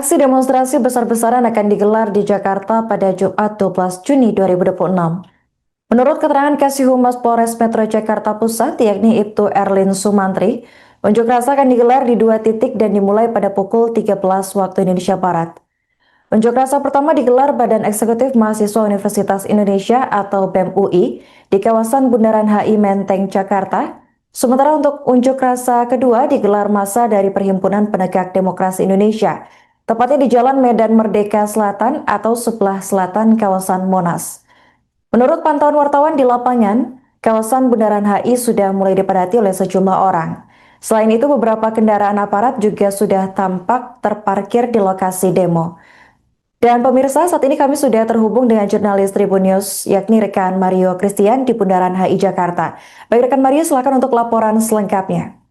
Aksi demonstrasi besar-besaran akan digelar di Jakarta pada Jumat 12 Juni 2026. Menurut keterangan Kasih Humas Polres Metro Jakarta Pusat, yakni Ibtu Erlin Sumantri, unjuk rasa akan digelar di 2 titik dan dimulai pada pukul 13 waktu Indonesia Barat. Unjuk rasa pertama digelar Badan Eksekutif Mahasiswa Universitas Indonesia atau BEM UI di kawasan Bundaran HI Menteng, Jakarta. Sementara untuk unjuk rasa kedua digelar massa dari Perhimpunan Penegak Demokrasi Indonesia, tepatnya di Jalan Medan Merdeka Selatan atau sebelah selatan kawasan Monas. Menurut pantauan wartawan di lapangan, kawasan Bundaran HI sudah mulai dipadati oleh sejumlah orang. Selain itu, beberapa kendaraan aparat juga sudah tampak terparkir di lokasi demo. Dan pemirsa, saat ini kami sudah terhubung dengan jurnalis Tribun News, yakni rekan Mario Christian di Bundaran HI Jakarta. Baik rekan Mario, silakan untuk laporan selengkapnya.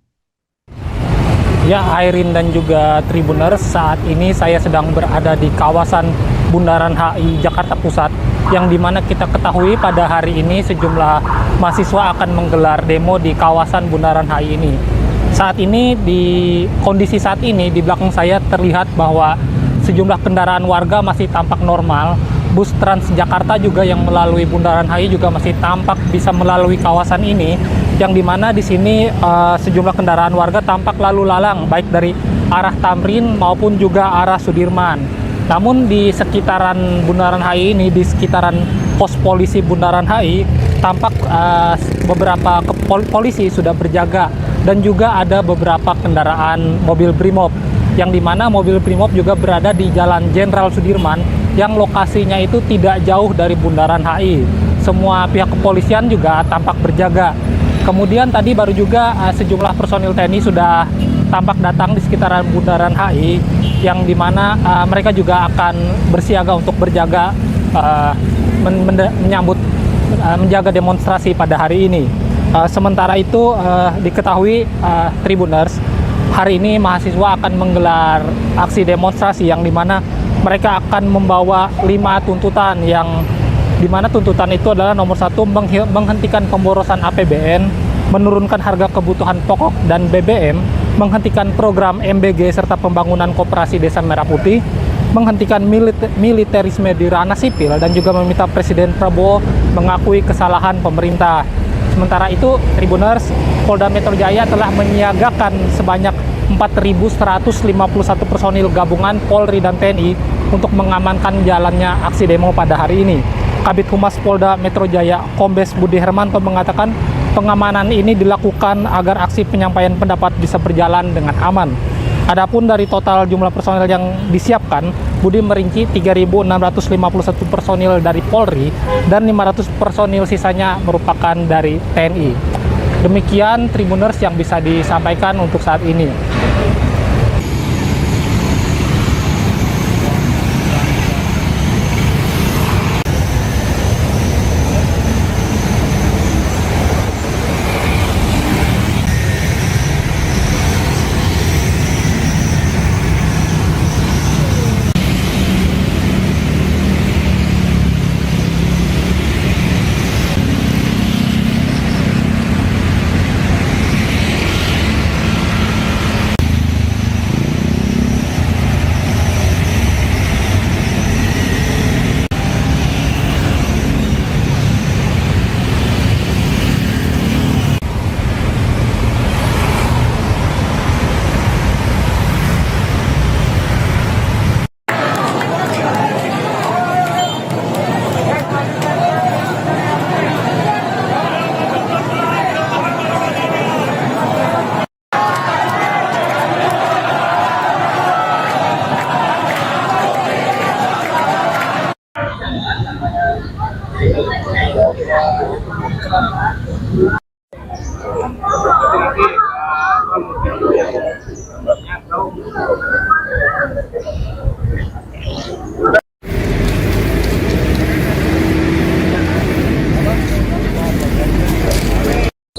Ya, Airin dan juga Tribuners, saat ini saya sedang berada di kawasan Bundaran HI Jakarta Pusat, yang dimana kita ketahui pada hari ini sejumlah mahasiswa akan menggelar demo di kawasan Bundaran HI ini. Saat ini, di kondisi saat ini, di belakang saya terlihat bahwa sejumlah kendaraan warga masih tampak normal. Bus Transjakarta juga yang melalui Bundaran HI juga masih tampak bisa melalui kawasan ini, yang dimana di sini sejumlah kendaraan warga tampak lalu lalang baik dari arah Tamrin maupun juga arah Sudirman. Namun di sekitaran Bundaran HI ini, di sekitaran pos polisi Bundaran HI, tampak beberapa polisi sudah berjaga dan juga ada beberapa kendaraan mobil Brimob, yang dimana mobil Brimob juga berada di Jalan Jenderal Sudirman yang lokasinya itu tidak jauh dari Bundaran HI. Semua pihak kepolisian juga tampak berjaga. Kemudian tadi baru juga sejumlah personil TNI sudah tampak datang di sekitaran Bundaran HI, yang dimana mereka juga akan bersiaga untuk berjaga menjaga demonstrasi pada hari ini. Sementara itu diketahui Tribuners, hari ini mahasiswa akan menggelar aksi demonstrasi yang dimana mereka akan membawa 5 tuntutan, yang dimana tuntutan itu adalah nomor 1, menghentikan pemborosan APBN, menurunkan harga kebutuhan pokok dan BBM, menghentikan program MBG serta pembangunan koperasi Desa Merah Putih, menghentikan militerisme di ranah sipil, dan juga meminta Presiden Prabowo mengakui kesalahan pemerintah. Sementara itu, Tribuners, Polda Metro Jaya telah menyiagakan sebanyak 4.151 personil gabungan Polri dan TNI untuk mengamankan jalannya aksi demo pada hari ini. Kabid Humas Polda Metro Jaya, Kombes Budi Hermanto, mengatakan pengamanan ini dilakukan agar aksi penyampaian pendapat bisa berjalan dengan aman. Adapun dari total jumlah personil yang disiapkan, Budi merinci 3.651 personil dari Polri dan 500 personil sisanya merupakan dari TNI. Demikian Tribuners yang bisa disampaikan untuk saat ini.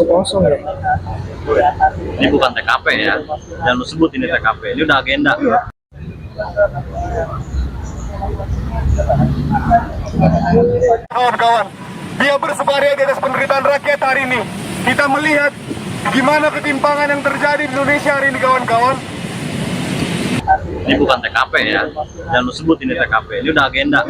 Kosong ya? Ini bukan TKP ya, jangan lu sebut ini TKP, ini udah agenda. Kawan-kawan, dia bersukaria di atas penderitaan rakyat hari ini. Kita melihat gimana ketimpangan yang terjadi di Indonesia hari ini, kawan-kawan. Ini bukan TKP ya, dan lu sebut ini TKP. Ini udah agenda.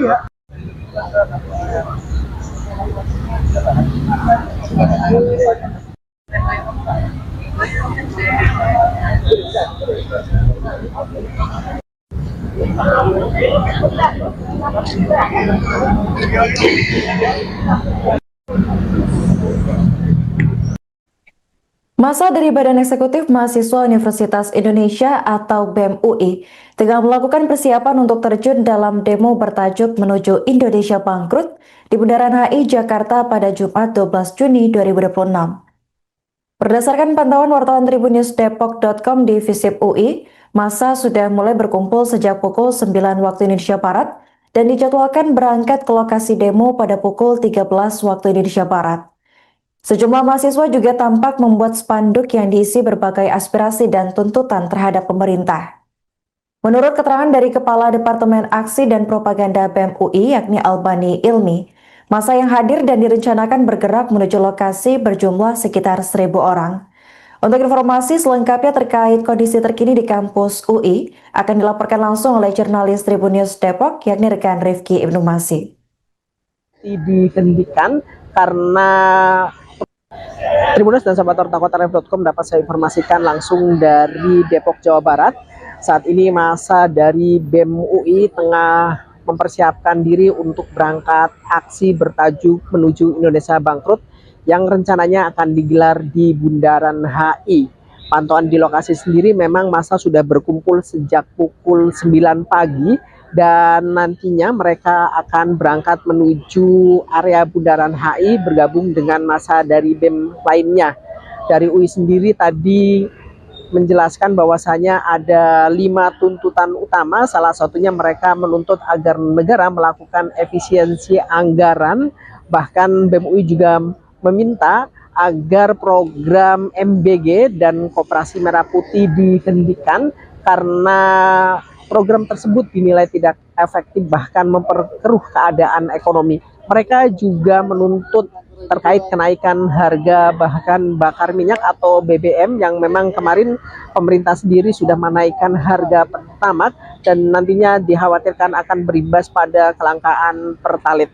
Masa dari Badan Eksekutif Mahasiswa Universitas Indonesia atau BEM UI tengah melakukan persiapan untuk terjun dalam demo bertajuk Menuju Indonesia Bangkrut di Bundaran HI Jakarta pada Jumat 12 Juni 2026. Berdasarkan pantauan wartawan tribunnews.depok.com di Visip UI, massa sudah mulai berkumpul sejak pukul 9 waktu Indonesia Barat dan dijadwalkan berangkat ke lokasi demo pada pukul 13 waktu Indonesia Barat. Sejumlah mahasiswa juga tampak membuat spanduk yang diisi berbagai aspirasi dan tuntutan terhadap pemerintah. Menurut keterangan dari Kepala Departemen Aksi dan Propaganda BEM UI yakni Albani Ilmi, massa yang hadir dan direncanakan bergerak menuju lokasi berjumlah sekitar 1.000 orang. Untuk informasi selengkapnya terkait kondisi terkini di kampus UI akan dilaporkan langsung oleh jurnalis Tribun News Depok yakni rekan Rifki Ibnu Masih. Dihentikan karena Tribunnews dan sahabat Kota.com dapat saya informasikan langsung dari Depok, Jawa Barat. Saat ini massa dari BEM UI tengah mempersiapkan diri untuk berangkat aksi bertajuk Menuju Indonesia Bangkrut yang rencananya akan digelar di Bundaran HI. Pantauan di lokasi sendiri memang massa sudah berkumpul sejak pukul 9 pagi dan nantinya mereka akan berangkat menuju area Bundaran HI bergabung dengan massa dari BEM lainnya. Dari UI sendiri tadi menjelaskan bahwasanya ada 5 tuntutan utama, salah satunya mereka menuntut agar negara melakukan efisiensi anggaran, bahkan BEM UI juga meminta agar program MBG dan Koperasi Merah Putih dihentikan karena program tersebut dinilai tidak efektif bahkan memperkeruh keadaan ekonomi. Mereka juga menuntut terkait kenaikan harga bahan bakar minyak atau BBM yang memang kemarin pemerintah sendiri sudah menaikkan harga Pertamax dan nantinya dikhawatirkan akan berimbas pada kelangkaan Pertalite.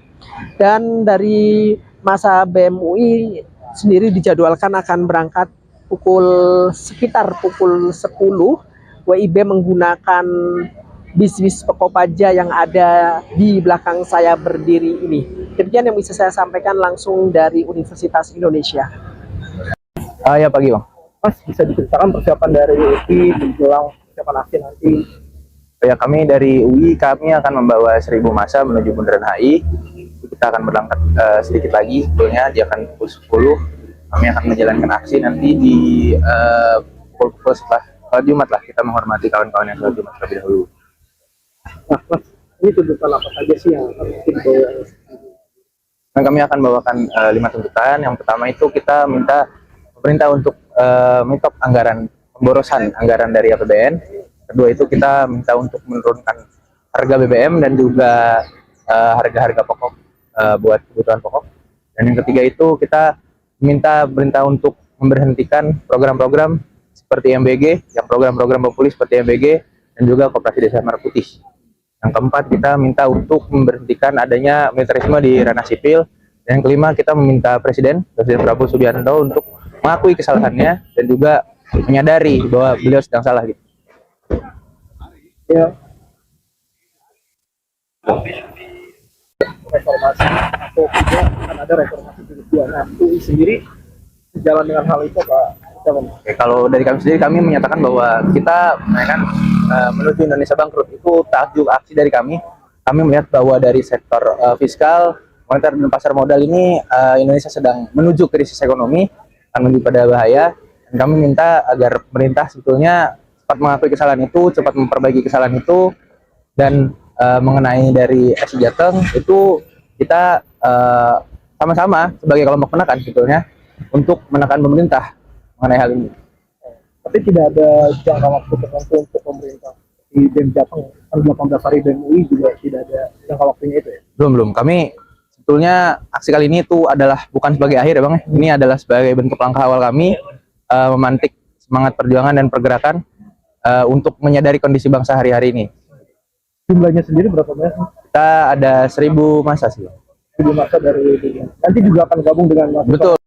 Dan dari masa BEM UI sendiri dijadwalkan akan berangkat sekitar pukul 10. WIB menggunakan bis Kopaja yang ada di belakang saya berdiri ini. Demikian yang bisa saya sampaikan langsung dari Universitas Indonesia. Ya pagi Bang. Mas, bisa diceritakan persiapan dari UI menjelang persiapan aksi nanti? Ya kami dari UI kami akan membawa 1.000 massa menuju Bundaran HI. Kita akan berangkat sedikit lagi sebetulnya di akan pukul 10. Kami akan menjalankan aksi nanti di pukul setelah Jumat lah, kita menghormati kawan-kawan yang sholat Jumat terlebih dahulu. Nah, Mas, ini tuntutan apa saja sih yang harus dibawa? Dan kami akan bawakan 5 tuntutan. Yang pertama itu kita minta pemerintah untuk menyetop anggaran pemborosan anggaran dari APBN. Kedua itu kita minta untuk menurunkan harga BBM dan juga harga-harga pokok buat kebutuhan pokok. Dan yang ketiga itu kita minta pemerintah untuk memberhentikan program-program seperti MBG, yang program-program populis seperti MBG dan juga Koperasi Desa Merah Putih. Yang keempat kita minta untuk memberhentikan adanya militerisme di ranah sipil. Dan yang kelima kita meminta Presiden Prabowo Subianto untuk mengakui kesalahannya dan juga menyadari bahwa beliau sedang salah gitu. Ya. Reformasi atau tidak akan ada reformasi kedua. Nah, UI sendiri sejalan dengan hal itu Pak. Oke, kalau dari kami sendiri kami menyatakan bahwa kita menuju Indonesia Bangkrut itu tajuk aksi dari kami. Kami melihat bahwa dari sektor fiskal, moneter dan pasar modal ini Indonesia sedang menuju krisis ekonomi, akan menuju pada bahaya. Dan kami minta agar pemerintah sebetulnya cepat mengakui kesalahan itu, cepat memperbaiki kesalahan itu, dan mengenai dari SI Jateng itu kita sama-sama sebagai kelompok menekan sebetulnya untuk menekan pemerintah mengenai hal ini. Tapi tidak ada jangka waktu tertentu untuk pemerintah di BEM Jateng 18 hari BEM UI juga tidak ada jangka waktunya itu ya? Belum. Kami sebetulnya aksi kali ini itu adalah bukan sebagai akhir ya Bang. Ini adalah sebagai bentuk langkah awal kami memantik semangat perjuangan dan pergerakan untuk menyadari kondisi bangsa hari-hari ini. Jumlahnya sendiri berapa banyak? Kita ada 1.000 massa sih. 1.000 masa dari nanti juga akan gabung dengan mahasiswa. Betul.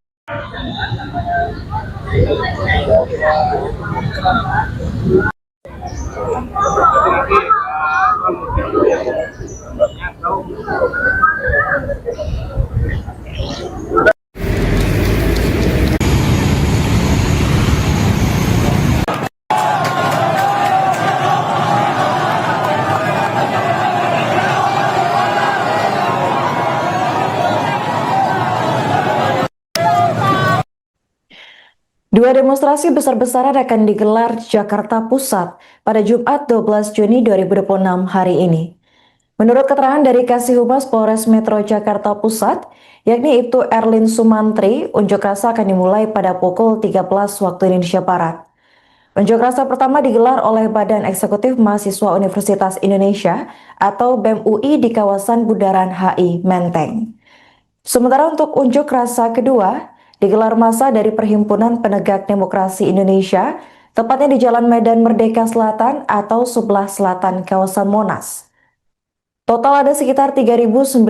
Dua demonstrasi besar-besaran akan digelar di Jakarta Pusat pada Jumat 12 Juni 2026 hari ini. Menurut keterangan dari Kasih Humas Polres Metro Jakarta Pusat, yakni Ibtu Erlin Sumantri, unjuk rasa akan dimulai pada pukul 13 waktu Indonesia Barat. Unjuk rasa pertama digelar oleh Badan Eksekutif Mahasiswa Universitas Indonesia atau BEM UI di kawasan Bundaran HI Menteng. Sementara untuk unjuk rasa kedua, digelar massa dari Perhimpunan Penegak Demokrasi Indonesia, tepatnya di Jalan Medan Merdeka Selatan atau sebelah selatan kawasan Monas. Total ada sekitar 3.099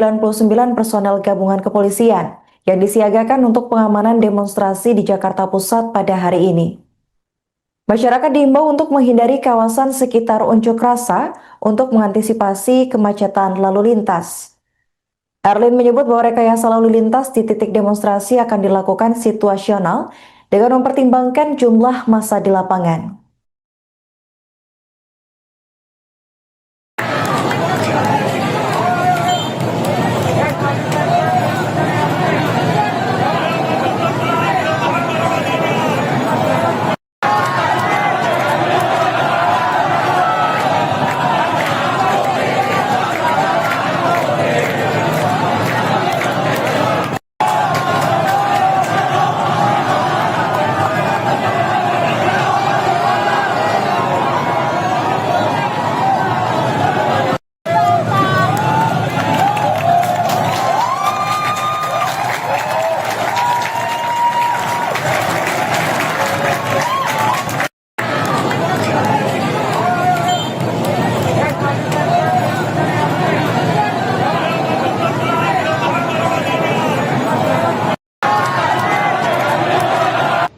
personel gabungan kepolisian yang disiagakan untuk pengamanan demonstrasi di Jakarta Pusat pada hari ini. Masyarakat diimbau untuk menghindari kawasan sekitar unjuk rasa untuk mengantisipasi kemacetan lalu lintas. Erlin menyebut bahwa rekayasa lalu lintas di titik demonstrasi akan dilakukan situasional dengan mempertimbangkan jumlah massa di lapangan.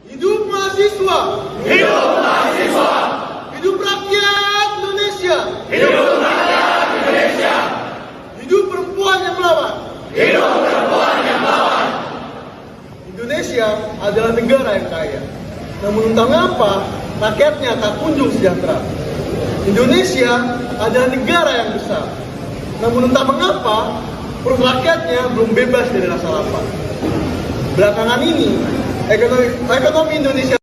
Hidup mahasiswa! Hidup mahasiswa! Hidup rakyat Indonesia! Hidup rakyat Indonesia! Hidup perempuan yang melawan! Hidup perempuan yang melawan! Indonesia adalah negara yang kaya. Namun entah mengapa rakyatnya tak kunjung sejahtera. Indonesia adalah negara yang besar. Namun entah mengapa perut rakyatnya belum bebas dari rasa lapar. Belakangan ini ekonomi Indonesia.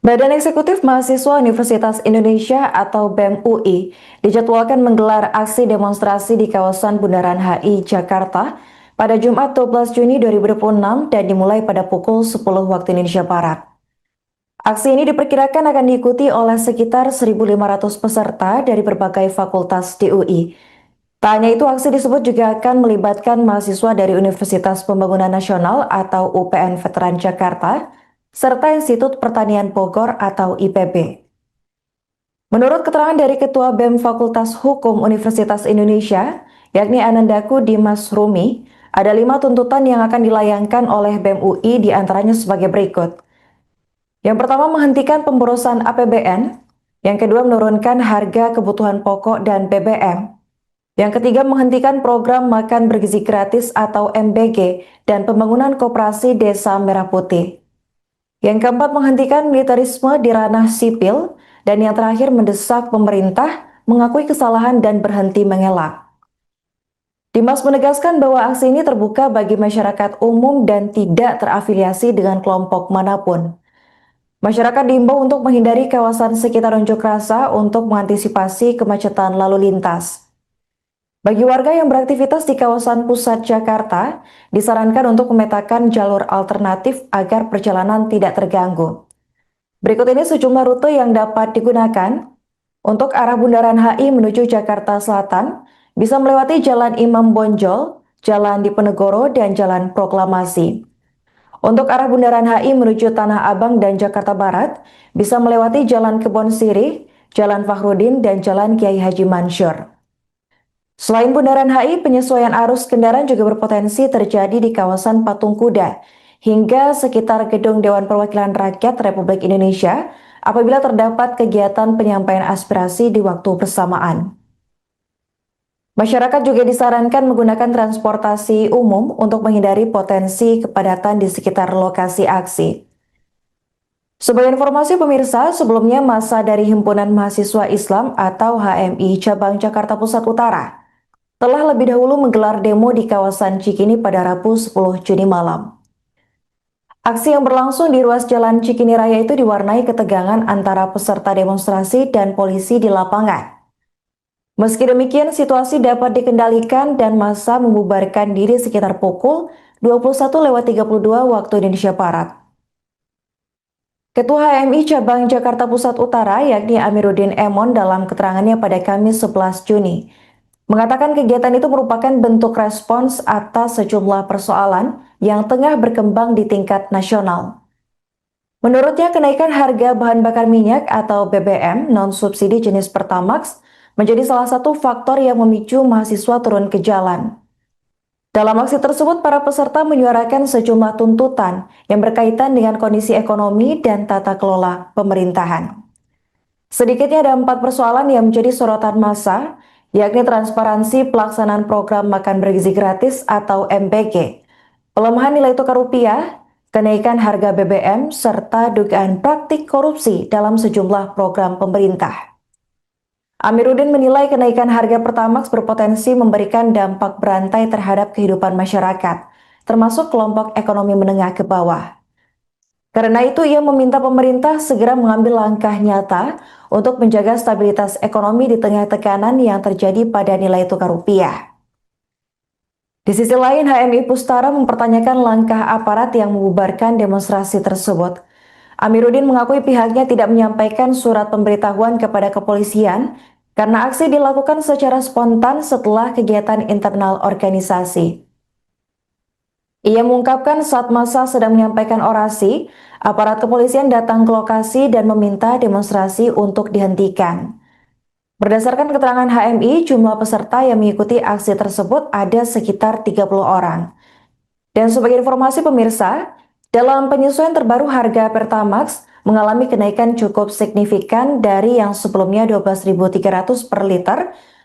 Badan Eksekutif Mahasiswa Universitas Indonesia atau BEM UI dijadwalkan menggelar aksi demonstrasi di kawasan Bundaran HI Jakarta pada Jumat 12 Juni 2026 dan dimulai pada pukul 10 waktu Indonesia Barat. Aksi ini diperkirakan akan diikuti oleh sekitar 1.500 peserta dari berbagai fakultas di UI. Tak hanya itu, aksi disebut juga akan melibatkan mahasiswa dari Universitas Pembangunan Nasional atau UPN Veteran Jakarta, serta Institut Pertanian Bogor atau IPB. Menurut keterangan dari Ketua BEM Fakultas Hukum Universitas Indonesia, yakni Anandaku Dimas Rumi, ada 5 tuntutan yang akan dilayangkan oleh BEM UI diantaranya sebagai berikut. Yang pertama, menghentikan pemborosan APBN. Yang kedua, menurunkan harga kebutuhan pokok dan BBM. Yang ketiga, menghentikan program makan bergizi gratis atau MBG dan pembangunan koperasi Desa Merah Putih. Yang keempat, menghentikan militerisme di ranah sipil. Dan yang terakhir, mendesak pemerintah mengakui kesalahan dan berhenti mengelak. Dimas menegaskan bahwa aksi ini terbuka bagi masyarakat umum dan tidak terafiliasi dengan kelompok manapun. Masyarakat diimbau untuk menghindari kawasan sekitar unjuk rasa untuk mengantisipasi kemacetan lalu lintas. Bagi warga yang beraktivitas di kawasan pusat Jakarta, disarankan untuk memetakan jalur alternatif agar perjalanan tidak terganggu. Berikut ini sejumlah rute yang dapat digunakan. Untuk arah Bundaran HI menuju Jakarta Selatan, bisa melewati Jalan Imam Bonjol, Jalan Diponegoro, dan Jalan Proklamasi. Untuk arah Bundaran HI menuju Tanah Abang dan Jakarta Barat, bisa melewati Jalan Kebon Sirih, Jalan Fakhrudin, dan Jalan Kiai Haji Mansur. Selain Bundaran HI, penyesuaian arus kendaraan juga berpotensi terjadi di kawasan Patung Kuda hingga sekitar Gedung Dewan Perwakilan Rakyat Republik Indonesia apabila terdapat kegiatan penyampaian aspirasi di waktu bersamaan. Masyarakat juga disarankan menggunakan transportasi umum untuk menghindari potensi kepadatan di sekitar lokasi aksi. Sebagai informasi pemirsa, sebelumnya masa dari Himpunan Mahasiswa Islam atau HMI Cabang Jakarta Pusat Utara telah lebih dahulu menggelar demo di kawasan Cikini pada Rabu 10 Juni malam. Aksi yang berlangsung di ruas Jalan Cikini Raya itu diwarnai ketegangan antara peserta demonstrasi dan polisi di lapangan. Meski demikian, situasi dapat dikendalikan dan massa membubarkan diri sekitar pukul 21.32 waktu Indonesia Barat. Ketua HMI Cabang Jakarta Pusat Utara yakni Amiruddin Emon dalam keterangannya pada Kamis 11 Juni mengatakan kegiatan itu merupakan bentuk respons atas sejumlah persoalan yang tengah berkembang di tingkat nasional. Menurutnya, kenaikan harga bahan bakar minyak atau BBM non-subsidi jenis Pertamax menjadi salah satu faktor yang memicu mahasiswa turun ke jalan. Dalam aksi tersebut, para peserta menyuarakan sejumlah tuntutan yang berkaitan dengan kondisi ekonomi dan tata kelola pemerintahan. Sedikitnya ada 4 persoalan yang menjadi sorotan massa, yakni transparansi pelaksanaan program makan bergizi gratis atau MBG, pelemahan nilai tukar rupiah, kenaikan harga BBM, serta dugaan praktik korupsi dalam sejumlah program pemerintah. Amiruddin menilai kenaikan harga Pertamax berpotensi memberikan dampak berantai terhadap kehidupan masyarakat, termasuk kelompok ekonomi menengah ke bawah. Karena itu, ia meminta pemerintah segera mengambil langkah nyata untuk menjaga stabilitas ekonomi di tengah tekanan yang terjadi pada nilai tukar rupiah. Di sisi lain, HMI Pustara mempertanyakan langkah aparat yang membubarkan demonstrasi tersebut. Amiruddin mengakui pihaknya tidak menyampaikan surat pemberitahuan kepada kepolisian karena aksi dilakukan secara spontan setelah kegiatan internal organisasi. Ia mengungkapkan saat massa sedang menyampaikan orasi, aparat kepolisian datang ke lokasi dan meminta demonstrasi untuk dihentikan. Berdasarkan keterangan HMI, jumlah peserta yang mengikuti aksi tersebut ada sekitar 30 orang. Dan sebagai informasi pemirsa, dalam penyesuaian terbaru harga Pertamax mengalami kenaikan cukup signifikan dari yang sebelumnya Rp12.300 per liter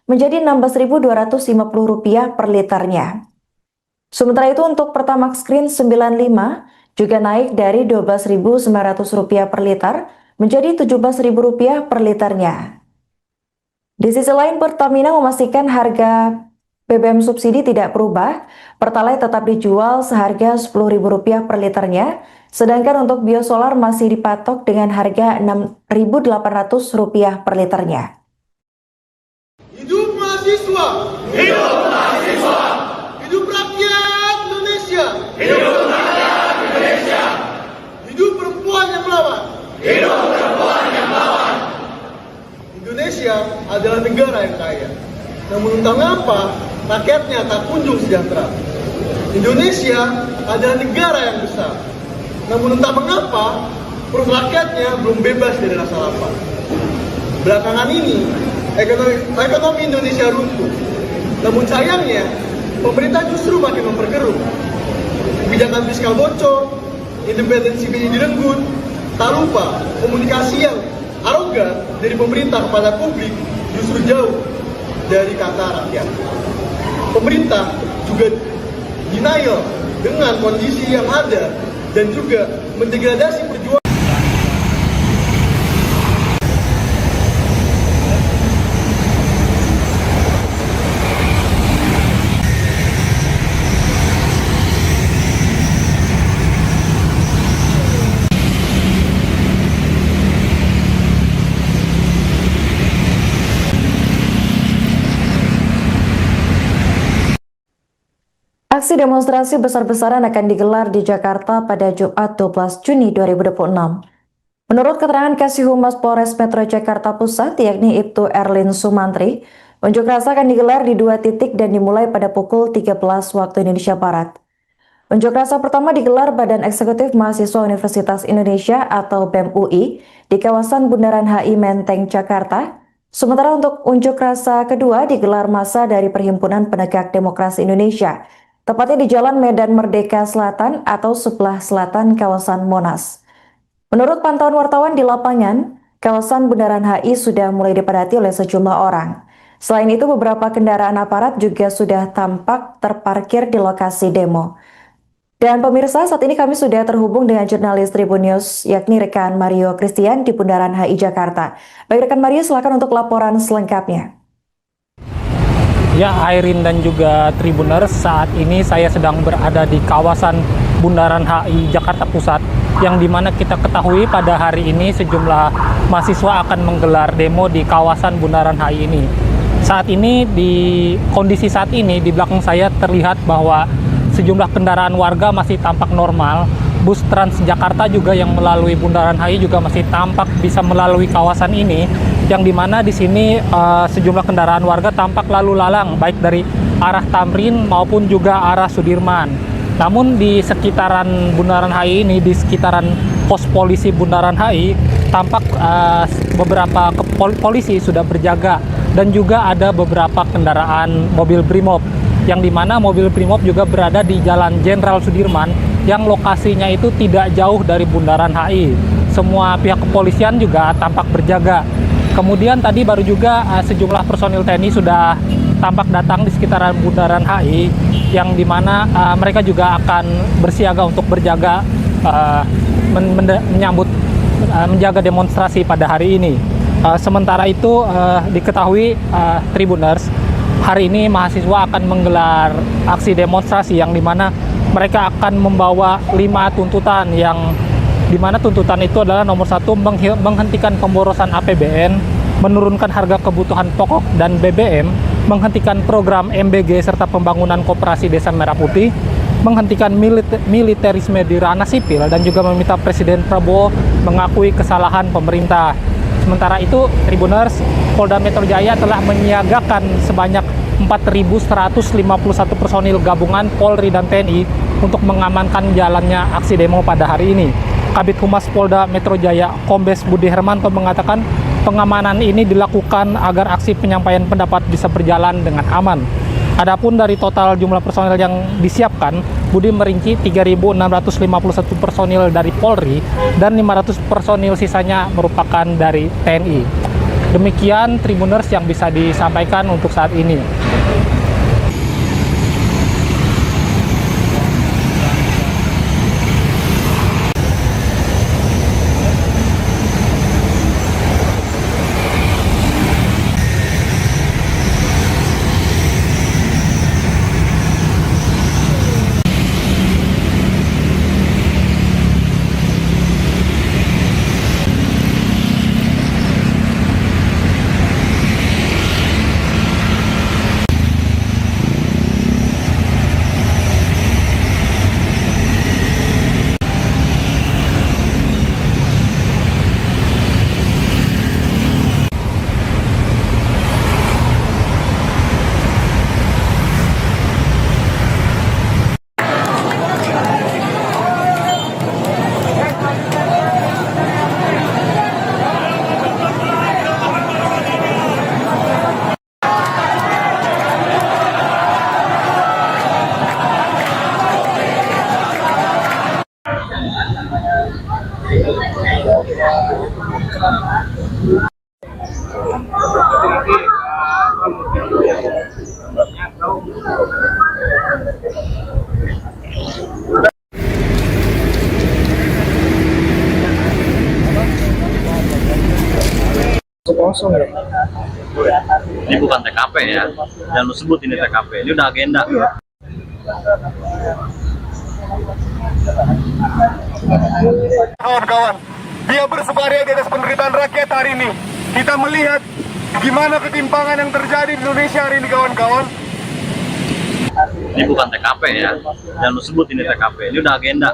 menjadi Rp16.250 per liternya. Sementara itu untuk Pertamax Green 95 juga naik dari Rp12.900 per liter menjadi Rp17.000 per liternya. Di sisi lain, Pertamina memastikan harga BBM subsidi tidak berubah, Pertalite tetap dijual seharga Rp10.000 per liternya, sedangkan untuk biosolar masih dipatok dengan harga Rp6.800 per liternya. Hidup mahasiswa! Hidup mahasiswa! Hidup rakyat Indonesia! Hidup rakyat Indonesia! Hidup perempuan yang melawan! Hidup perempuan yang melawan! Indonesia adalah negara yang kaya. Namun entah mengapa rakyatnya tak kunjung sejahtera. Indonesia adalah negara yang besar. Namun entah mengapa perut rakyatnya belum bebas dari rasa lapar. Belakangan ini ekonomi Indonesia runtuh. Namun sayangnya pemerintah justru makin memperkeruh. Kebijakan fiskal bocor, independensi BI direnggut, tak lupa komunikasi yang arogan dari pemerintah kepada publik justru jauh dari kata rakyat. Pemerintah juga denial dengan kondisi yang ada dan juga mendegradasi perjuangan. Aksi demonstrasi besar-besaran akan digelar di Jakarta pada Jumat 12 Juni 2026. Menurut keterangan Kasih Humas Polres Metro Jakarta Pusat, yakni Ibtu Erlin Sumantri, unjuk rasa akan digelar di 2 titik dan dimulai pada pukul 13 waktu Indonesia Barat. Unjuk rasa pertama digelar Badan Eksekutif Mahasiswa Universitas Indonesia atau BEM UI di kawasan Bundaran HI Menteng, Jakarta. Sementara untuk unjuk rasa kedua digelar massa dari Perhimpunan Penegak Demokrasi Indonesia, tepatnya di Jalan Medan Merdeka Selatan atau sebelah selatan kawasan Monas. Menurut pantauan wartawan di lapangan, kawasan Bundaran HI sudah mulai dipadati oleh sejumlah orang. Selain itu, beberapa kendaraan aparat juga sudah tampak terparkir di lokasi demo. Dan pemirsa, saat ini kami sudah terhubung dengan jurnalis Tribun News, yakni rekan Mario Christian di Bundaran HI Jakarta. Baik rekan Mario, silakan untuk laporan selengkapnya. Ya, Airin dan juga Tribuners, saat ini saya sedang berada di kawasan Bundaran HI Jakarta Pusat, yang dimana kita ketahui pada hari ini sejumlah mahasiswa akan menggelar demo di kawasan Bundaran HI ini. Saat ini, di kondisi saat ini di belakang saya terlihat bahwa sejumlah kendaraan warga masih tampak normal. Bus Transjakarta juga yang melalui Bundaran HI juga masih tampak bisa melalui kawasan ini, yang dimana di sini sejumlah kendaraan warga tampak lalu lalang baik dari arah Tamrin maupun juga arah Sudirman. Namun di sekitaran Bundaran HI ini, di sekitaran pos polisi Bundaran HI, tampak beberapa polisi sudah berjaga dan juga ada beberapa kendaraan mobil Brimob, yang dimana mobil Brimob juga berada di Jalan Jenderal Sudirman yang lokasinya itu tidak jauh dari Bundaran HI. Semua pihak kepolisian juga tampak berjaga. Kemudian tadi baru juga sejumlah personil TNI sudah tampak datang di sekitaran Bundaran HI, yang dimana mereka juga akan bersiaga untuk berjaga menjaga demonstrasi pada hari ini. Sementara itu diketahui Tribuners, hari ini mahasiswa akan menggelar aksi demonstrasi yang dimana mereka akan membawa 5 tuntutan, yang dimana tuntutan itu adalah nomor 1, menghentikan pemborosan APBN, menurunkan harga kebutuhan pokok dan BBM, menghentikan program MBG serta pembangunan koperasi Desa Merah Putih, menghentikan militerisme di ranah sipil, dan juga meminta Presiden Prabowo mengakui kesalahan pemerintah. Sementara itu, Tribuners, Polda Metro Jaya telah menyiagakan sebanyak 4.151 personil gabungan Polri dan TNI untuk mengamankan jalannya aksi demo pada hari ini. Kabid Humas Polda Metro Jaya, Kombes Budi Hermanto, mengatakan pengamanan ini dilakukan agar aksi penyampaian pendapat bisa berjalan dengan aman. Adapun dari total jumlah personil yang disiapkan, Budi merinci 3.651 personil dari Polri dan 500 personil sisanya merupakan dari TNI. Demikian Tribuners yang bisa disampaikan untuk saat ini. Kosong ya. Ini bukan TKP ya, jangan lu sebut ini TKP, ini udah agenda. Kawan-kawan, dia bersukaria di atas penderitaan rakyat hari ini. Kita melihat gimana ketimpangan yang terjadi di Indonesia hari ini, kawan-kawan. Ini bukan TKP ya, jangan lu sebut ini TKP, ini udah agenda.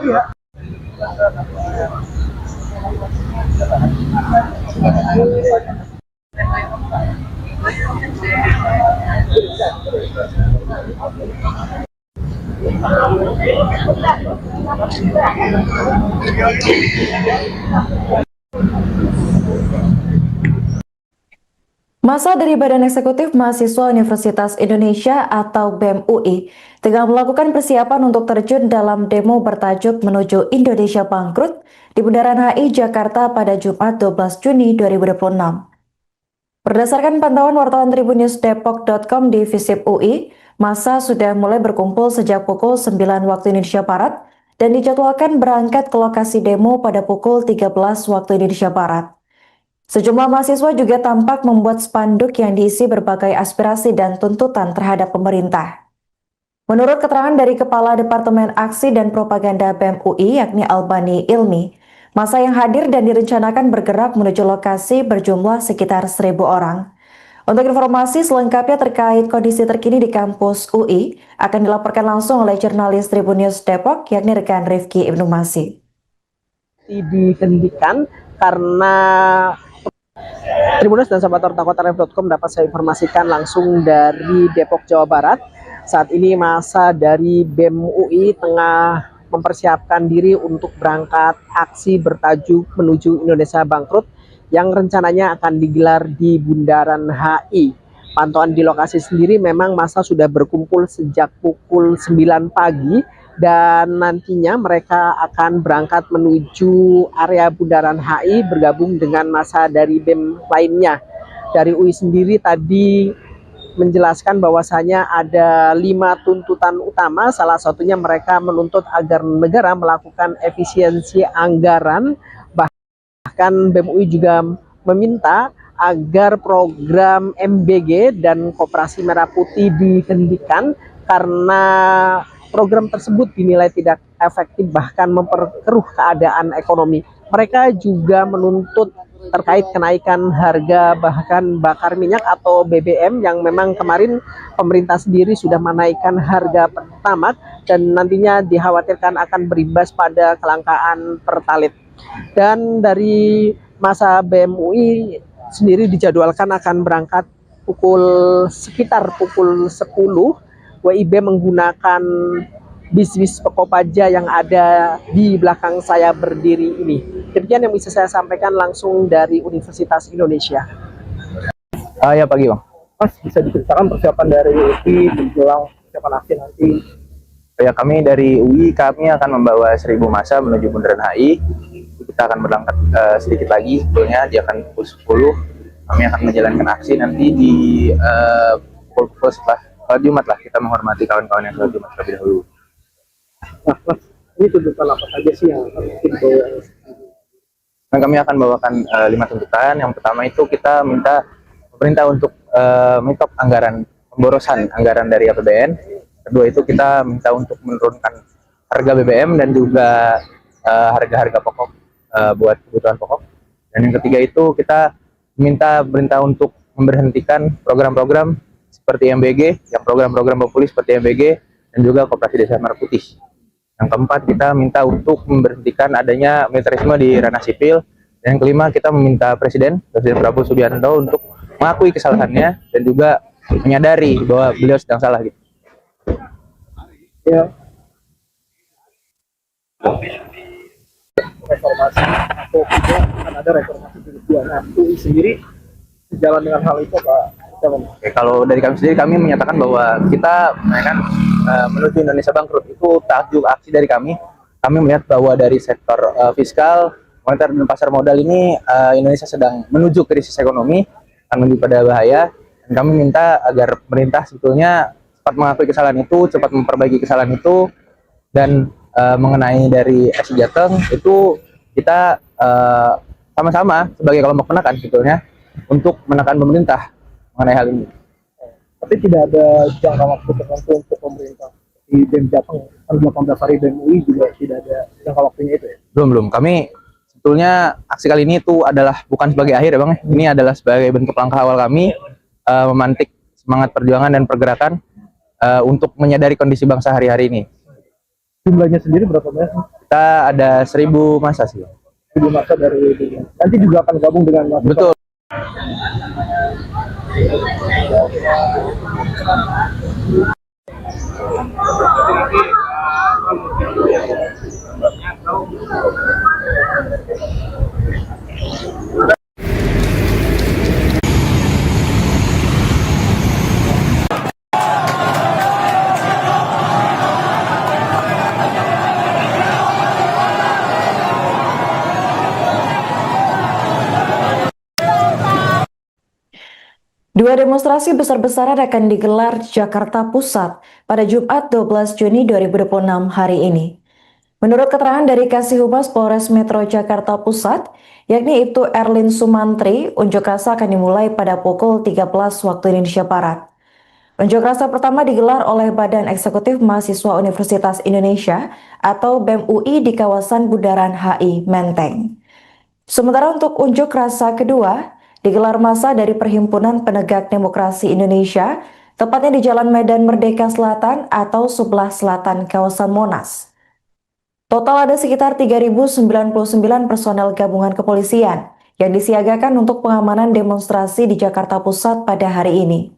Masa dari Badan Eksekutif Mahasiswa Universitas Indonesia atau BEM UI tengah melakukan persiapan untuk terjun dalam demo bertajuk Menuju Indonesia Bangkrut di Bundaran HI Jakarta pada Jumat 12 Juni 2026. Berdasarkan pantauan wartawan tribunnews.depok.com di Visip UI, massa sudah mulai berkumpul sejak pukul 9 waktu Indonesia Barat dan dijadwalkan berangkat ke lokasi demo pada pukul 13 waktu Indonesia Barat. Sejumlah mahasiswa juga tampak membuat spanduk yang diisi berbagai aspirasi dan tuntutan terhadap pemerintah. Menurut keterangan dari Kepala Departemen Aksi dan Propaganda BEM UI yakni Albani Ilmi, massa yang hadir dan direncanakan bergerak menuju lokasi berjumlah sekitar 1.000 orang. Untuk informasi selengkapnya terkait kondisi terkini di kampus UI akan dilaporkan langsung oleh jurnalis Tribun News Depok yakni rekan Rifki Ibnu Masih. Dihentikan karena Tribunnews dan sahabat Warta.com dapat saya informasikan langsung dari Depok, Jawa Barat. Saat ini massa dari BEM UI tengah mempersiapkan diri untuk berangkat aksi bertajuk Menuju Indonesia Bangkrut yang rencananya akan digelar di Bundaran HI. Pantauan di lokasi sendiri memang massa sudah berkumpul sejak pukul 9 pagi dan nantinya mereka akan berangkat menuju area Bundaran HI bergabung dengan massa dari BEM lainnya. Dari UI sendiri tadi menjelaskan bahwasanya ada 5 tuntutan utama, salah satunya mereka menuntut agar negara melakukan efisiensi anggaran, bahkan BEM UI juga meminta agar program MBG dan Koperasi Merah Putih dihentikan karena program tersebut dinilai tidak efektif bahkan memperkeruh keadaan ekonomi. Mereka juga menuntut terkait kenaikan harga bahan bakar minyak atau BBM yang memang kemarin pemerintah sendiri sudah menaikkan harga Pertamax dan nantinya dikhawatirkan akan berimbas pada kelangkaan Pertalite. Dan dari massa BEM UI sendiri dijadwalkan akan berangkat sekitar pukul 10. WIB menggunakan bis-bis Kopaja yang ada di belakang saya berdiri ini. Demikian yang bisa saya sampaikan langsung dari Universitas Indonesia. Ya pagi Bang. Mas, bisa diceritakan persiapan dari UI menjelang persiapan aksi nanti? Ya, kami dari UI kami akan membawa 1.000 massa menuju Bundaran HI. Kita akan berangkat sedikit lagi, sebetulnya dia akan pukul 10. Kami akan menjalankan aksi nanti di pukul setelah Jumat lah, kita menghormati kawan-kawan yang sholat Jumat terlebih dahulu. Nah, Mas, ini tuntutan apa saja sih yang akan dibawa? Dan kami akan bawakan 5 tuntutan. Yang pertama itu kita minta pemerintah untuk menyetop pemborosan anggaran dari APBN. Kedua itu kita minta untuk menurunkan harga BBM dan juga harga-harga pokok buat kebutuhan pokok. Dan yang ketiga itu kita minta pemerintah untuk memberhentikan program-program seperti MBG, yang program-program populis seperti MBG dan juga Koperasi Desa Merah Putih. Yang keempat kita minta untuk memberhentikan adanya militerisme di ranah sipil. Dan yang kelima kita meminta Presiden Prabowo Subianto untuk mengakui kesalahannya dan juga menyadari bahwa beliau sedang salah gitu. Ya. Reformasi atau tidak akan ada reformasi kedua. Nah, UI sendiri sejalan dengan hal itu Pak. Oke, kalau dari kami sendiri kami menyatakan bahwa kita menuju Indonesia Bangkrut itu tajuk aksi dari kami. Kami melihat bahwa dari sektor fiskal, moneter dan pasar modal ini Indonesia sedang menuju krisis ekonomi, akan menuju pada bahaya. Dan kami minta agar pemerintah sebetulnya cepat mengakui kesalahan itu, cepat memperbaiki kesalahan itu, dan mengenai dari SI Jateng itu kita sama-sama sebagai kelompok penekan sebetulnya untuk menekan pemerintah mengenai hal ini. Tapi tidak ada jangka waktu tertentu untuk pemerintah. Di BEM Jateng, 18 hari BEM UI juga tidak ada jangka waktunya itu ya? Belum. Kami sebetulnya aksi kali ini itu adalah bukan sebagai akhir ya Bang. Ini adalah sebagai bentuk langkah awal kami memantik semangat perjuangan dan pergerakan untuk menyadari kondisi bangsa hari-hari ini. Jumlahnya sendiri berapa banyak? Kita ada 1.000 massa sih. 1.000 massa dari BEM. Nanti juga akan gabung dengan mahasiswa. Betul. Dua demonstrasi besar-besaran akan digelar di Jakarta Pusat pada Jumat 12 Juni 2026 hari ini. Menurut keterangan dari Kasih Humas Polres Metro Jakarta Pusat, yakni Ibtu Erlin Sumantri, unjuk rasa akan dimulai pada pukul 13 waktu Indonesia Barat. Unjuk rasa pertama digelar oleh Badan Eksekutif Mahasiswa Universitas Indonesia atau BEM UI di kawasan Bundaran HI Menteng. Sementara untuk unjuk rasa kedua, digelar massa dari Perhimpunan Penegak Demokrasi Indonesia, tepatnya di Jalan Medan Merdeka Selatan atau sebelah selatan kawasan Monas. Total ada sekitar 3.099 personel gabungan kepolisian yang disiagakan untuk pengamanan demonstrasi di Jakarta Pusat pada hari ini.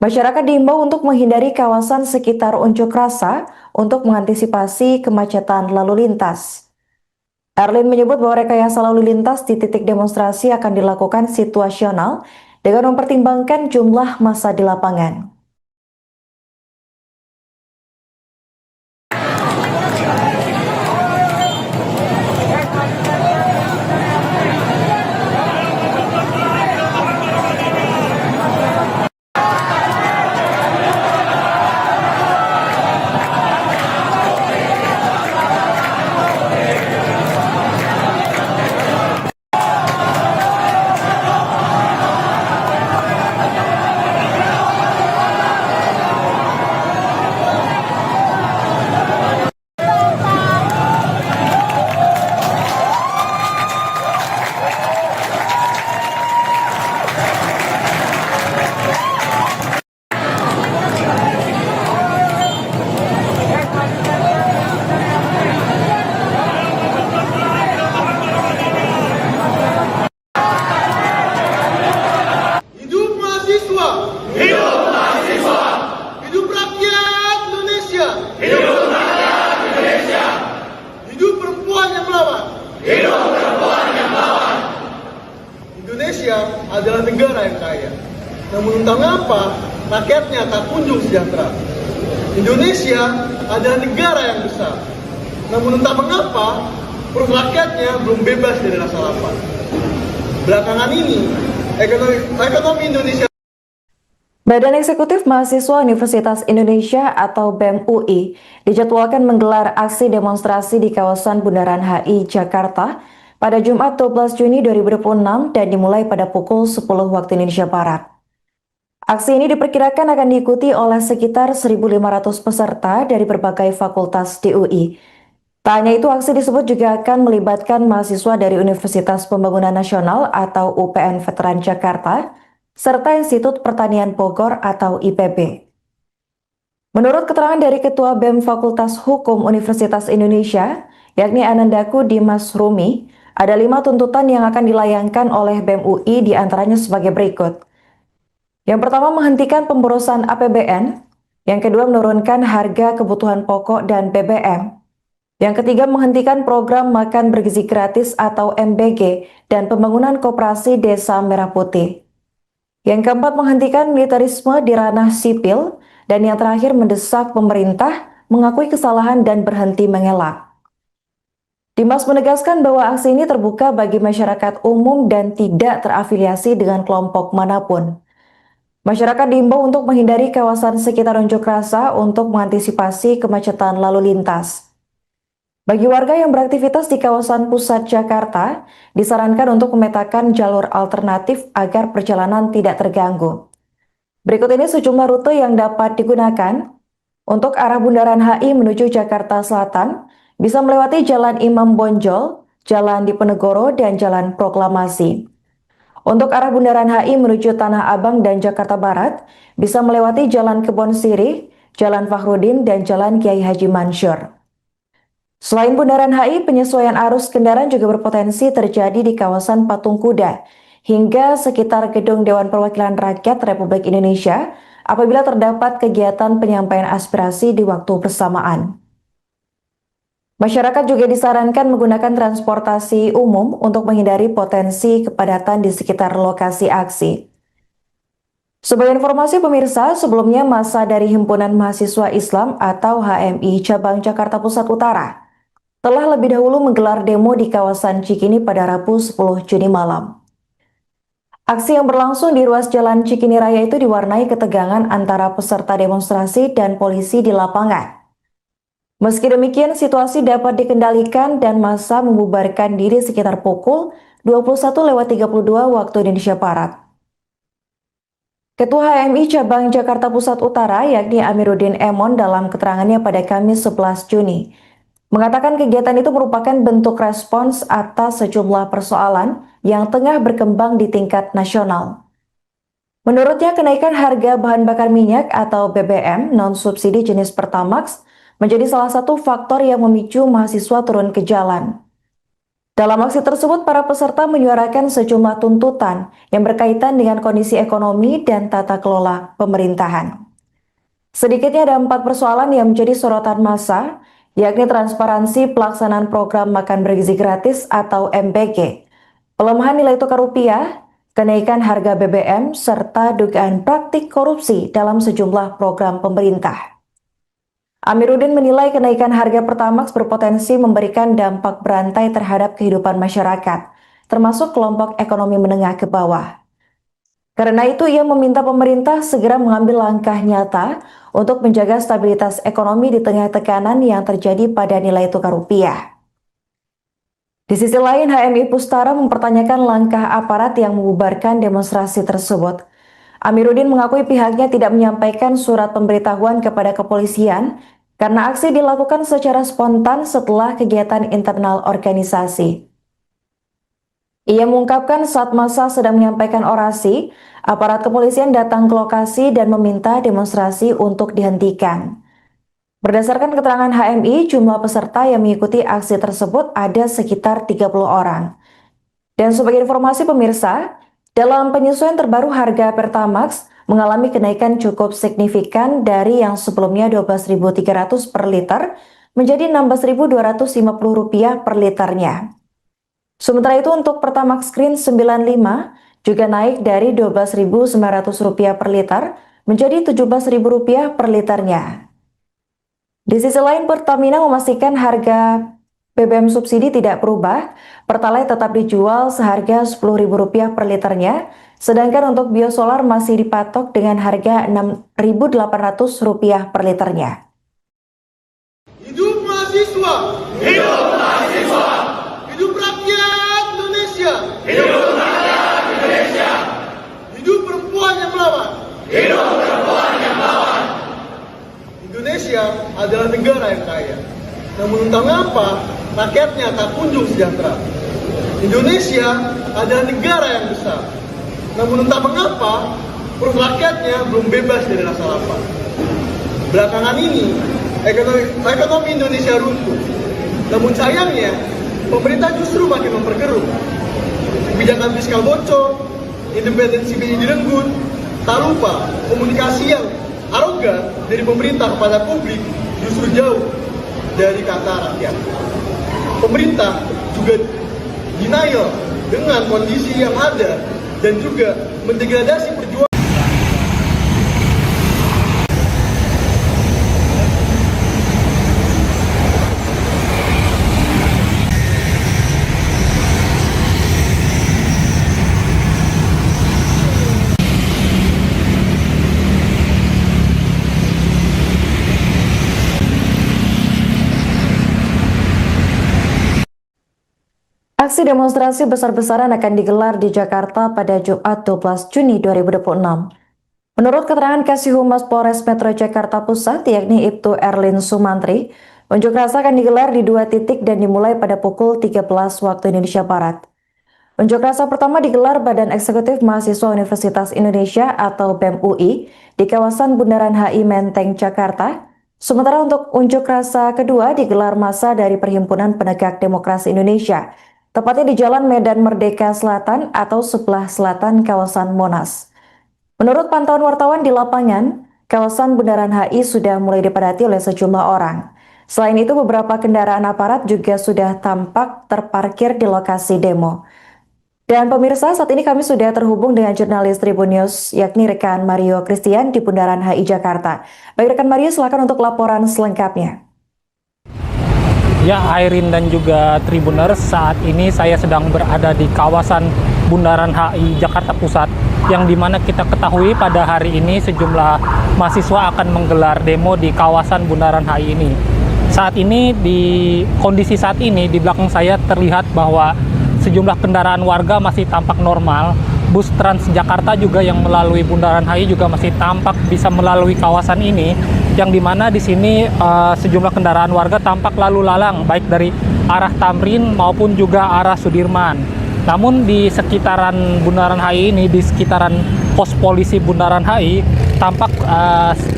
Masyarakat diimbau untuk menghindari kawasan sekitar unjuk rasa untuk mengantisipasi kemacetan lalu lintas. Erlin menyebut bahwa rekayasa lalu lintas di titik demonstrasi akan dilakukan situasional dengan mempertimbangkan jumlah massa di lapangan. Hidup mahasiswa! Hidup mahasiswa! Hidup rakyat Indonesia! Hidup rakyat Indonesia! Hidup perempuan yang melawan! Hidup perempuan yang melawan! Indonesia adalah negara yang kaya. Namun entah mengapa rakyatnya tak kunjung sejahtera. Indonesia adalah negara yang besar. Namun entah mengapa perut rakyatnya belum bebas dari rasa lapar. Belakangan ini ekonomi Indonesia. Badan Eksekutif Mahasiswa Universitas Indonesia atau BEM UI dijadwalkan menggelar aksi demonstrasi di kawasan Bundaran HI Jakarta pada Jumat 12 Juni 2026 dan dimulai pada pukul 10 waktu Indonesia Barat. Aksi ini diperkirakan akan diikuti oleh sekitar 1.500 peserta dari berbagai fakultas di UI. Tak hanya itu, aksi disebut juga akan melibatkan mahasiswa dari Universitas Pembangunan Nasional atau UPN Veteran Jakarta, serta Institut Pertanian Bogor atau IPB. Menurut keterangan dari Ketua BEM Fakultas Hukum Universitas Indonesia, yakni Anandaku Dimas Rumi, ada 5 tuntutan yang akan dilayangkan oleh BEM UI diantaranya sebagai berikut. Yang pertama, menghentikan pemborosan APBN. Yang kedua, menurunkan harga kebutuhan pokok dan BBM. Yang ketiga, menghentikan program makan bergizi gratis atau MBG dan pembangunan koperasi Desa Merah Putih. Yang keempat, menghentikan militerisme di ranah sipil. Dan yang terakhir, mendesak pemerintah mengakui kesalahan dan berhenti mengelak. Dimas menegaskan bahwa aksi ini terbuka bagi masyarakat umum dan tidak terafiliasi dengan kelompok manapun. Masyarakat diimbau untuk menghindari kawasan sekitar unjuk rasa untuk mengantisipasi kemacetan lalu lintas. Bagi warga yang beraktivitas di kawasan pusat Jakarta, disarankan untuk memetakan jalur alternatif agar perjalanan tidak terganggu. Berikut ini sejumlah rute yang dapat digunakan. Untuk arah Bundaran HI menuju Jakarta Selatan, bisa melewati Jalan Imam Bonjol, Jalan Diponegoro, dan Jalan Proklamasi. Untuk arah Bundaran HI menuju Tanah Abang dan Jakarta Barat, bisa melewati Jalan Kebon Sirih, Jalan Fakhrudin, dan Jalan Kiai Haji Mansur. Selain Bundaran HI, penyesuaian arus kendaraan juga berpotensi terjadi di kawasan Patung Kuda hingga sekitar Gedung Dewan Perwakilan Rakyat Republik Indonesia apabila terdapat kegiatan penyampaian aspirasi di waktu bersamaan. Masyarakat juga disarankan menggunakan transportasi umum untuk menghindari potensi kepadatan di sekitar lokasi aksi. Sebagai informasi pemirsa, sebelumnya massa dari Himpunan Mahasiswa Islam atau HMI Cabang Jakarta Pusat Utara telah lebih dahulu menggelar demo di kawasan Cikini pada Rabu 10 Juni malam. Aksi yang berlangsung di ruas Jalan Cikini Raya itu diwarnai ketegangan antara peserta demonstrasi dan polisi di lapangan. Meski demikian, situasi dapat dikendalikan dan massa membubarkan diri sekitar pukul 21.32 waktu Indonesia Barat. Ketua HMI Cabang Jakarta Pusat Utara, yakni Amiruddin Emon, dalam keterangannya pada Kamis 11 Juni, mengatakan kegiatan itu merupakan bentuk respons atas sejumlah persoalan yang tengah berkembang di tingkat nasional. Menurutnya, kenaikan harga bahan bakar minyak atau BBM non-subsidi jenis Pertamax menjadi salah satu faktor yang memicu mahasiswa turun ke jalan. Dalam aksi tersebut, para peserta menyuarakan sejumlah tuntutan yang berkaitan dengan kondisi ekonomi dan tata kelola pemerintahan. Sedikitnya ada 4 persoalan yang menjadi sorotan massa, yakni transparansi pelaksanaan program makan bergizi gratis atau MBG, pelemahan nilai tukar rupiah, kenaikan harga BBM, serta dugaan praktik korupsi dalam sejumlah program pemerintah. Amiruddin menilai kenaikan harga Pertamax berpotensi memberikan dampak berantai terhadap kehidupan masyarakat, termasuk kelompok ekonomi menengah ke bawah. Karena itu, ia meminta pemerintah segera mengambil langkah nyata untuk menjaga stabilitas ekonomi di tengah tekanan yang terjadi pada nilai tukar rupiah. Di sisi lain, HMI Pustara mempertanyakan langkah aparat yang membubarkan demonstrasi tersebut. Amiruddin mengakui pihaknya tidak menyampaikan surat pemberitahuan kepada kepolisian karena aksi dilakukan secara spontan setelah kegiatan internal organisasi. Ia mengungkapkan saat massa sedang menyampaikan orasi, aparat kepolisian datang ke lokasi dan meminta demonstrasi untuk dihentikan. Berdasarkan keterangan HMI, jumlah peserta yang mengikuti aksi tersebut ada sekitar 30 orang. Dan sebagai informasi pemirsa, dalam penyesuaian terbaru harga Pertamax mengalami kenaikan cukup signifikan dari yang sebelumnya Rp12.300 per liter menjadi Rp16.250 per liternya. Sementara itu untuk Pertamax Green 95 juga naik dari Rp12.900 per liter menjadi Rp17.000 per liternya. Di sisi lain, Pertamina memastikan harga BBM subsidi tidak berubah, Pertalite tetap dijual seharga Rp10.000 per liternya, sedangkan untuk biosolar masih dipatok dengan harga Rp6.800 per liternya. Hidup mahasiswa! Hidup mahasiswa! Hidup rakyat Indonesia! Hidup rakyat Indonesia! Hidup perempuan yang melawan! Hidup perempuan yang melawan! Indonesia adalah negara yang kaya. Namun entah mengapa, rakyatnya tak kunjung sejahtera. Indonesia adalah negara yang besar. Namun entah mengapa, perut rakyatnya belum bebas dari rasa lapar. Belakangan ini, ekonomi Indonesia runtuh. Namun sayangnya, pemerintah justru makin memperkeruh. Kebijakan fiskal bocor, independensi BI direnggut, tak lupa komunikasi yang arogan dari pemerintah kepada publik justru jauh dari kata rakyat. Pemerintah juga denial dengan kondisi yang ada dan juga mendegradasi perjuangan. Aksi demonstrasi besar-besaran akan digelar di Jakarta pada Jumat 12 Juni 2026. Menurut keterangan Kasih Humas Polres Metro Jakarta Pusat, yakni Ibtu Erlin Sumantri, unjuk rasa akan digelar di 2 titik dan dimulai pada pukul 13 waktu Indonesia Barat. Unjuk rasa pertama digelar Badan Eksekutif Mahasiswa Universitas Indonesia atau BEM UI di kawasan Bundaran HI Menteng, Jakarta. Sementara untuk unjuk rasa kedua digelar massa dari Perhimpunan Penegak Demokrasi Indonesia, tepatnya di Jalan Medan Merdeka Selatan atau sebelah selatan kawasan Monas. Menurut pantauan wartawan di lapangan, kawasan Bundaran HI sudah mulai dipadati oleh sejumlah orang. Selain itu, beberapa kendaraan aparat juga sudah tampak terparkir di lokasi demo. Dan pemirsa, saat ini kami sudah terhubung dengan jurnalis Tribun News, yakni rekan Mario Christian di Bundaran HI Jakarta. Baik rekan Mario, silakan untuk laporan selengkapnya. Ya, Airin dan juga Tribuners, saat ini saya sedang berada di kawasan Bundaran HI Jakarta Pusat, yang dimana kita ketahui pada hari ini sejumlah mahasiswa akan menggelar demo di kawasan Bundaran HI ini. Saat ini, di kondisi saat ini di belakang saya terlihat bahwa sejumlah kendaraan warga masih tampak normal. Bus Transjakarta juga yang melalui Bundaran HI juga masih tampak bisa melalui kawasan ini, yang dimana di sini sejumlah kendaraan warga tampak lalu lalang baik dari arah Tamrin maupun juga arah Sudirman. Namun di sekitaran Bundaran HI ini, di sekitaran pos polisi Bundaran HI, tampak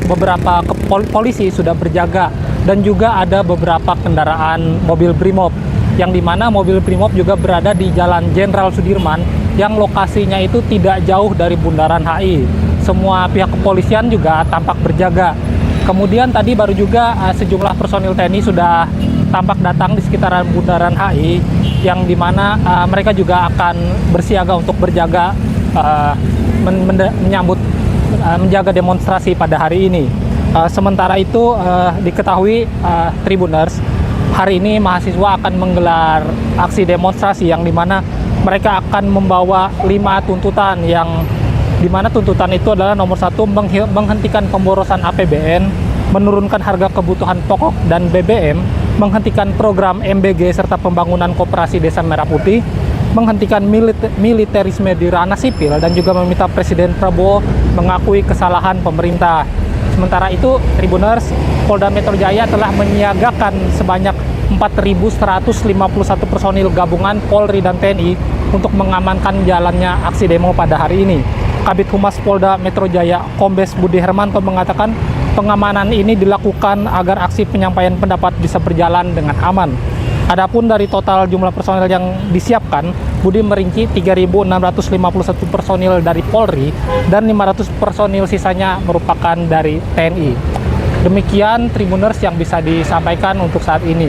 beberapa polisi sudah berjaga, dan juga ada beberapa kendaraan mobil Brimob, yang dimana mobil Brimob juga berada di Jalan Jenderal Sudirman, yang lokasinya itu tidak jauh dari Bundaran HI. Semua pihak kepolisian juga tampak berjaga. Kemudian tadi baru juga sejumlah personil TNI sudah tampak datang di sekitaran Bundaran HI, yang dimana mereka juga akan bersiaga untuk berjaga menjaga demonstrasi pada hari ini. Sementara itu diketahui Tribuners, hari ini mahasiswa akan menggelar aksi demonstrasi, yang dimana mereka akan membawa 5 tuntutan, yang dimana tuntutan itu adalah nomor 1, menghentikan pemborosan APBN, menurunkan harga kebutuhan pokok dan BBM, menghentikan program MBG serta pembangunan koperasi Desa Merah Putih, menghentikan militerisme di ranah sipil, dan juga meminta Presiden Prabowo mengakui kesalahan pemerintah. Sementara itu, Tribuners, Polda Metro Jaya telah menyiagakan sebanyak 4.151 personil gabungan Polri dan TNI untuk mengamankan jalannya aksi demo pada hari ini. Kabid Humas Polda Metro Jaya, Kombes Budi Hermanto, mengatakan pengamanan ini dilakukan agar aksi penyampaian pendapat bisa berjalan dengan aman. Adapun dari total jumlah personil yang disiapkan, Budi merinci 3.651 personil dari Polri dan 500 personil sisanya merupakan dari TNI. Demikian Tribuners yang bisa disampaikan untuk saat ini.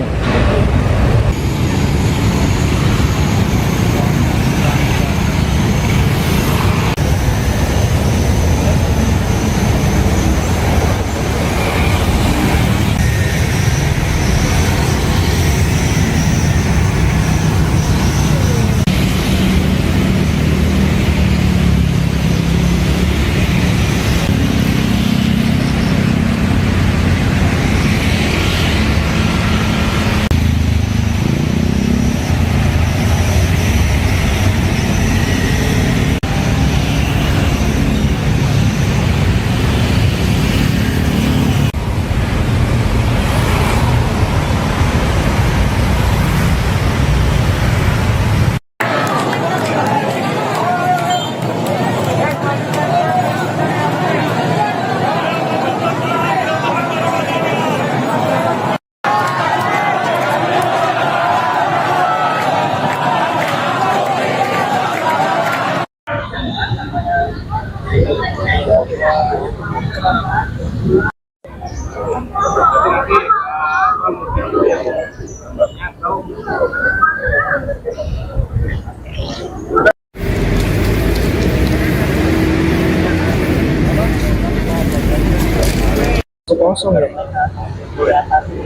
Kosong ya.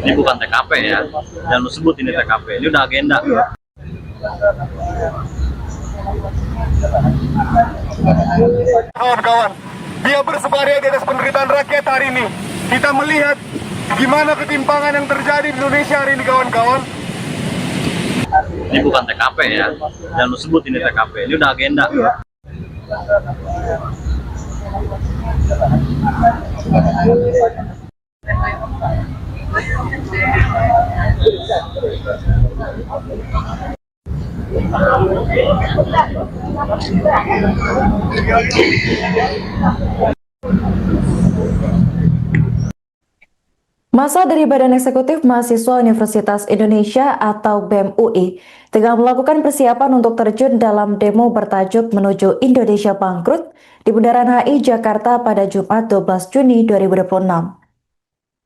Ini bukan TKP ya, jangan lu sebut ini TKP, ini udah agenda. Kawan-kawan, dia bersebaria di atas penderitaan rakyat hari ini. Kita melihat gimana ketimpangan yang terjadi di Indonesia hari ini, kawan-kawan. Ini bukan TKP ya, jangan lu sebut ini TKP, ini udah agenda. Masa dari Badan Eksekutif Mahasiswa Universitas Indonesia atau BEM UI tengah melakukan persiapan untuk terjun dalam demo bertajuk Menuju Indonesia Bangkrut di Bundaran HI Jakarta pada Jumat 12 Juni 2026.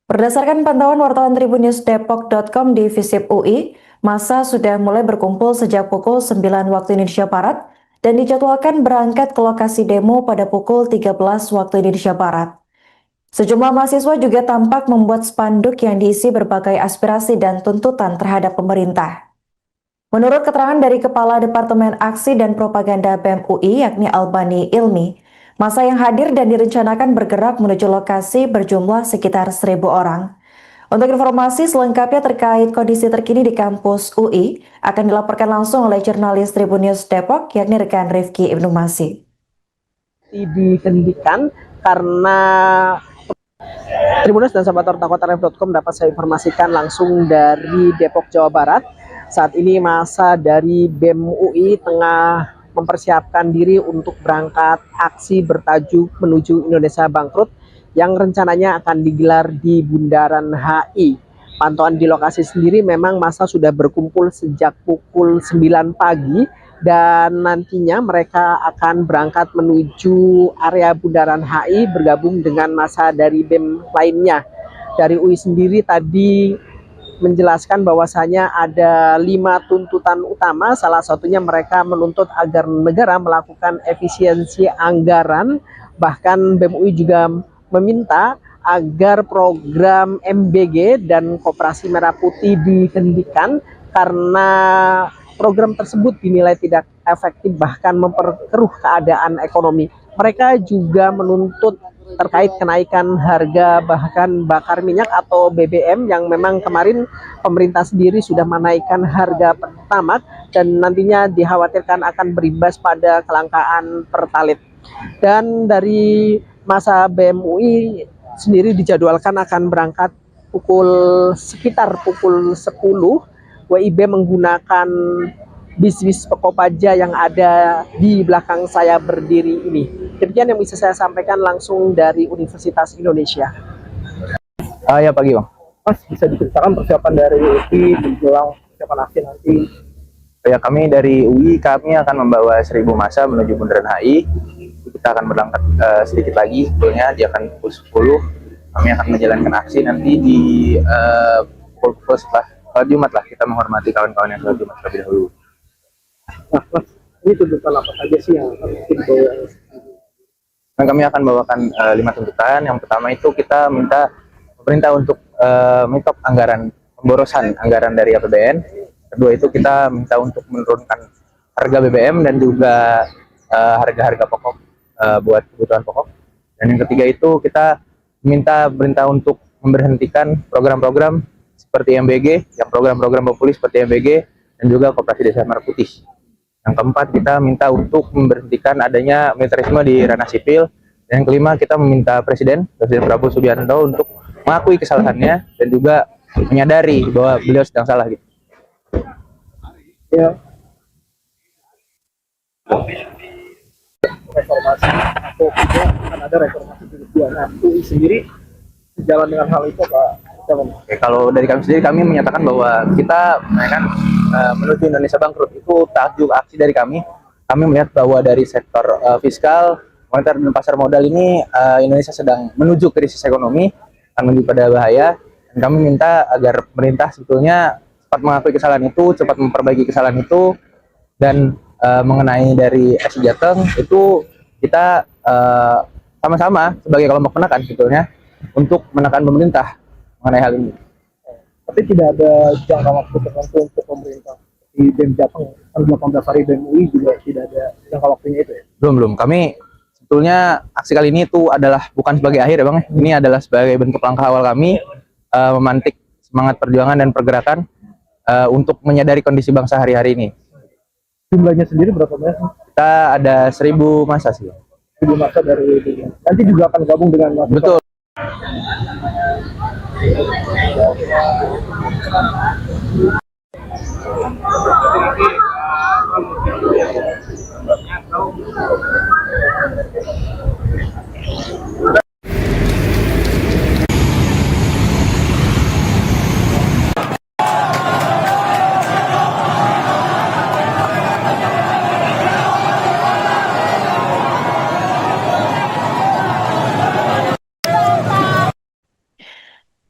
Berdasarkan pantauan wartawan tribunnews.depok.com di Visip UI, massa sudah mulai berkumpul sejak pukul 9 waktu Indonesia Barat dan dijadwalkan berangkat ke lokasi demo pada pukul 13 waktu Indonesia Barat. Sejumlah mahasiswa juga tampak membuat spanduk yang diisi berbagai aspirasi dan tuntutan terhadap pemerintah. Menurut keterangan dari Kepala Departemen Aksi dan Propaganda BEM UI yakni Albani Ilmi, massa yang hadir dan direncanakan bergerak menuju lokasi berjumlah sekitar 1.000 orang. Untuk informasi selengkapnya terkait kondisi terkini di kampus UI akan dilaporkan langsung oleh jurnalis Tribun News Depok yakni rekan Rifki Ibnu Masih. Dihentikan karena Tribunnews dan sahabat Kota.com dapat saya informasikan langsung dari Depok, Jawa Barat. Saat ini massa dari BEM UI tengah mempersiapkan diri untuk berangkat aksi bertajuk Menuju Indonesia Bangkrut yang rencananya akan digelar di Bundaran HI. Pantauan di lokasi sendiri memang massa sudah berkumpul sejak pukul 9 pagi dan nantinya mereka akan berangkat menuju area Bundaran HI bergabung dengan massa dari BEM lainnya. Dari UI sendiri tadi menjelaskan bahwasanya ada 5 tuntutan utama, salah satunya mereka menuntut agar negara melakukan efisiensi anggaran, bahkan BEM UI juga meminta agar program MBG dan Koperasi Merah Putih dihentikan karena program tersebut dinilai tidak efektif bahkan memperkeruh keadaan ekonomi. Mereka juga menuntut terkait kenaikan harga bahan bakar minyak atau BBM yang memang kemarin pemerintah sendiri sudah menaikkan harga Pertamax dan nantinya dikhawatirkan akan berimbas pada kelangkaan Pertalite. Dan dari massa BEM UI sendiri dijadwalkan akan berangkat sekitar pukul 10. WIB menggunakan bis Kopaja yang ada di belakang saya berdiri ini. Demikian yang bisa saya sampaikan langsung dari Universitas Indonesia. Ya pagi Bang. Mas, bisa diceritakan persiapan dari UI menjelang persiapan aksi nanti? Ya, kami dari UI kami akan membawa 1.000 massa menuju Bundaran HI. Kita akan berangkat sedikit lagi, sebetulnya dia akan pukul 10. Kami akan menjalankan aksi nanti di pukul setelah Jumat lah, kita menghormati kawan-kawan yang sholat Jumat terlebih dahulu. Nah, Mas, ini tuntutan apa saja sih yang akan dibawa? Dan kami akan bawakan 5 tuntutan. Yang pertama itu kita minta pemerintah untuk menyetop pemborosan anggaran dari APBN. Kedua itu kita minta untuk menurunkan harga BBM dan juga harga-harga pokok buat kebutuhan pokok. Dan yang ketiga itu kita minta pemerintah untuk memberhentikan program-program seperti MBG, yang program-program populis seperti MBG dan juga Koperasi Desa Merah Putih. Yang keempat kita minta untuk memberhentikan adanya militerisme di ranah sipil. Dan yang kelima kita meminta Presiden Prabowo Subianto untuk mengakui kesalahannya dan juga menyadari bahwa beliau sedang salah gitu. Ya. Reformasi atau tidak akan ada reformasi kedua. Nah, UI sendiri sejalan dengan hal itu Pak. Oke, kalau dari kami sendiri kami menyatakan bahwa kita menuju Indonesia Bangkrut itu tajuk aksi dari kami. Kami melihat bahwa dari sektor fiskal, moneter dan pasar modal ini Indonesia sedang menuju krisis ekonomi, akan menuju pada bahaya. Dan kami minta agar pemerintah sebetulnya cepat mengakui kesalahan itu, cepat memperbaiki kesalahan itu, dan mengenai dari SI Jateng itu kita sama-sama sebagai kelompok penekan sebetulnya untuk menekan pemerintah mengenai hal ini. Tapi tidak ada jangka waktu tertentu untuk pemerintah. Di BEM Jateng, 18 hari BEM UI juga tidak ada jangka waktunya itu ya? Belum. Kami sebetulnya aksi kali ini itu adalah bukan sebagai akhir ya Bang. Ini adalah sebagai bentuk langkah awal kami memantik semangat perjuangan dan pergerakan untuk menyadari kondisi bangsa hari-hari ini. Jumlahnya sendiri berapa banyak? Kita ada 1.000 massa sih. 1.000 massa dari BEM. Nanti juga akan gabung dengan massa. Betul.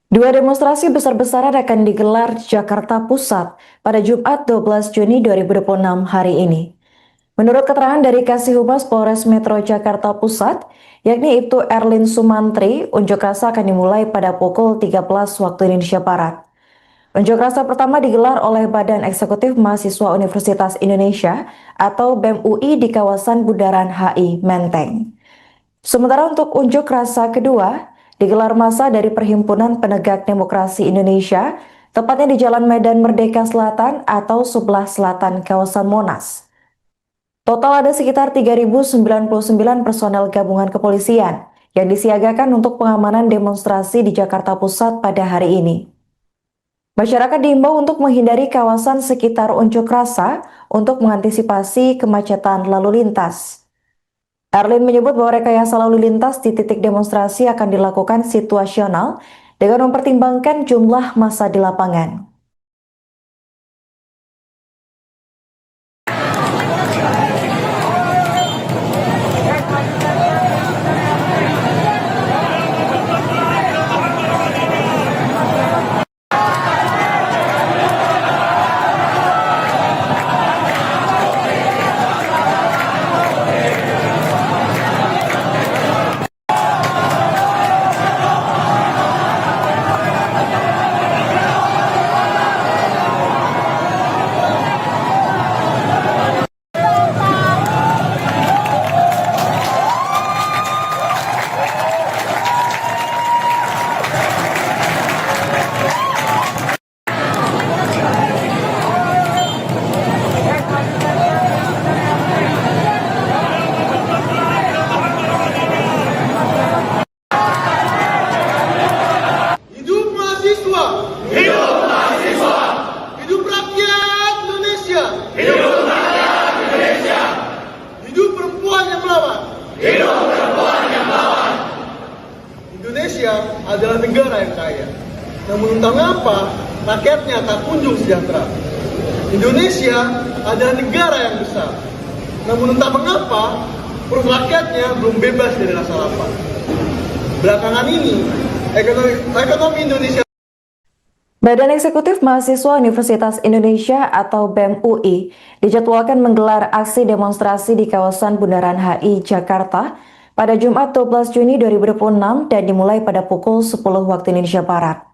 Dua demonstrasi besar-besaran akan digelar di Jakarta Pusat pada Jumat 12 Juni 2026 hari ini. Menurut keterangan dari Kasih Humas Polres Metro Jakarta Pusat, yakni Ibtu Erlin Sumantri, unjuk rasa akan dimulai pada pukul 13 waktu Indonesia Barat. Unjuk rasa pertama digelar oleh Badan Eksekutif Mahasiswa Universitas Indonesia atau BEM UI di kawasan Bundaran HI Menteng. Sementara untuk unjuk rasa kedua digelar massa dari Perhimpunan Penegak Demokrasi Indonesia, tepatnya di Jalan Medan Merdeka Selatan atau sebelah selatan kawasan Monas. Total ada sekitar 3.099 personel gabungan kepolisian yang disiagakan untuk pengamanan demonstrasi di Jakarta Pusat pada hari ini. Masyarakat diimbau untuk menghindari kawasan sekitar unjuk rasa untuk mengantisipasi kemacetan lalu lintas. Erlin menyebut bahwa rekayasa lalu lintas di titik demonstrasi akan dilakukan situasional dengan mempertimbangkan jumlah massa di lapangan. Hidup mahasiswa! Hidup mahasiswa! Hidup rakyat Indonesia! Hidup rakyat Indonesia! Hidup perempuan yang melawan! Hidup perempuan yang melawan! Indonesia adalah negara yang kaya. Namun entah mengapa rakyatnya tak kunjung sejahtera. Indonesia adalah negara yang besar. Namun entah mengapa perut rakyatnya belum bebas dari rasa lapar. Belakangan ini ekonomi Indonesia. Badan Eksekutif Mahasiswa Universitas Indonesia atau BEM UI dijadwalkan menggelar aksi demonstrasi di kawasan Bundaran HI Jakarta pada Jumat 12 Juni 2026 dan dimulai pada pukul 10 waktu Indonesia Barat.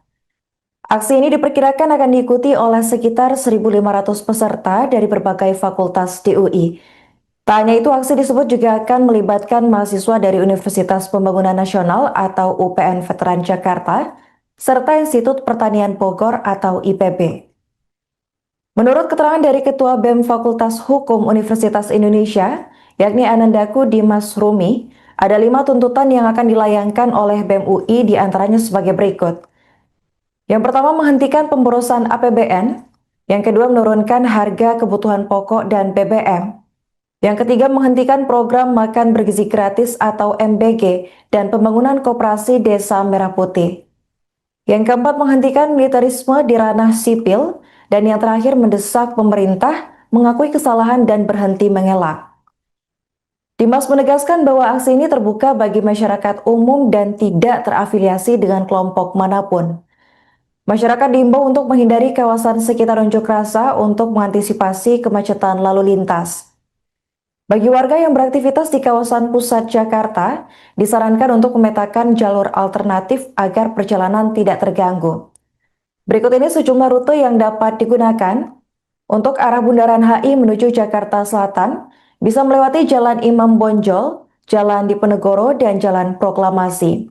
Aksi ini diperkirakan akan diikuti oleh sekitar 1.500 peserta dari berbagai fakultas di UI. Tak hanya itu, aksi disebut juga akan melibatkan mahasiswa dari Universitas Pembangunan Nasional atau UPN Veteran Jakarta, serta Institut Pertanian Bogor atau IPB. Menurut keterangan dari Ketua BEM Fakultas Hukum Universitas Indonesia, yakni Anandaku Dimas Rumi, ada 5 tuntutan yang akan dilayangkan oleh BEM UI diantaranya sebagai berikut. Yang pertama, menghentikan pemborosan APBN. Yang kedua, menurunkan harga kebutuhan pokok dan BBM. Yang ketiga, menghentikan program makan bergizi gratis atau MBG dan pembangunan koperasi Desa Merah Putih. Yang keempat, menghentikan militerisme di ranah sipil. Dan yang terakhir, mendesak pemerintah mengakui kesalahan dan berhenti mengelak. Dimas menegaskan bahwa aksi ini terbuka bagi masyarakat umum dan tidak terafiliasi dengan kelompok manapun. Masyarakat diimbau untuk menghindari kawasan sekitar unjuk rasa untuk mengantisipasi kemacetan lalu lintas. Bagi warga yang beraktivitas di kawasan pusat Jakarta, disarankan untuk memetakan jalur alternatif agar perjalanan tidak terganggu. Berikut ini sejumlah rute yang dapat digunakan. Untuk arah Bundaran HI menuju Jakarta Selatan, bisa melewati Jalan Imam Bonjol, Jalan Diponegoro, dan Jalan Proklamasi.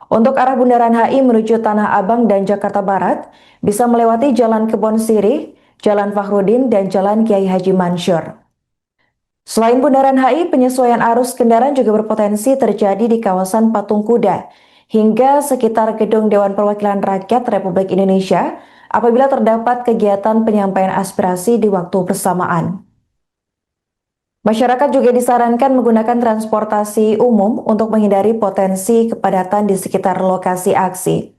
Untuk arah Bundaran HI menuju Tanah Abang dan Jakarta Barat, bisa melewati Jalan Kebon Sirih, Jalan Fakhrudin, dan Jalan Kiai Haji Mansur. Selain Bundaran HI, penyesuaian arus kendaraan juga berpotensi terjadi di kawasan Patung Kuda hingga sekitar Gedung Dewan Perwakilan Rakyat Republik Indonesia apabila terdapat kegiatan penyampaian aspirasi di waktu bersamaan. Masyarakat juga disarankan menggunakan transportasi umum untuk menghindari potensi kepadatan di sekitar lokasi aksi.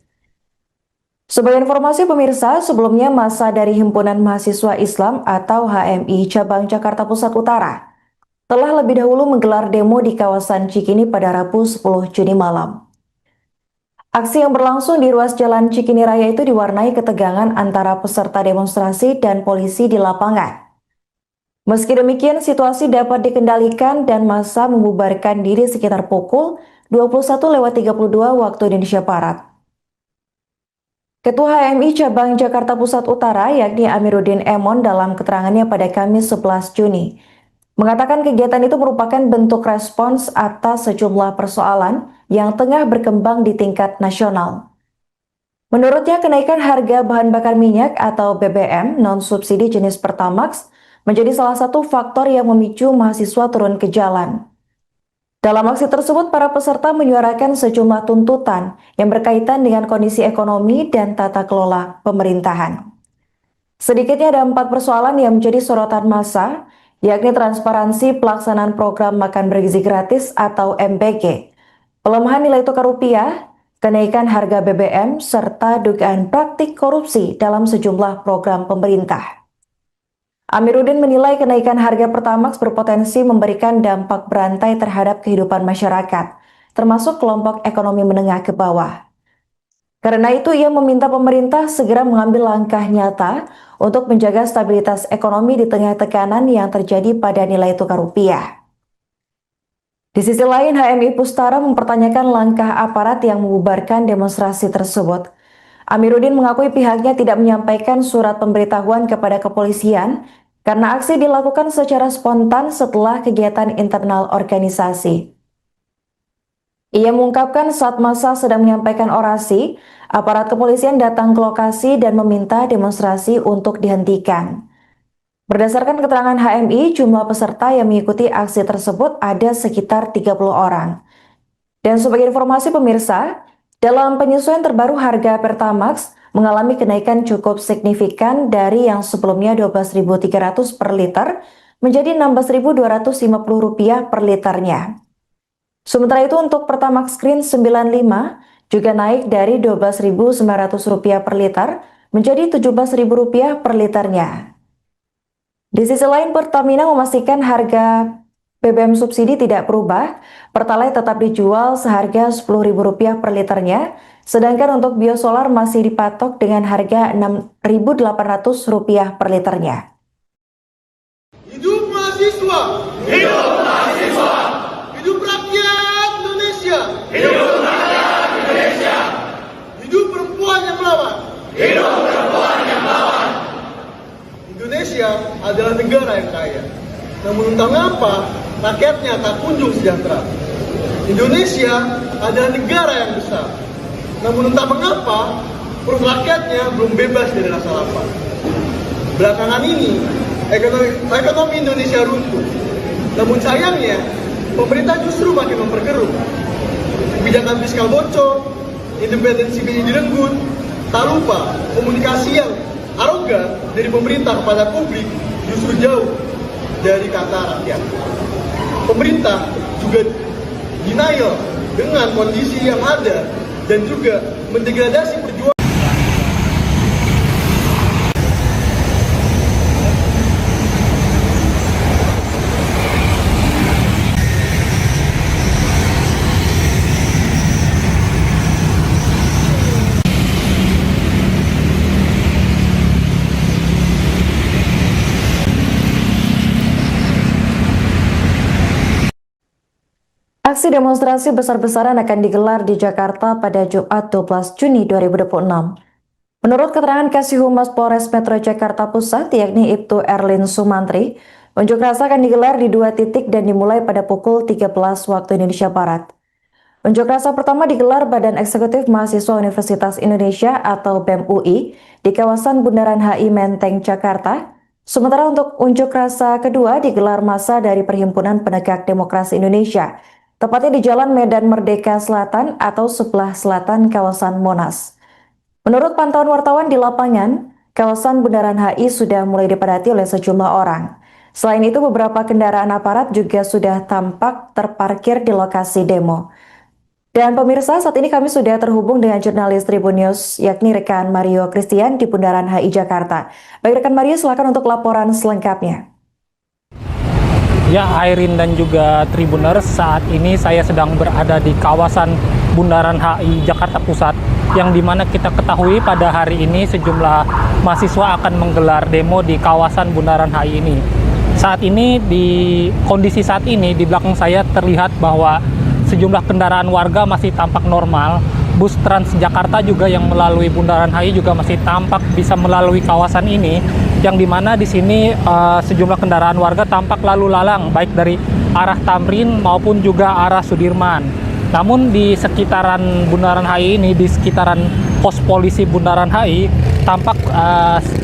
Sebagai informasi pemirsa, sebelumnya massa dari Himpunan Mahasiswa Islam atau HMI Cabang Jakarta Pusat Utara telah lebih dahulu menggelar demo di kawasan Cikini pada Rabu 10 Juni malam. Aksi yang berlangsung di ruas Jalan Cikini Raya itu diwarnai ketegangan antara peserta demonstrasi dan polisi di lapangan. Meski demikian, situasi dapat dikendalikan dan massa membubarkan diri sekitar pukul 21.32 waktu Indonesia Barat. Ketua HMI Cabang Jakarta Pusat Utara yakni Amiruddin Emon dalam keterangannya pada Kamis 11 Juni mengatakan kegiatan itu merupakan bentuk respons atas sejumlah persoalan yang tengah berkembang di tingkat nasional. Menurutnya, kenaikan harga bahan bakar minyak atau BBM non-subsidi jenis Pertamax menjadi salah satu faktor yang memicu mahasiswa turun ke jalan. Dalam aksi tersebut, para peserta menyuarakan sejumlah tuntutan yang berkaitan dengan kondisi ekonomi dan tata kelola pemerintahan. Sedikitnya ada 4 persoalan yang menjadi sorotan massa, yakni transparansi pelaksanaan program makan bergizi gratis atau MBG, pelemahan nilai tukar rupiah, kenaikan harga BBM, serta dugaan praktik korupsi dalam sejumlah program pemerintah. Amiruddin menilai kenaikan harga Pertamax berpotensi memberikan dampak berantai terhadap kehidupan masyarakat, termasuk kelompok ekonomi menengah ke bawah. Karena itu, ia meminta pemerintah segera mengambil langkah nyata untuk menjaga stabilitas ekonomi di tengah tekanan yang terjadi pada nilai tukar rupiah. Di sisi lain, HMI Pustara mempertanyakan langkah aparat yang membubarkan demonstrasi tersebut. Amiruddin mengakui pihaknya tidak menyampaikan surat pemberitahuan kepada kepolisian karena aksi dilakukan secara spontan setelah kegiatan internal organisasi. Ia mengungkapkan saat massa sedang menyampaikan orasi, aparat kepolisian datang ke lokasi dan meminta demonstrasi untuk dihentikan. Berdasarkan keterangan HMI, jumlah peserta yang mengikuti aksi tersebut ada sekitar 30 orang. Dan sebagai informasi pemirsa, dalam penyesuaian terbaru harga Pertamax mengalami kenaikan cukup signifikan dari yang sebelumnya Rp12.300 per liter menjadi Rp16.250 per liternya. Sementara itu untuk Pertamax Green 95 juga naik dari Rp12.900 per liter menjadi Rp17.000 per liternya. Di sisi lain, Pertamina memastikan harga BBM subsidi tidak berubah, Pertalite tetap dijual seharga Rp10.000 per liternya, sedangkan untuk biosolar masih dipatok dengan harga Rp6.800 per liternya. Hidup mahasiswa! Hidup mahasiswa! Hidup rakyat Indonesia! Hidup rakyat Indonesia! Hidup perempuan yang melawan! Hidup perempuan yang melawan! Indonesia adalah negara yang kaya. Namun entah mengapa rakyatnya tak kunjung sejahtera. Indonesia adalah negara yang besar. Namun entah mengapa perut rakyatnya belum bebas dari rasa lapar. Belakangan ini ekonomi Indonesia runtuh. Namun sayangnya pemerintah justru makin memperkeruh. Kebijakan fiskal bocor, independensi BI direnggut, tak lupa komunikasi yang arogan dari pemerintah kepada publik justru jauh dari kata rakyat. Pemerintah juga denial dengan kondisi yang ada dan juga mendegradasi perjuangan. Aksi demonstrasi besar-besaran akan digelar di Jakarta pada Jumat 12 Juni 2026. Menurut keterangan Kasih Humas Polres Metro Jakarta Pusat, yakni Ibtu Erlin Sumantri, unjuk rasa akan digelar di 2 titik dan dimulai pada pukul 13 waktu Indonesia Barat. Unjuk rasa pertama digelar Badan Eksekutif Mahasiswa Universitas Indonesia atau BEM UI di kawasan Bundaran HI Menteng, Jakarta. Sementara untuk unjuk rasa kedua digelar massa dari Perhimpunan Penegak Demokrasi Indonesia, tepatnya di Jalan Medan Merdeka Selatan atau sebelah selatan kawasan Monas. Menurut pantauan wartawan di lapangan, kawasan Bundaran HI sudah mulai dipadati oleh sejumlah orang. Selain itu, beberapa kendaraan aparat juga sudah tampak terparkir di lokasi demo. Dan pemirsa, saat ini kami sudah terhubung dengan jurnalis Tribun News, yakni rekan Mario Christian di Bundaran HI Jakarta. Baik rekan Mario, silakan untuk laporan selengkapnya. Ya, Airin dan juga Tribuners, saat ini saya sedang berada di kawasan Bundaran HI Jakarta Pusat, yang dimana kita ketahui pada hari ini sejumlah mahasiswa akan menggelar demo di kawasan Bundaran HI ini. Saat ini, kondisi saat ini di belakang saya terlihat bahwa sejumlah kendaraan warga masih tampak normal, bus Transjakarta juga yang melalui Bundaran HI juga masih tampak bisa melalui kawasan ini, yang dimana di sini sejumlah kendaraan warga tampak lalu lalang baik dari arah Tamrin maupun juga arah Sudirman. Namun di sekitaran Bundaran HI ini, di sekitaran pos polisi Bundaran HI, tampak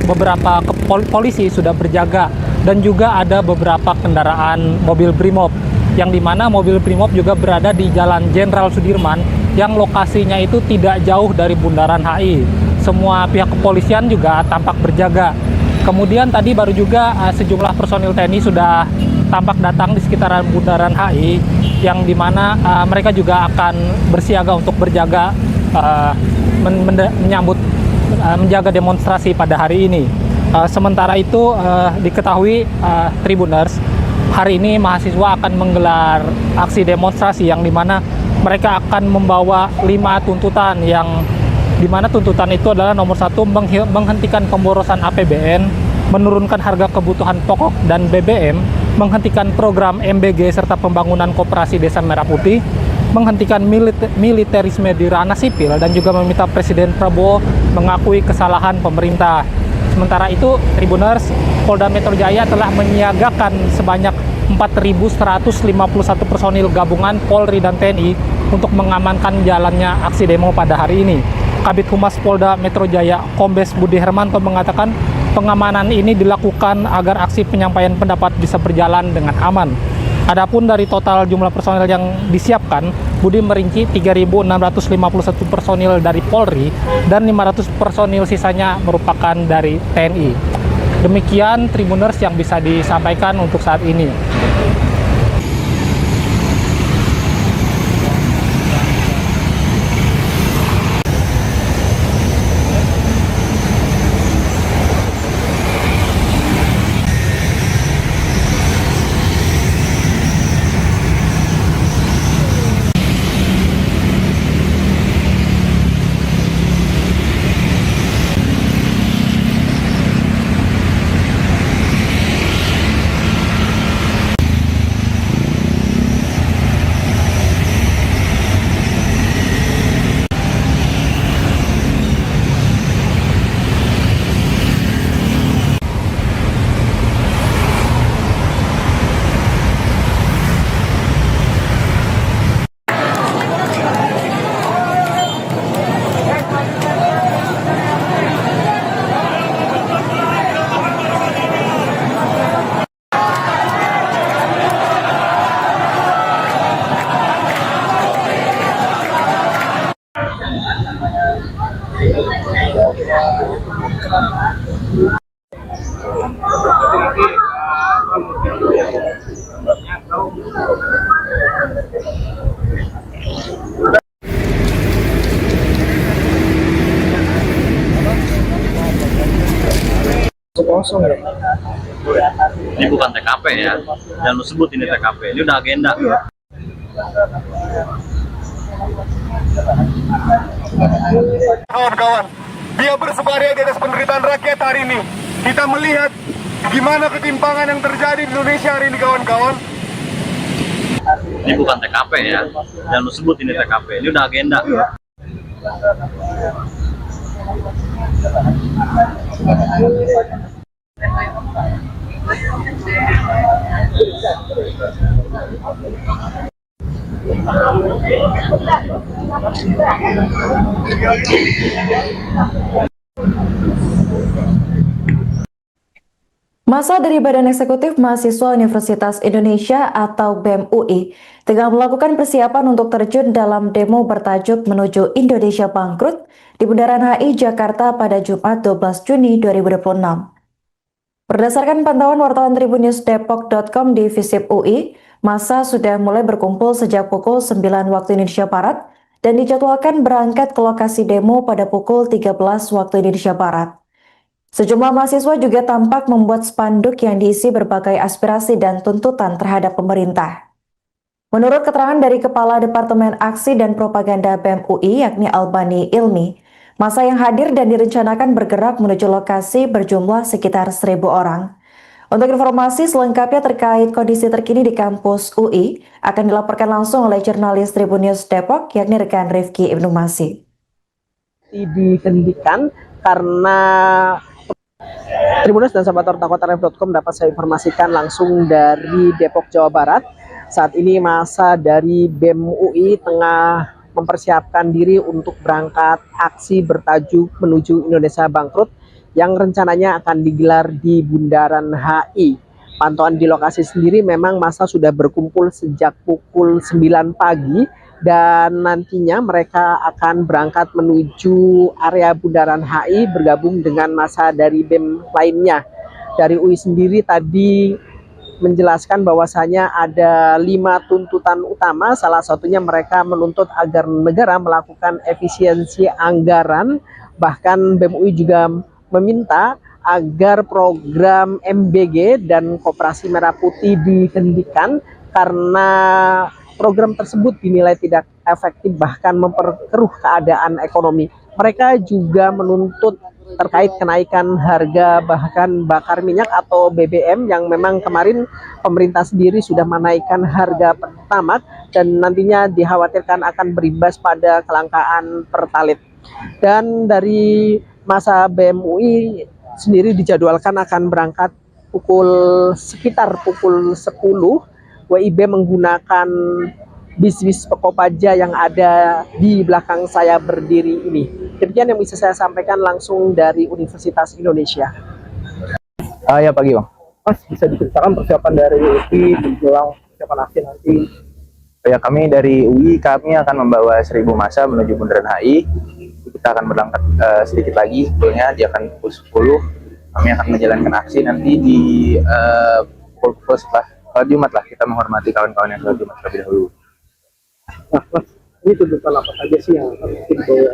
beberapa polisi sudah berjaga, dan juga ada beberapa kendaraan mobil Brimob, yang dimana mobil Brimob juga berada di Jalan Jenderal Sudirman, yang lokasinya itu tidak jauh dari Bundaran HI. Semua pihak kepolisian juga tampak berjaga. Kemudian tadi baru juga sejumlah personil TNI sudah tampak datang di sekitaran Bundaran HI, yang dimana mereka juga akan bersiaga untuk berjaga menyambut menjaga demonstrasi pada hari ini. Sementara itu diketahui Tribuners, hari ini mahasiswa akan menggelar aksi demonstrasi, yang dimana mereka akan membawa 5 tuntutan, yang dimana tuntutan itu adalah nomor 1, menghentikan pemborosan APBN, menurunkan harga kebutuhan pokok dan BBM, menghentikan program MBG serta pembangunan koperasi Desa Merah Putih, menghentikan militerisme di ranah sipil, dan juga meminta Presiden Prabowo mengakui kesalahan pemerintah. Sementara itu, Tribuners, Polda Metro Jaya telah menyiagakan sebanyak 4.151 personil gabungan Polri dan TNI untuk mengamankan jalannya aksi demo pada hari ini. Kabid Humas Polda Metro Jaya, Kombes Budi Hermanto, mengatakan pengamanan ini dilakukan agar aksi penyampaian pendapat bisa berjalan dengan aman. Adapun dari total jumlah personil yang disiapkan, Budi merinci 3.651 personil dari Polri dan 500 personil sisanya merupakan dari TNI. Demikian Tribuners yang bisa disampaikan untuk saat ini. Kosong ya. Ini bukan TKP ya, jangan lu sebut ini TKP, ini udah agenda. Kawan-kawan, dia bersukaria di atas penderitaan rakyat hari ini. Kita melihat gimana ketimpangan yang terjadi di Indonesia hari ini, kawan-kawan. Ini bukan TKP ya, jangan lu sebut ini TKP, ini udah agenda. Masa dari Badan Eksekutif Mahasiswa Universitas Indonesia atau BEM UI tengah melakukan persiapan untuk terjun dalam demo bertajuk Menuju Indonesia Bangkrut di Bundaran HI Jakarta pada Jumat 12 Juni 2026. Berdasarkan pantauan wartawan tribunnews.depok.com di Visip UI, massa sudah mulai berkumpul sejak pukul 9 waktu Indonesia Barat dan dijadwalkan berangkat ke lokasi demo pada pukul 13 waktu Indonesia Barat. Sejumlah mahasiswa juga tampak membuat spanduk yang diisi berbagai aspirasi dan tuntutan terhadap pemerintah. Menurut keterangan dari Kepala Departemen Aksi dan Propaganda BEM UI yakni Albani Ilmi, massa yang hadir dan direncanakan bergerak menuju lokasi berjumlah sekitar 1.000 orang. Untuk informasi selengkapnya terkait kondisi terkini di kampus UI akan dilaporkan langsung oleh jurnalis Tribun News Depok, yakni rekan Rifki Ibnu Masih. Dihentikan karena Tribunnews dan sahabat Kota.com dapat saya informasikan langsung dari Depok, Jawa Barat. Saat ini masa dari BEM UI tengah mempersiapkan diri untuk berangkat aksi bertajuk Menuju Indonesia Bangkrut yang rencananya akan digelar di Bundaran HI. Pantauan di lokasi sendiri memang masa sudah berkumpul sejak pukul 9 pagi dan nantinya mereka akan berangkat menuju area Bundaran HI bergabung dengan masa dari BEM lainnya. Dari UI sendiri tadi menjelaskan bahwasanya ada 5 tuntutan utama, salah satunya mereka menuntut agar negara melakukan efisiensi anggaran, bahkan BEM UI juga meminta agar program MBG dan Koperasi Merah Putih dihentikan karena program tersebut dinilai tidak efektif bahkan memperkeruh keadaan ekonomi. Mereka juga menuntut terkait kenaikan harga bahan bakar minyak atau BBM yang memang kemarin pemerintah sendiri sudah menaikkan harga Pertamax dan nantinya dikhawatirkan akan berimbas pada kelangkaan Pertalite. Dan dari masa BEM UI sendiri dijadwalkan akan berangkat sekitar pukul 10. WIB menggunakan bis Kopaja yang ada di belakang saya berdiri ini. Demikian yang bisa saya sampaikan langsung dari Universitas Indonesia. Ya pagi Bang. Mas, bisa diceritakan persiapan dari UI menjelang persiapan aksi nanti? Ya, kami dari UI kami akan membawa 1.000 massa menuju Bundaran HI. Kita akan berangkat sedikit lagi, sebetulnya dia akan pukul 10. Kami akan menjalankan aksi nanti di pukul setelah Jumat lah, kita menghormati kawan-kawan yang sholat Jumat terlebih dahulu. Nah, Mas, ini tuntutan apa saja sih yang harus dibawa?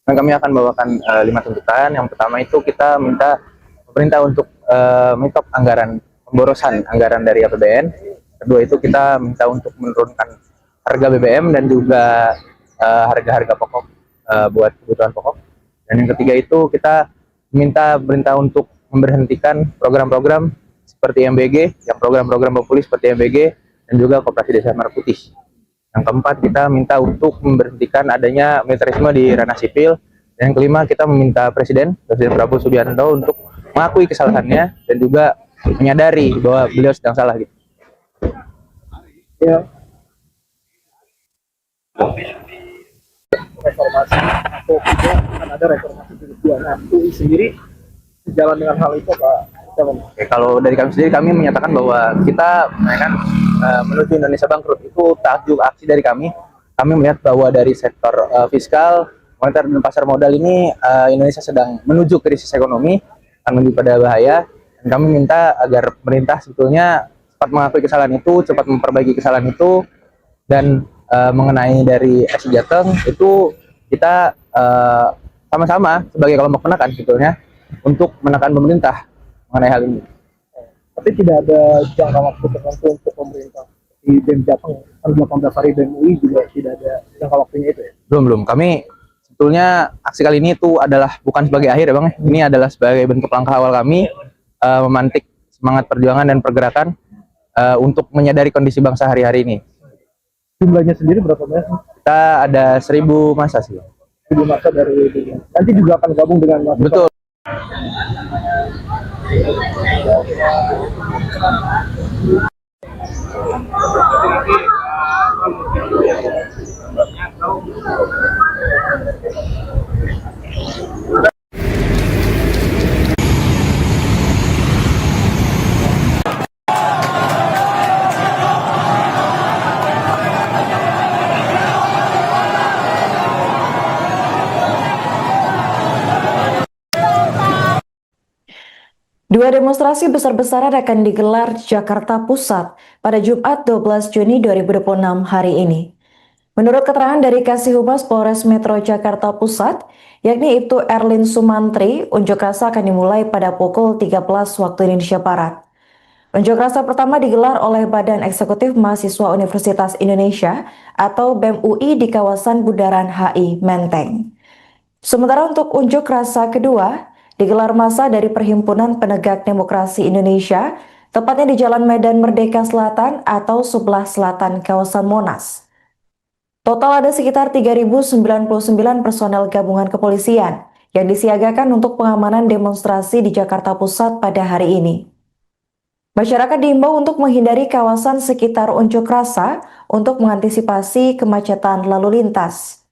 Dan kami akan bawakan 5 tuntutan. Yang pertama itu kita minta pemerintah untuk menyetop anggaran pemborosan anggaran dari APBN. Kedua itu kita minta untuk menurunkan harga BBM dan juga harga-harga pokok buat kebutuhan pokok. Dan yang ketiga itu kita minta pemerintah untuk memberhentikan program-program seperti MBG, yang program-program populis seperti MBG dan juga Koperasi Desa Merah Putih. Yang keempat kita minta untuk memberhentikan adanya militerisme di ranah sipil. Dan yang kelima kita meminta Presiden Prabowo Subianto untuk mengakui kesalahannya dan juga menyadari bahwa beliau sedang salah gitu. Ya. Reformasi atau tidak akan ada reformasi kedua. Nah, UI sendiri sejalan dengan hal itu Pak. Oke, kalau dari kami sendiri kami menyatakan bahwa kita menuju Indonesia bangkrut itu tajuk aksi dari kami. Kami melihat bahwa dari sektor fiskal, moneter dan pasar modal ini Indonesia sedang menuju krisis ekonomi, akan menuju pada bahaya. Dan kami minta agar pemerintah sebetulnya cepat mengakui kesalahan itu, cepat memperbaiki kesalahan itu, dan mengenai dari SI Jateng itu kita sama-sama sebagai kelompok penekan sebetulnya untuk menekan pemerintah mengenai hal ini. Tapi tidak ada jangka waktu tertentu untuk pemerintah. Di BEM Jateng, 18 hari BEM UI juga tidak ada jangka waktunya itu ya? Belum. Kami sebetulnya aksi kali ini itu adalah bukan sebagai akhir ya Bang. Ini adalah sebagai bentuk langkah awal kami memantik semangat perjuangan dan pergerakan untuk menyadari kondisi bangsa hari-hari ini. Jumlahnya sendiri berapa banyak? Kita ada 1.000 massa sih. 1.000 massa dari BEM. Nanti juga akan gabung dengan massa. Betul. Dua demonstrasi besar-besaran akan digelar di Jakarta Pusat pada Jumat 12 Juni 2026 hari ini. Menurut keterangan dari Kasih Humas Polres Metro Jakarta Pusat, yakni Ibtu Erlin Sumantri, unjuk rasa akan dimulai pada pukul 13 waktu Indonesia Barat. Unjuk rasa pertama digelar oleh Badan Eksekutif Mahasiswa Universitas Indonesia atau BEM UI di kawasan Bundaran HI Menteng. Sementara untuk unjuk rasa kedua digelar massa dari Perhimpunan Penegak Demokrasi Indonesia, tepatnya di Jalan Medan Merdeka Selatan atau sebelah selatan kawasan Monas. Total ada sekitar 3.099 personel gabungan kepolisian yang disiagakan untuk pengamanan demonstrasi di Jakarta Pusat pada hari ini. Masyarakat diimbau untuk menghindari kawasan sekitar unjuk rasa untuk mengantisipasi kemacetan lalu lintas.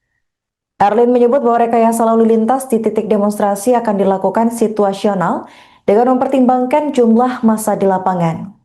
Erlin menyebut bahwa rekayasa lalu lintas di titik demonstrasi akan dilakukan situasional dengan mempertimbangkan jumlah massa di lapangan.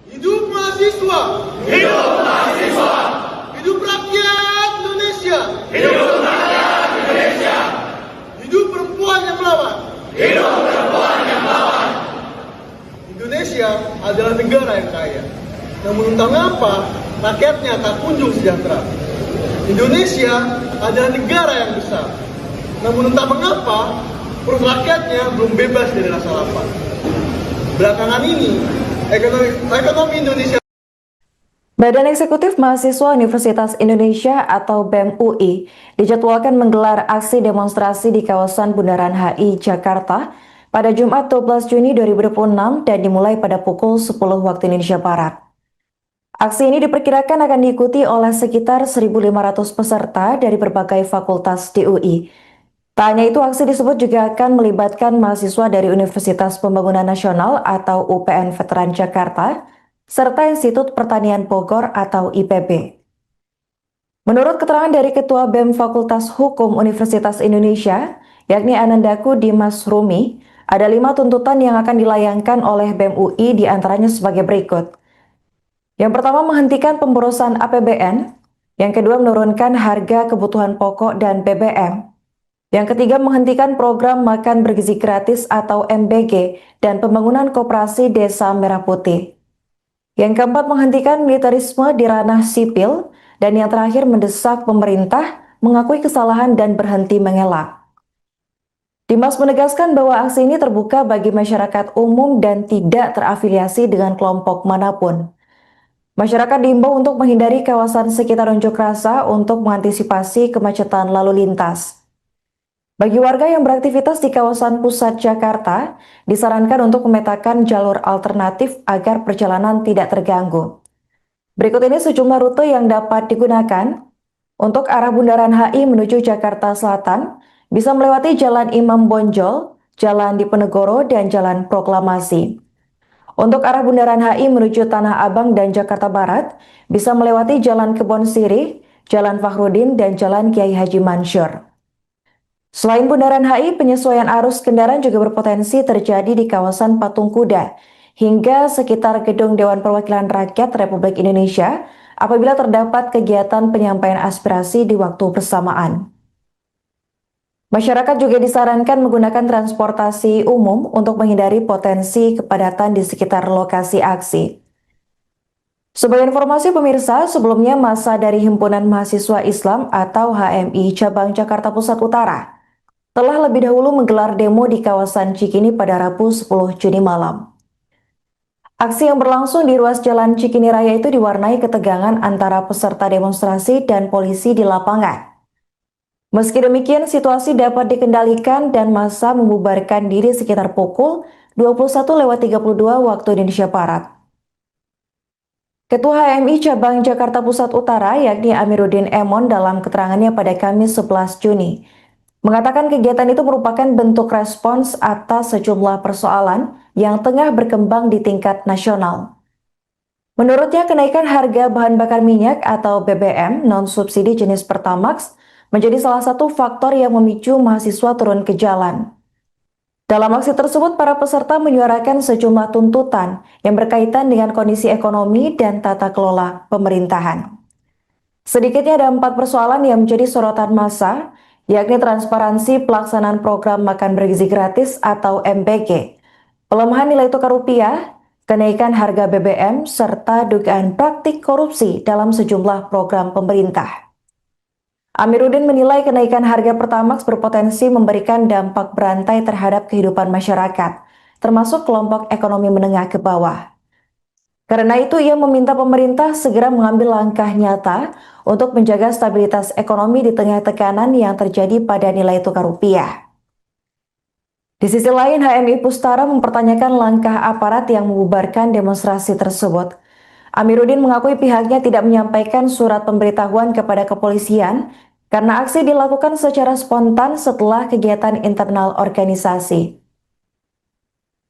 Hidup mahasiswa! Hidup mahasiswa! Hidup rakyat Indonesia! Hidup rakyat Indonesia! Hidup perempuan yang melawan! Hidup perempuan yang melawan! Indonesia adalah negara yang kaya. Namun entah mengapa rakyatnya tak kunjung sejahtera. Indonesia adalah negara yang besar. Namun entah mengapa perut rakyatnya belum bebas dari rasa lapar. Belakangan ini ekonomi Indonesia. Badan Eksekutif Mahasiswa Universitas Indonesia atau BEM UI dijadwalkan menggelar aksi demonstrasi di kawasan Bundaran HI Jakarta pada Jumat 12 Juni 2026 dan dimulai pada pukul 10 waktu Indonesia Barat. Aksi ini diperkirakan akan diikuti oleh sekitar 1.500 peserta dari berbagai fakultas di UI. Tak hanya itu, aksi disebut juga akan melibatkan mahasiswa dari Universitas Pembangunan Nasional atau UPN Veteran Jakarta, serta Institut Pertanian Bogor atau IPB. Menurut keterangan dari Ketua BEM Fakultas Hukum Universitas Indonesia, yakni Anandaku Dimas Rumi, ada 5 tuntutan yang akan dilayangkan oleh BEM UI diantaranya sebagai berikut. Yang pertama, menghentikan pemborosan APBN. Yang kedua, menurunkan harga kebutuhan pokok dan BBM. Yang ketiga, menghentikan program makan bergizi gratis atau MBG dan pembangunan koperasi Desa Merah Putih. Yang keempat, menghentikan militerisme di ranah sipil. Dan yang terakhir, mendesak pemerintah mengakui kesalahan dan berhenti mengelak. Dimas menegaskan bahwa aksi ini terbuka bagi masyarakat umum dan tidak terafiliasi dengan kelompok manapun. Masyarakat diimbau untuk menghindari kawasan sekitar unjuk rasa untuk mengantisipasi kemacetan lalu lintas. Bagi warga yang beraktivitas di kawasan pusat Jakarta, disarankan untuk memetakan jalur alternatif agar perjalanan tidak terganggu. Berikut ini sejumlah rute yang dapat digunakan. Untuk arah Bundaran HI menuju Jakarta Selatan, bisa melewati Jalan Imam Bonjol, Jalan Diponegoro, dan Jalan Proklamasi. Untuk arah Bundaran HI menuju Tanah Abang dan Jakarta Barat, bisa melewati Jalan Kebon Sirih, Jalan Fakhrudin, dan Jalan Kiai Haji Mansur. Selain Bundaran HI, penyesuaian arus kendaraan juga berpotensi terjadi di kawasan Patung Kuda hingga sekitar Gedung Dewan Perwakilan Rakyat Republik Indonesia apabila terdapat kegiatan penyampaian aspirasi di waktu bersamaan. Masyarakat juga disarankan menggunakan transportasi umum untuk menghindari potensi kepadatan di sekitar lokasi aksi. Sebagai informasi pemirsa, sebelumnya massa dari Himpunan Mahasiswa Islam atau HMI Cabang Jakarta Pusat Utara telah lebih dahulu menggelar demo di kawasan Cikini pada Rabu 10 Juni malam. Aksi yang berlangsung di ruas Jalan Cikini Raya itu diwarnai ketegangan antara peserta demonstrasi dan polisi di lapangan. Meski demikian, situasi dapat dikendalikan dan massa membubarkan diri sekitar pukul 21.32 waktu Indonesia Barat. Ketua HMI Cabang Jakarta Pusat Utara yakni Amiruddin Emon dalam keterangannya pada Kamis 11 Juni mengatakan kegiatan itu merupakan bentuk respons atas sejumlah persoalan yang tengah berkembang di tingkat nasional. Menurutnya, kenaikan harga bahan bakar minyak atau BBM non-subsidi jenis Pertamax menjadi salah satu faktor yang memicu mahasiswa turun ke jalan. Dalam aksi tersebut, para peserta menyuarakan sejumlah tuntutan yang berkaitan dengan kondisi ekonomi dan tata kelola pemerintahan. Sedikitnya ada 4 persoalan yang menjadi sorotan massa, yakni transparansi pelaksanaan program makan bergizi gratis atau MBG, pelemahan nilai tukar rupiah, kenaikan harga BBM, serta dugaan praktik korupsi dalam sejumlah program pemerintah. Amiruddin menilai kenaikan harga Pertamax berpotensi memberikan dampak berantai terhadap kehidupan masyarakat, termasuk kelompok ekonomi menengah ke bawah. Karena itu, ia meminta pemerintah segera mengambil langkah nyata untuk menjaga stabilitas ekonomi di tengah tekanan yang terjadi pada nilai tukar rupiah. Di sisi lain, HMI Pustara mempertanyakan langkah aparat yang membubarkan demonstrasi tersebut. Amiruddin mengakui pihaknya tidak menyampaikan surat pemberitahuan kepada kepolisian karena aksi dilakukan secara spontan setelah kegiatan internal organisasi.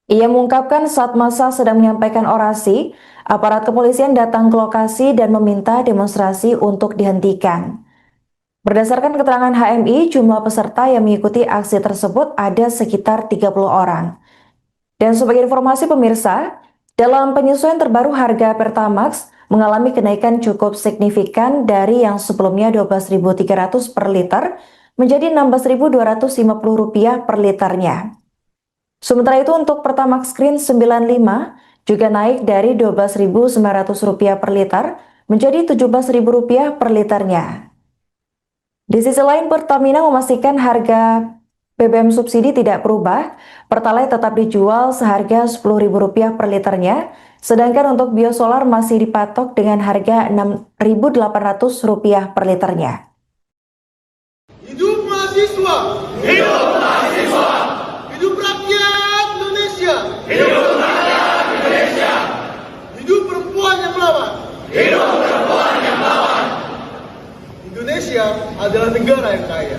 Ia mengungkapkan saat massa sedang menyampaikan orasi, aparat kepolisian datang ke lokasi dan meminta demonstrasi untuk dihentikan. Berdasarkan keterangan HMI, jumlah peserta yang mengikuti aksi tersebut ada sekitar 30 orang. Dan sebagai informasi pemirsa, dalam penyesuaian terbaru harga Pertamax mengalami kenaikan cukup signifikan dari yang sebelumnya Rp12.300 per liter menjadi Rp16.250 per liternya. Sementara itu untuk Pertamax Green 95 juga naik dari Rp12.900 per liter menjadi Rp17.000 per liternya. Di sisi lain, Pertamina memastikan harga BBM subsidi tidak berubah, Pertalite tetap dijual seharga Rp10.000 per liternya, sedangkan untuk biosolar masih dipatok dengan harga Rp6.800 per liternya. Hidup mahasiswa! Hidup mahasiswa! Hidup rakyat Indonesia! Hidup rakyat Indonesia! Hidup perempuan yang melawan! Hidup perempuan yang melawan! Indonesia adalah negara yang kaya.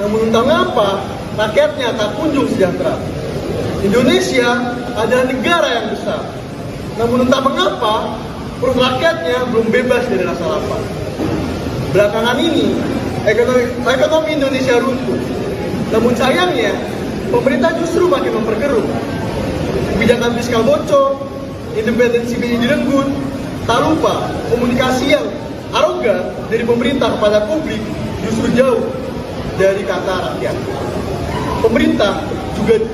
Namun entah mengapa rakyatnya tak kunjung sejahtera. Indonesia adalah negara yang besar. Namun entah mengapa perut rakyatnya belum bebas dari rasa lapar. Belakangan ini ekonomi Indonesia runtuh. Namun sayangnya pemerintah justru makin memperkeruh. Kebijakan fiskal bocor, independensi BI direnggut, tak lupa komunikasi yang arogan dari pemerintah kepada publik justru jauh dari kata rakyat. Pemerintah juga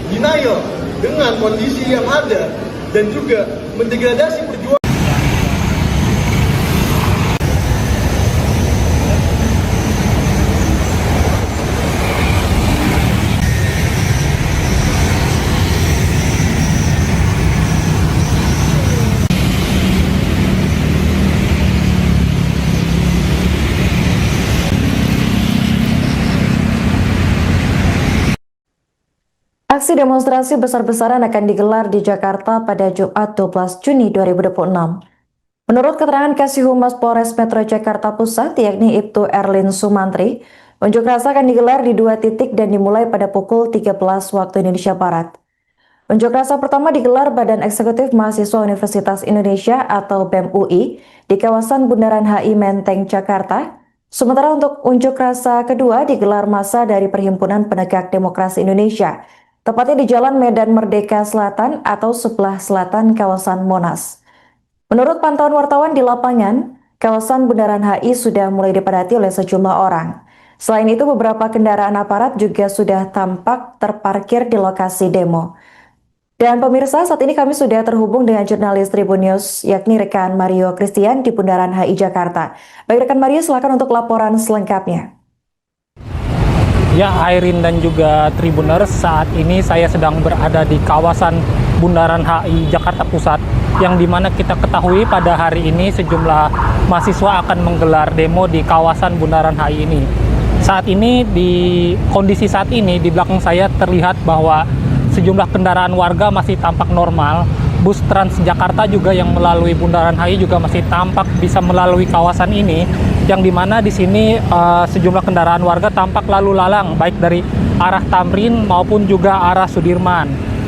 denial dengan kondisi yang ada dan juga mendegradasi perjuangan. Aksi demonstrasi besar-besaran akan digelar di Jakarta pada Jumat 12 Juni 2026. Menurut keterangan Kasih Humas Polres Metro Jakarta Pusat, yakni Ibtu Erlin Sumantri, unjuk rasa akan digelar di 2 titik dan dimulai pada pukul 13 waktu Indonesia Barat. Unjuk rasa pertama digelar Badan Eksekutif Mahasiswa Universitas Indonesia atau BEM UI di kawasan Bundaran HI Menteng, Jakarta. Sementara untuk unjuk rasa kedua digelar massa dari Perhimpunan Penegak Demokrasi Indonesia, tepatnya di Jalan Medan Merdeka Selatan atau sebelah selatan kawasan Monas. Menurut pantauan wartawan di lapangan, kawasan Bundaran HI sudah mulai dipadati oleh sejumlah orang. Selain itu, beberapa kendaraan aparat juga sudah tampak terparkir di lokasi demo. Dan pemirsa, saat ini kami sudah terhubung dengan jurnalis Tribun News, yakni rekan Mario Christian di Bundaran HI Jakarta. Baik rekan Mario, silakan untuk laporan selengkapnya. Ya, Airin dan juga Tribuners, saat ini saya sedang berada di kawasan Bundaran HI Jakarta Pusat, yang dimana kita ketahui pada hari ini sejumlah mahasiswa akan menggelar demo di kawasan Bundaran HI ini. Saat ini, di kondisi saat ini di belakang saya terlihat bahwa sejumlah kendaraan warga masih tampak normal. Bus Transjakarta juga yang melalui Bundaran HI juga masih tampak bisa melalui kawasan ini, yang dimana di sini sejumlah kendaraan warga tampak lalu lalang baik dari arah Tamrin maupun juga arah Sudirman.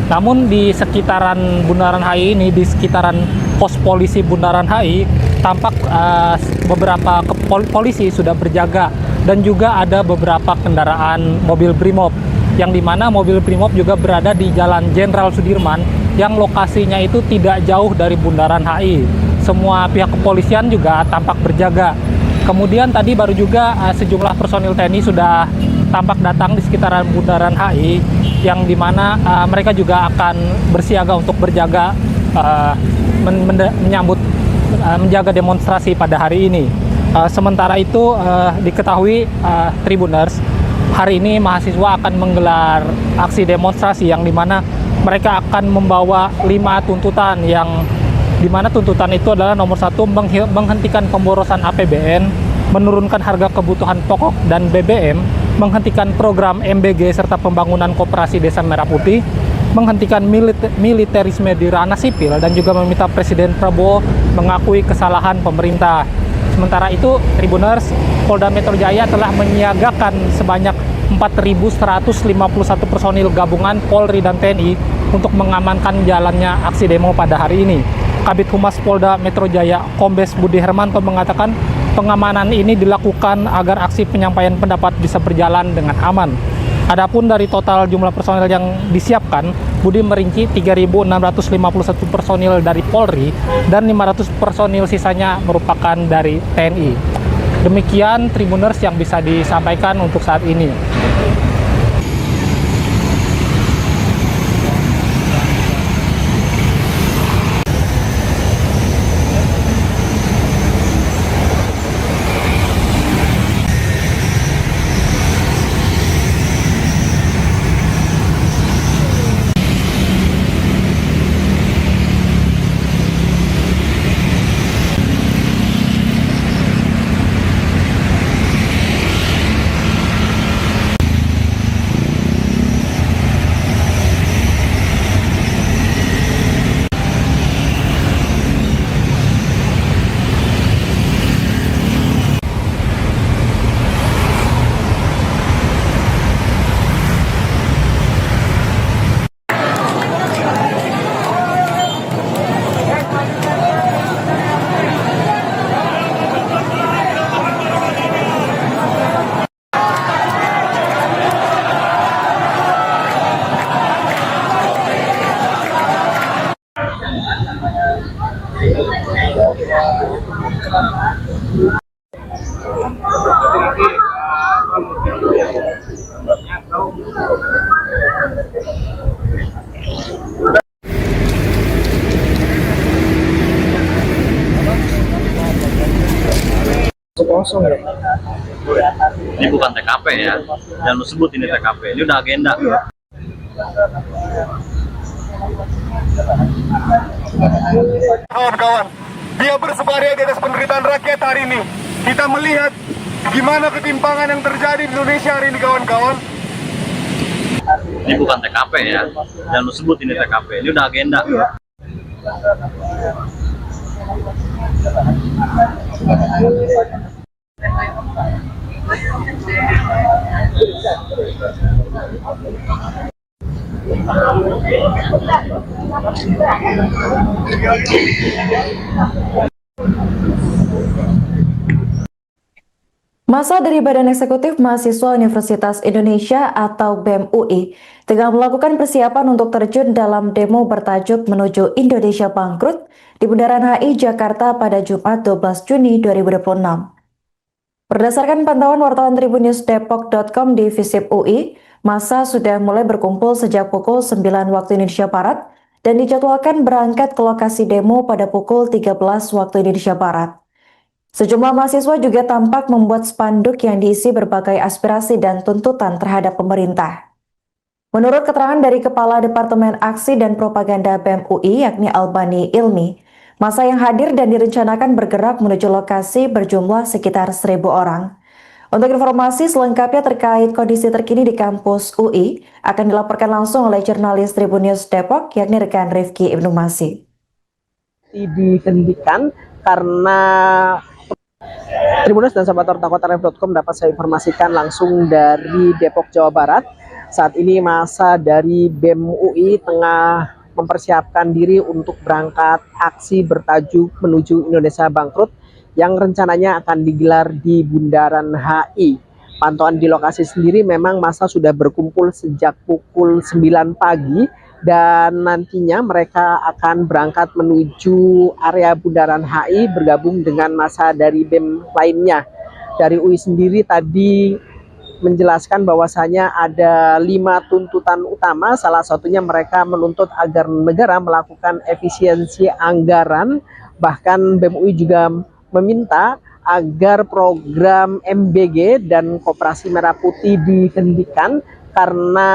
Namun di sekitaran Bundaran HI ini, di sekitaran pos polisi Bundaran HI, tampak beberapa polisi sudah berjaga dan juga ada beberapa kendaraan mobil Brimob, yang dimana mobil Brimob juga berada di Jalan Jenderal Sudirman yang lokasinya itu tidak jauh dari Bundaran HI. Semua pihak kepolisian juga tampak berjaga. Kemudian tadi baru juga sejumlah personil TNI sudah tampak datang di sekitaran Bundaran HI, yang dimana mereka juga akan bersiaga untuk berjaga menjaga demonstrasi pada hari ini. Sementara itu diketahui Tribuners, hari ini mahasiswa akan menggelar aksi demonstrasi yang dimana mereka akan membawa 5 tuntutan, yang dimana tuntutan itu adalah nomor 1, menghentikan pemborosan APBN, menurunkan harga kebutuhan pokok dan BBM, menghentikan program MBG serta pembangunan koperasi Desa Merah Putih, menghentikan militerisme di ranah sipil, dan juga meminta Presiden Prabowo mengakui kesalahan pemerintah. Sementara itu, Tribuners, Polda Metro Jaya telah menyiagakan sebanyak 4.151 personil gabungan Polri dan TNI untuk mengamankan jalannya aksi demo pada hari ini. Kabid Humas Polda Metro Jaya, Kombes Budi Hermanto, mengatakan pengamanan ini dilakukan agar aksi penyampaian pendapat bisa berjalan dengan aman. Adapun dari total jumlah personil yang disiapkan, Budi merinci 3.651 personil dari Polri dan 500 personil sisanya merupakan dari TNI. Demikian Tribuners yang bisa disampaikan untuk saat ini. Kosong ya. Ini bukan TKP ya, jangan lu sebut ini TKP, ini udah agenda. Kawan-kawan, dia bersebaria di atas penderitaan rakyat hari ini. Kita melihat gimana ketimpangan yang terjadi di Indonesia hari ini, kawan-kawan. Ini bukan TKP ya, jangan lu sebut ini TKP, ini udah agenda. Masa dari Badan Eksekutif Mahasiswa Universitas Indonesia atau BEM UI tengah melakukan persiapan untuk terjun dalam demo bertajuk Menuju Indonesia Bangkrut di Bundaran HI Jakarta pada Jumat 12 Juni 2026. Berdasarkan pantauan wartawan tribunnews.depok.com di Visip UI, massa sudah mulai berkumpul sejak pukul 9 waktu Indonesia Barat dan dijadwalkan berangkat ke lokasi demo pada pukul 13 waktu Indonesia Barat. Sejumlah mahasiswa juga tampak membuat spanduk yang diisi berbagai aspirasi dan tuntutan terhadap pemerintah. Menurut keterangan dari Kepala Departemen Aksi dan Propaganda BEM UI yakni Albani Ilmi, massa yang hadir dan direncanakan bergerak menuju lokasi berjumlah sekitar 1.000 orang. Untuk informasi selengkapnya terkait kondisi terkini di kampus UI akan dilaporkan langsung oleh jurnalis Tribunnews Depok yakni rekan Rifki Ibnu Masih. Dihentikan karena Tribunnews dan sahabat Taref.com dapat saya informasikan langsung dari Depok, Jawa Barat Saat ini masa dari BEM UI tengah mempersiapkan diri untuk berangkat aksi bertajuk Menuju Indonesia Bangkrut yang rencananya akan digelar di Bundaran HI. Pantauan di lokasi sendiri memang masa sudah berkumpul sejak pukul 9 pagi dan nantinya mereka akan berangkat menuju area Bundaran HI bergabung dengan masa dari BEM lainnya. Dari UI sendiri tadi menjelaskan bahwasanya ada 5 tuntutan utama, salah satunya mereka menuntut agar negara melakukan efisiensi anggaran, bahkan BEM UI juga meminta agar program MBG dan Koperasi Merah Putih dihentikan karena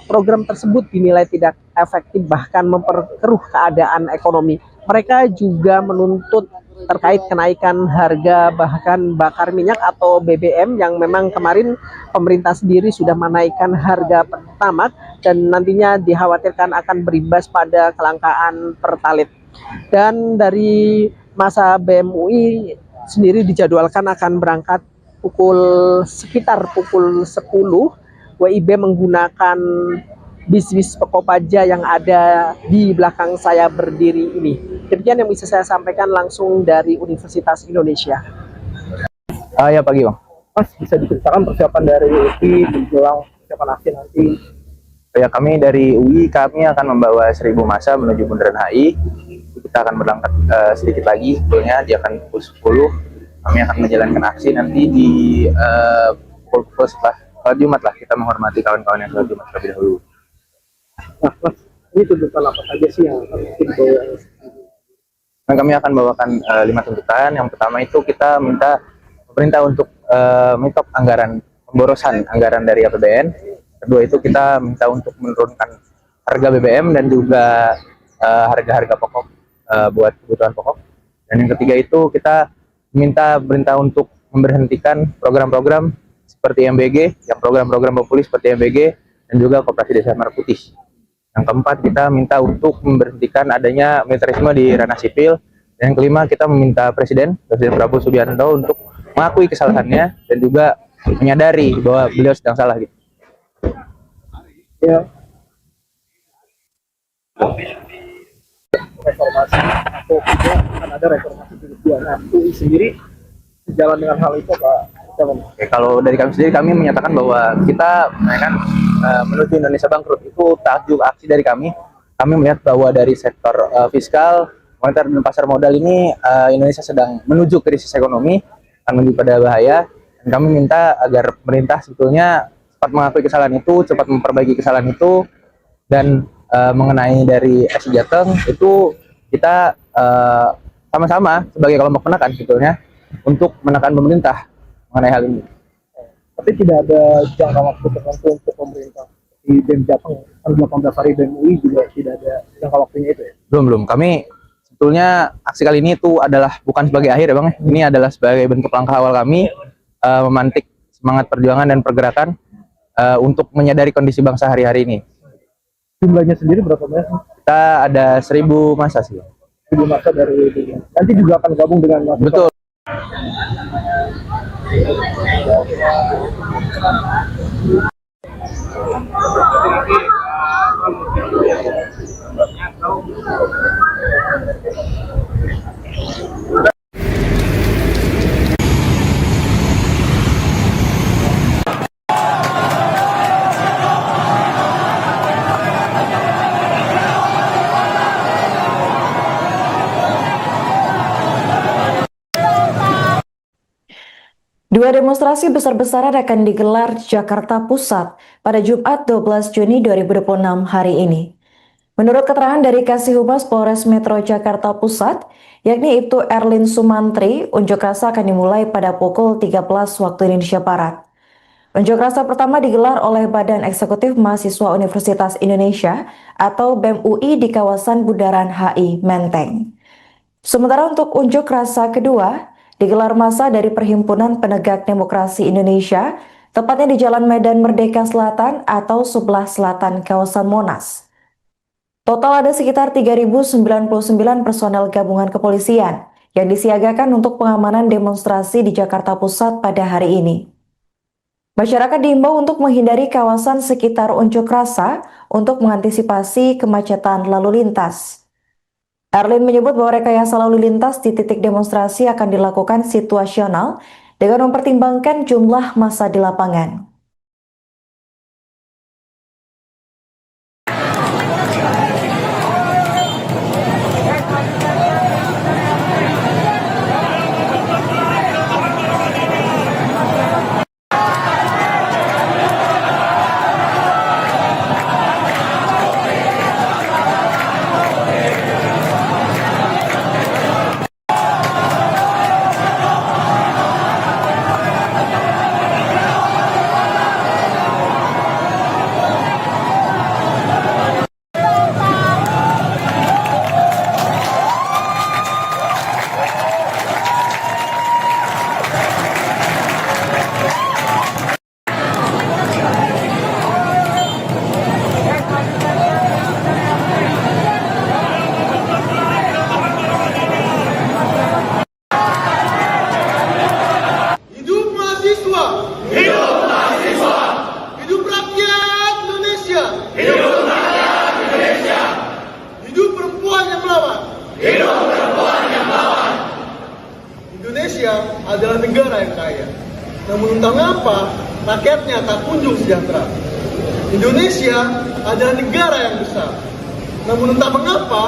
program tersebut dinilai tidak efektif bahkan memperkeruh keadaan ekonomi. Mereka juga menuntut terkait kenaikan harga bahan bakar minyak atau BBM yang memang kemarin pemerintah sendiri sudah menaikkan harga Pertamax dan nantinya dikhawatirkan akan berimbas pada kelangkaan Pertalite. Dan dari masa BEM UI sendiri dijadwalkan akan berangkat sekitar pukul 10. WIB menggunakan bis Kopaja yang ada di belakang saya berdiri ini. Demikian yang bisa saya sampaikan langsung dari Universitas Indonesia. Ya pagi Bang. Mas, bisa diceritakan persiapan dari UI menjelang persiapan aksi nanti? Ya, kami dari UI kami akan membawa 1.000 massa menuju Bundaran HI. Kita akan berangkat sedikit lagi, sebetulnya dia akan pukul 10. Kami akan menjalankan aksi nanti di pukul setelah Jumat lah, kita menghormati kawan-kawan yang sholat Jumat terlebih dahulu. Nah, Mas, ini tuntutan apa saja sih yang akan dibawa? Dan kami akan bawakan 5 tuntutan. Yang pertama itu kita minta pemerintah untuk menyetop anggaran pemborosan anggaran dari APBN. Kedua itu kita minta untuk menurunkan harga BBM dan juga harga-harga pokok buat kebutuhan pokok. Dan yang ketiga itu kita minta pemerintah untuk memberhentikan program-program seperti MBG, yang program-program populis seperti MBG dan juga Koperasi Desa Merah Putih. Yang keempat kita minta untuk memberhentikan adanya militerisme di ranah sipil. Dan yang kelima kita meminta Presiden Prabowo Subianto untuk mengakui kesalahannya dan juga menyadari bahwa beliau sedang salah gitu. Ya. Reformasi atau tidak akan ada reformasi jilid 2. Nah, UI sendiri sejalan dengan hal itu Pak. Oke, kalau dari kami sendiri kami menyatakan bahwa kita menuju Indonesia Bangkrut itu tajuk aksi dari kami. Kami melihat bahwa dari sektor fiskal, moneter dan pasar modal ini Indonesia sedang menuju krisis ekonomi, akan menuju pada bahaya. Dan kami minta agar pemerintah sebetulnya cepat mengakui kesalahan itu, cepat memperbaiki kesalahan itu, dan mengenai dari aksi Jateng itu kita sama-sama sebagai kelompok penekan sebetulnya untuk menekan pemerintah mengenai hal ini. Tapi tidak ada jangka waktu tertentu untuk pemerintah. Di BEM Jateng, 18 hari BEM UI juga tidak ada jangka waktunya itu ya? Belum. Kami sebetulnya aksi kali ini itu adalah bukan sebagai akhir ya Bang. Ini adalah sebagai bentuk langkah awal kami memantik semangat perjuangan dan pergerakan untuk menyadari kondisi bangsa hari-hari ini. Jumlahnya sendiri berapa banyak? Kita ada 1.000 massa sih. 1.000 massa dari BEM. Nanti juga akan gabung dengan mahasiswa. Betul. Dua demonstrasi besar-besaran akan digelar di Jakarta Pusat pada Jumat 12 Juni 2026 hari ini. Menurut keterangan dari Kasih Humas Polres Metro Jakarta Pusat, yakni Ibtu Erlin Sumantri, unjuk rasa akan dimulai pada pukul 13 waktu Indonesia Barat. Unjuk rasa pertama digelar oleh Badan Eksekutif Mahasiswa Universitas Indonesia atau BEM UI di kawasan Bundaran HI Menteng. Sementara untuk unjuk rasa kedua, digelar massa dari Perhimpunan Penegak Demokrasi Indonesia, tepatnya di Jalan Medan Merdeka Selatan atau sebelah selatan kawasan Monas. Total ada sekitar 3.099 personel gabungan kepolisian yang disiagakan untuk pengamanan demonstrasi di Jakarta Pusat pada hari ini. Masyarakat diimbau untuk menghindari kawasan sekitar unjuk rasa untuk mengantisipasi kemacetan lalu lintas. Erlin menyebut bahwa rekayasa lalu lintas di titik demonstrasi akan dilakukan situasional dengan mempertimbangkan jumlah massa di lapangan. Hidup mahasiswa! Hidup mahasiswa! Hidup rakyat Indonesia! Hidup rakyat Indonesia! Hidup perempuan yang melawan! Hidup perempuan yang melawan! Indonesia adalah negara yang kaya. Namun entah mengapa rakyatnya tak kunjung sejahtera. Indonesia adalah negara yang besar. Namun entah mengapa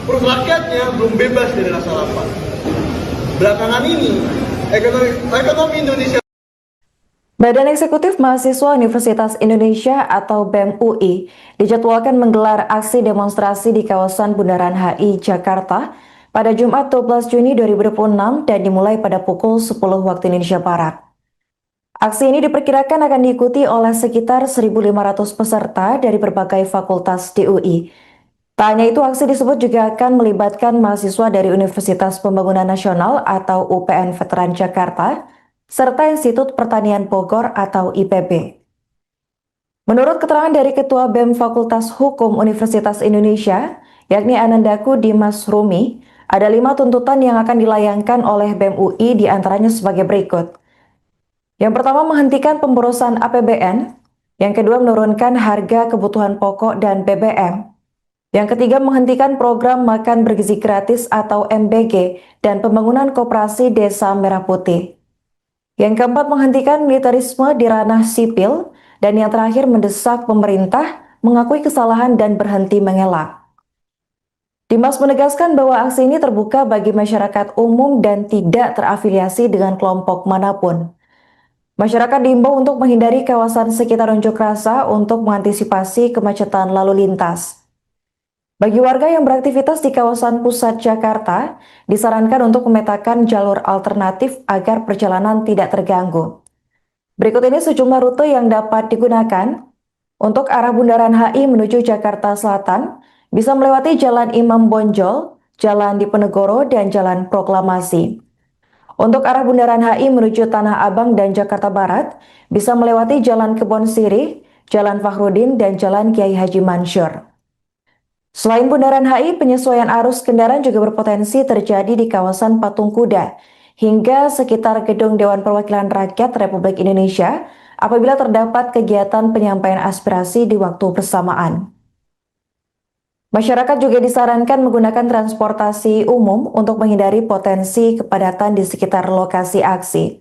perut rakyatnya belum bebas dari rasa lapar. Belakangan ini ekonomi Indonesia. Badan Eksekutif Mahasiswa Universitas Indonesia atau BEM UI dijadwalkan menggelar aksi demonstrasi di kawasan Bundaran HI Jakarta pada Jumat 12 Juni 2026 dan dimulai pada pukul 10 waktu Indonesia Barat. Aksi ini diperkirakan akan diikuti oleh sekitar 1.500 peserta dari berbagai fakultas di UI. Tak hanya itu, aksi disebut juga akan melibatkan mahasiswa dari Universitas Pembangunan Nasional atau UPN Veteran Jakarta, serta Institut Pertanian Bogor atau IPB. Menurut keterangan dari Ketua BEM Fakultas Hukum Universitas Indonesia, yakni Anandaku Dimas Rumi, ada 5 tuntutan yang akan dilayangkan oleh BEM UI diantaranya sebagai berikut. Yang pertama, menghentikan pemborosan APBN. Yang kedua, menurunkan harga kebutuhan pokok dan BBM. Yang ketiga, menghentikan program makan bergizi gratis atau MBG dan pembangunan koperasi Desa Merah Putih. Yang keempat, menghentikan militerisme di ranah sipil. Dan yang terakhir, mendesak pemerintah mengakui kesalahan dan berhenti mengelak. Dimas menegaskan bahwa aksi ini terbuka bagi masyarakat umum dan tidak terafiliasi dengan kelompok manapun. Masyarakat diimbau untuk menghindari kawasan sekitar unjuk rasa untuk mengantisipasi kemacetan lalu lintas. Bagi warga yang beraktivitas di kawasan pusat Jakarta, disarankan untuk memetakan jalur alternatif agar perjalanan tidak terganggu. Berikut ini sejumlah rute yang dapat digunakan. Untuk arah Bundaran HI menuju Jakarta Selatan, bisa melewati Jalan Imam Bonjol, Jalan Diponegoro, dan Jalan Proklamasi. Untuk arah Bundaran HI menuju Tanah Abang dan Jakarta Barat, bisa melewati Jalan Kebon Sirih, Jalan Fakhrudin, dan Jalan Kiai Haji Mansur. Selain Bundaran HI, penyesuaian arus kendaraan juga berpotensi terjadi di kawasan Patung Kuda hingga sekitar Gedung Dewan Perwakilan Rakyat Republik Indonesia apabila terdapat kegiatan penyampaian aspirasi di waktu bersamaan. Masyarakat juga disarankan menggunakan transportasi umum untuk menghindari potensi kepadatan di sekitar lokasi aksi.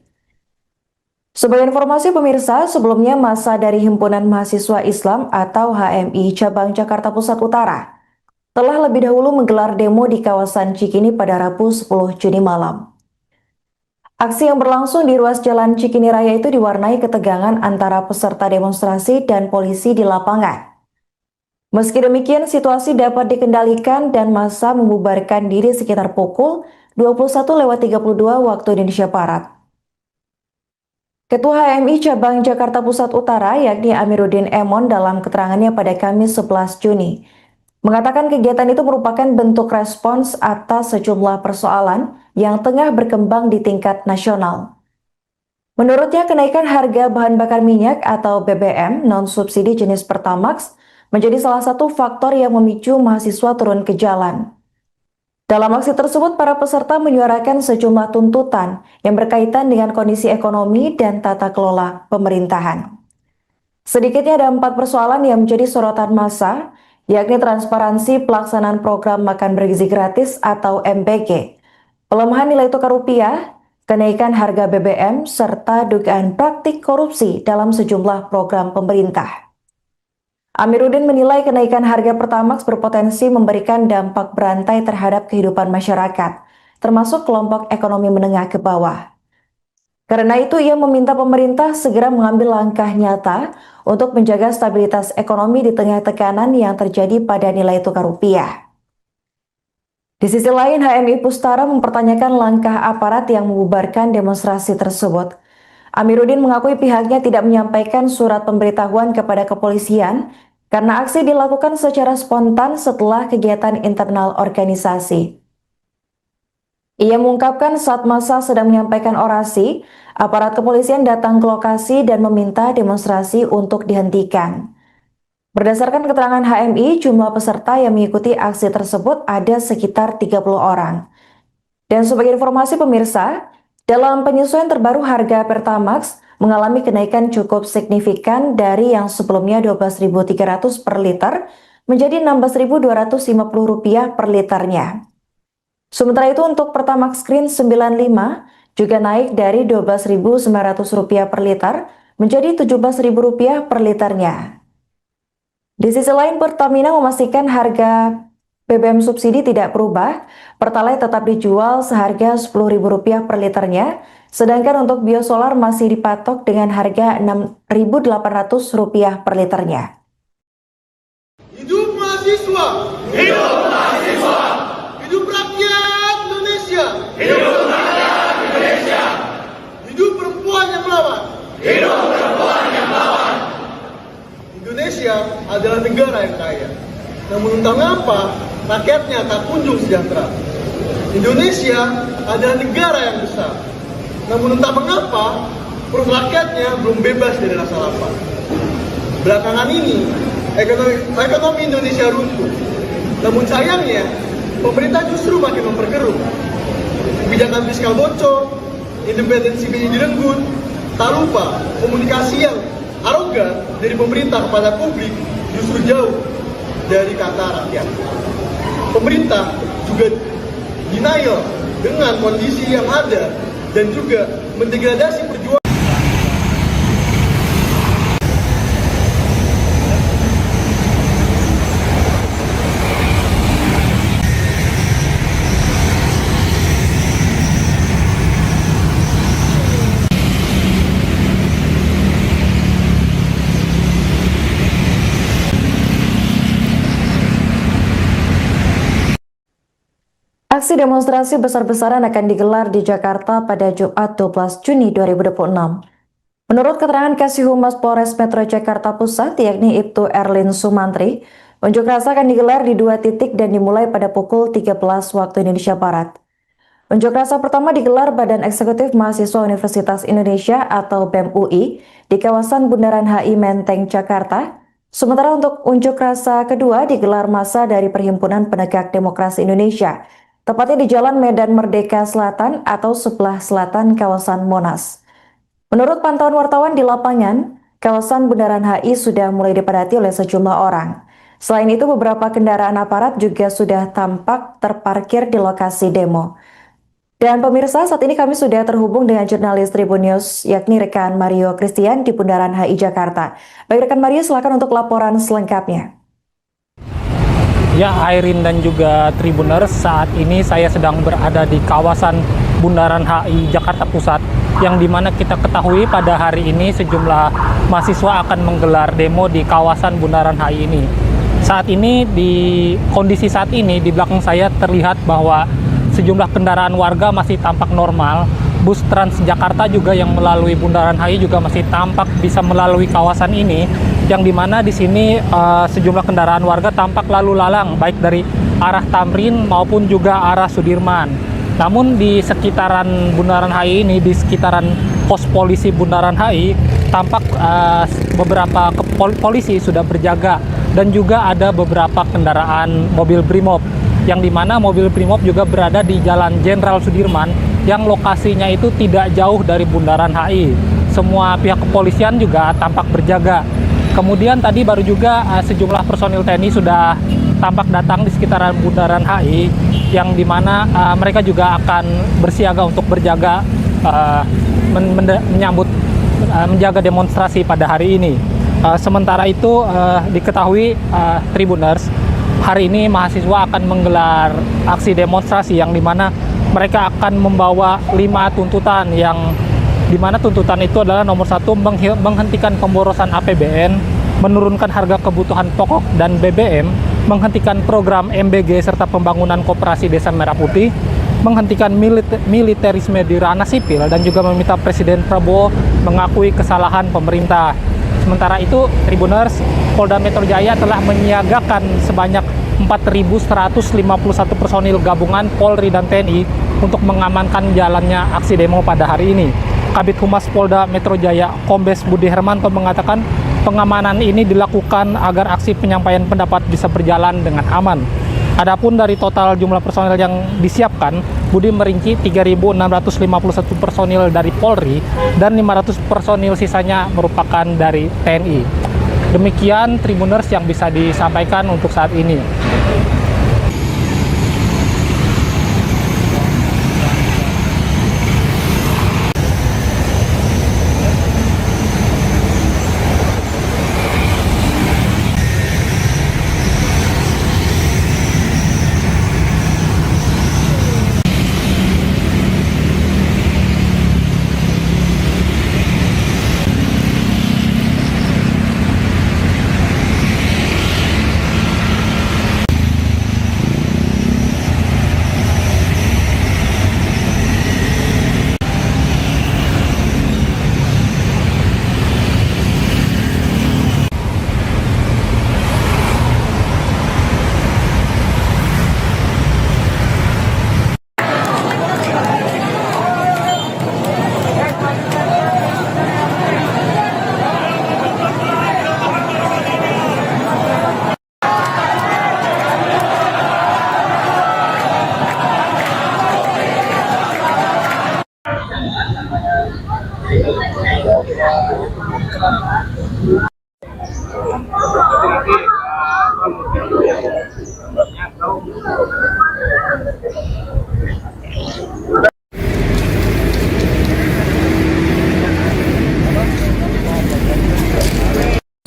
Sebagai informasi pemirsa, sebelumnya massa dari Himpunan Mahasiswa Islam atau HMI Cabang Jakarta Pusat Utara telah lebih dahulu menggelar demo di kawasan Cikini pada Rabu 10 Juni malam. Aksi yang berlangsung di ruas Jalan Cikini Raya itu diwarnai ketegangan antara peserta demonstrasi dan polisi di lapangan. Meski demikian, situasi dapat dikendalikan dan massa membubarkan diri sekitar pukul 21.32 waktu Indonesia Barat. Ketua HMI Cabang Jakarta Pusat Utara yakni Amiruddin Emon dalam keterangannya pada Kamis 11 Juni mengatakan kegiatan itu merupakan bentuk respons atas sejumlah persoalan yang tengah berkembang di tingkat nasional. Menurutnya, kenaikan harga bahan bakar minyak atau BBM non-subsidi jenis Pertamax menjadi salah satu faktor yang memicu mahasiswa turun ke jalan. Dalam aksi tersebut, para peserta menyuarakan sejumlah tuntutan yang berkaitan dengan kondisi ekonomi dan tata kelola pemerintahan. Sedikitnya ada 4 persoalan yang menjadi sorotan massa, yakni transparansi pelaksanaan program makan bergizi gratis atau MBG, pelemahan nilai tukar rupiah, kenaikan harga BBM, serta dugaan praktik korupsi dalam sejumlah program pemerintah. Amiruddin menilai kenaikan harga Pertamax berpotensi memberikan dampak berantai terhadap kehidupan masyarakat, termasuk kelompok ekonomi menengah ke bawah. Karena itu, ia meminta pemerintah segera mengambil langkah nyata untuk menjaga stabilitas ekonomi di tengah tekanan yang terjadi pada nilai tukar rupiah. Di sisi lain, HMI Pustara mempertanyakan langkah aparat yang membubarkan demonstrasi tersebut. Amiruddin mengakui pihaknya tidak menyampaikan surat pemberitahuan kepada kepolisian karena aksi dilakukan secara spontan setelah kegiatan internal organisasi. Ia mengungkapkan saat massa sedang menyampaikan orasi, aparat kepolisian datang ke lokasi dan meminta demonstrasi untuk dihentikan. Berdasarkan keterangan HMI, jumlah peserta yang mengikuti aksi tersebut ada sekitar 30 orang. Dan sebagai informasi pemirsa, dalam penyesuaian terbaru harga Pertamax mengalami kenaikan cukup signifikan dari yang sebelumnya Rp12.300 per liter menjadi Rp16.250 per liternya. Sementara itu untuk Pertamax Green 95 juga naik dari Rp12.900 per liter menjadi Rp17.000 per liternya. Di sisi lain, Pertamina memastikan harga BBM subsidi tidak berubah, Pertalite tetap dijual seharga Rp10.000 per liternya, sedangkan untuk biosolar masih dipatok dengan harga Rp6.800 per liternya. Hidup mahasiswa! Hidup mahasiswa! Hidup rakyat Indonesia! Hidup rakyat Indonesia! Hidup perempuan yang melawan! Hidup perempuan yang melawan! Indonesia adalah negara yang kaya. Namun entah mengapa, rakyatnya tak kunjung sejahtera. Indonesia adalah negara yang besar. Namun entah mengapa, perut rakyatnya belum bebas dari rasa lapar. Belakangan ini, ekonomi Indonesia runtuh. Namun sayangnya, pemerintah justru makin memperkeruh. Kebijakan fiskal bocor, independensi BI direnggut, tak lupa komunikasi yang arogan dari pemerintah kepada publik justru jauh dari kata rakyat. Pemerintah juga denial dengan kondisi yang ada dan juga mendegradasi perjuangan. Aksi demonstrasi besar-besaran akan digelar di Jakarta pada Jumat 12 Juni 2026. Menurut keterangan Kasih Humas Polres Metro Jakarta Pusat, yakni Ibtu Erlin Sumantri, unjuk rasa akan digelar di 2 titik dan dimulai pada pukul 13 waktu Indonesia Barat. Unjuk rasa pertama digelar Badan Eksekutif Mahasiswa Universitas Indonesia atau BEM UI di kawasan Bundaran HI Menteng, Jakarta. Sementara untuk unjuk rasa kedua digelar massa dari Perhimpunan Penegak Demokrasi Indonesia, tepatnya di Jalan Medan Merdeka Selatan atau sebelah selatan kawasan Monas. Menurut pantauan wartawan di lapangan, kawasan Bundaran HI sudah mulai dipadati oleh sejumlah orang. Selain itu, beberapa kendaraan aparat juga sudah tampak terparkir di lokasi demo. Dan pemirsa, saat ini kami sudah terhubung dengan jurnalis Tribun News, yakni rekan Mario Christian di Bundaran HI Jakarta. Baik rekan Mario, silakan untuk laporan selengkapnya. Ya, Airin dan juga Tribuners, saat ini saya sedang berada di kawasan Bundaran HI Jakarta Pusat, yang dimana kita ketahui pada hari ini sejumlah mahasiswa akan menggelar demo di kawasan Bundaran HI ini. Saat ini, di kondisi saat ini di belakang saya terlihat bahwa sejumlah kendaraan warga masih tampak normal. Bus Transjakarta juga yang melalui Bundaran HI juga masih tampak bisa melalui kawasan ini, yang dimana di sini sejumlah kendaraan warga tampak lalu lalang baik dari arah Tamrin maupun juga arah Sudirman. Namun di sekitaran Bundaran HI ini, di sekitaran pos polisi Bundaran HI, tampak beberapa polisi sudah berjaga dan juga ada beberapa kendaraan mobil Brimob. yang dimana mobil Brimob juga berada di Jalan Jenderal Sudirman yang lokasinya itu tidak jauh dari Bundaran HI. Semua pihak kepolisian juga tampak berjaga. Kemudian tadi baru juga sejumlah personil TNI sudah tampak datang di sekitaran Bundaran HI, yang dimana mereka juga akan bersiaga untuk berjaga menjaga demonstrasi pada hari ini. Sementara itu diketahui Tribuners, hari ini mahasiswa akan menggelar aksi demonstrasi yang dimana mereka akan membawa 5 tuntutan, yang dimana tuntutan itu adalah nomor 1, menghentikan pemborosan APBN, menurunkan harga kebutuhan pokok dan BBM, menghentikan program MBG serta pembangunan koperasi Desa Merah Putih, menghentikan militerisme di ranah sipil, dan juga meminta Presiden Prabowo mengakui kesalahan pemerintah. Sementara itu, Tribuners, Polda Metro Jaya telah menyiagakan sebanyak 4.151 personil gabungan Polri dan TNI untuk mengamankan jalannya aksi demo pada hari ini. Kabid Humas Polda Metro Jaya, Kombes Budi Hermanto, mengatakan pengamanan ini dilakukan agar aksi penyampaian pendapat bisa berjalan dengan aman. Adapun dari total jumlah personil yang disiapkan, Budi merinci 3.651 personil dari Polri dan 500 personil sisanya merupakan dari TNI. Demikian Tribuners yang bisa disampaikan untuk saat ini.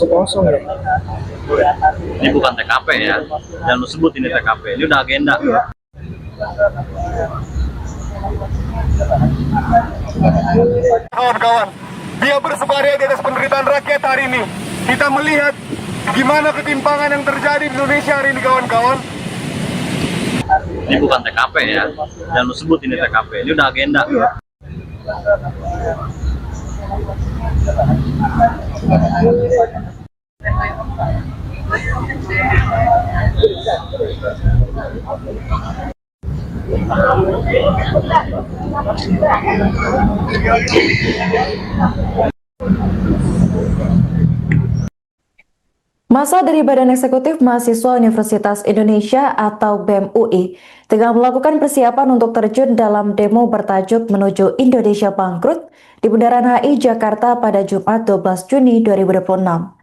Kosong ya. Ini bukan TKP ya, jangan lu sebut ini TKP, ini udah agenda. Kawan-kawan, dia bersebaria di atas penderitaan rakyat hari ini. Kita melihat gimana ketimpangan yang terjadi di Indonesia hari ini, kawan-kawan. Ini bukan TKP ya, jangan lu sebut ini TKP, ini udah agenda. Masa dari Badan Eksekutif Mahasiswa Universitas Indonesia atau BEM UI tengah melakukan persiapan untuk terjun dalam demo bertajuk Menuju Indonesia Bangkrut di Bundaran HI Jakarta pada Jumat 12 Juni 2026.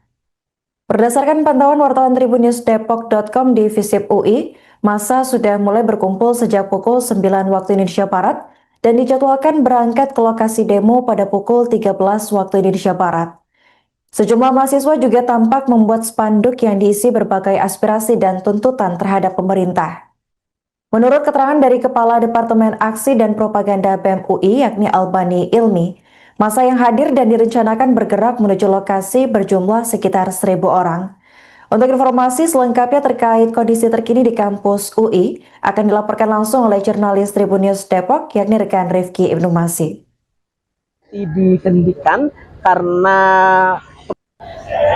Berdasarkan pantauan wartawan tribunnews.depok.com di Visip UI, massa sudah mulai berkumpul sejak pukul 9 waktu Indonesia Barat dan dijadwalkan berangkat ke lokasi demo pada pukul 13 waktu Indonesia Barat. Sejumlah mahasiswa juga tampak membuat spanduk yang diisi berbagai aspirasi dan tuntutan terhadap pemerintah. Menurut keterangan dari Kepala Departemen Aksi dan Propaganda BEM UI, yakni Albani Ilmi, massa yang hadir dan direncanakan bergerak menuju lokasi berjumlah sekitar 1.000 orang. Untuk informasi selengkapnya terkait kondisi terkini di kampus UI, akan dilaporkan langsung oleh jurnalis Tribun News Depok, yakni rekan Rifki Ibnu Masih. Dihentikan karena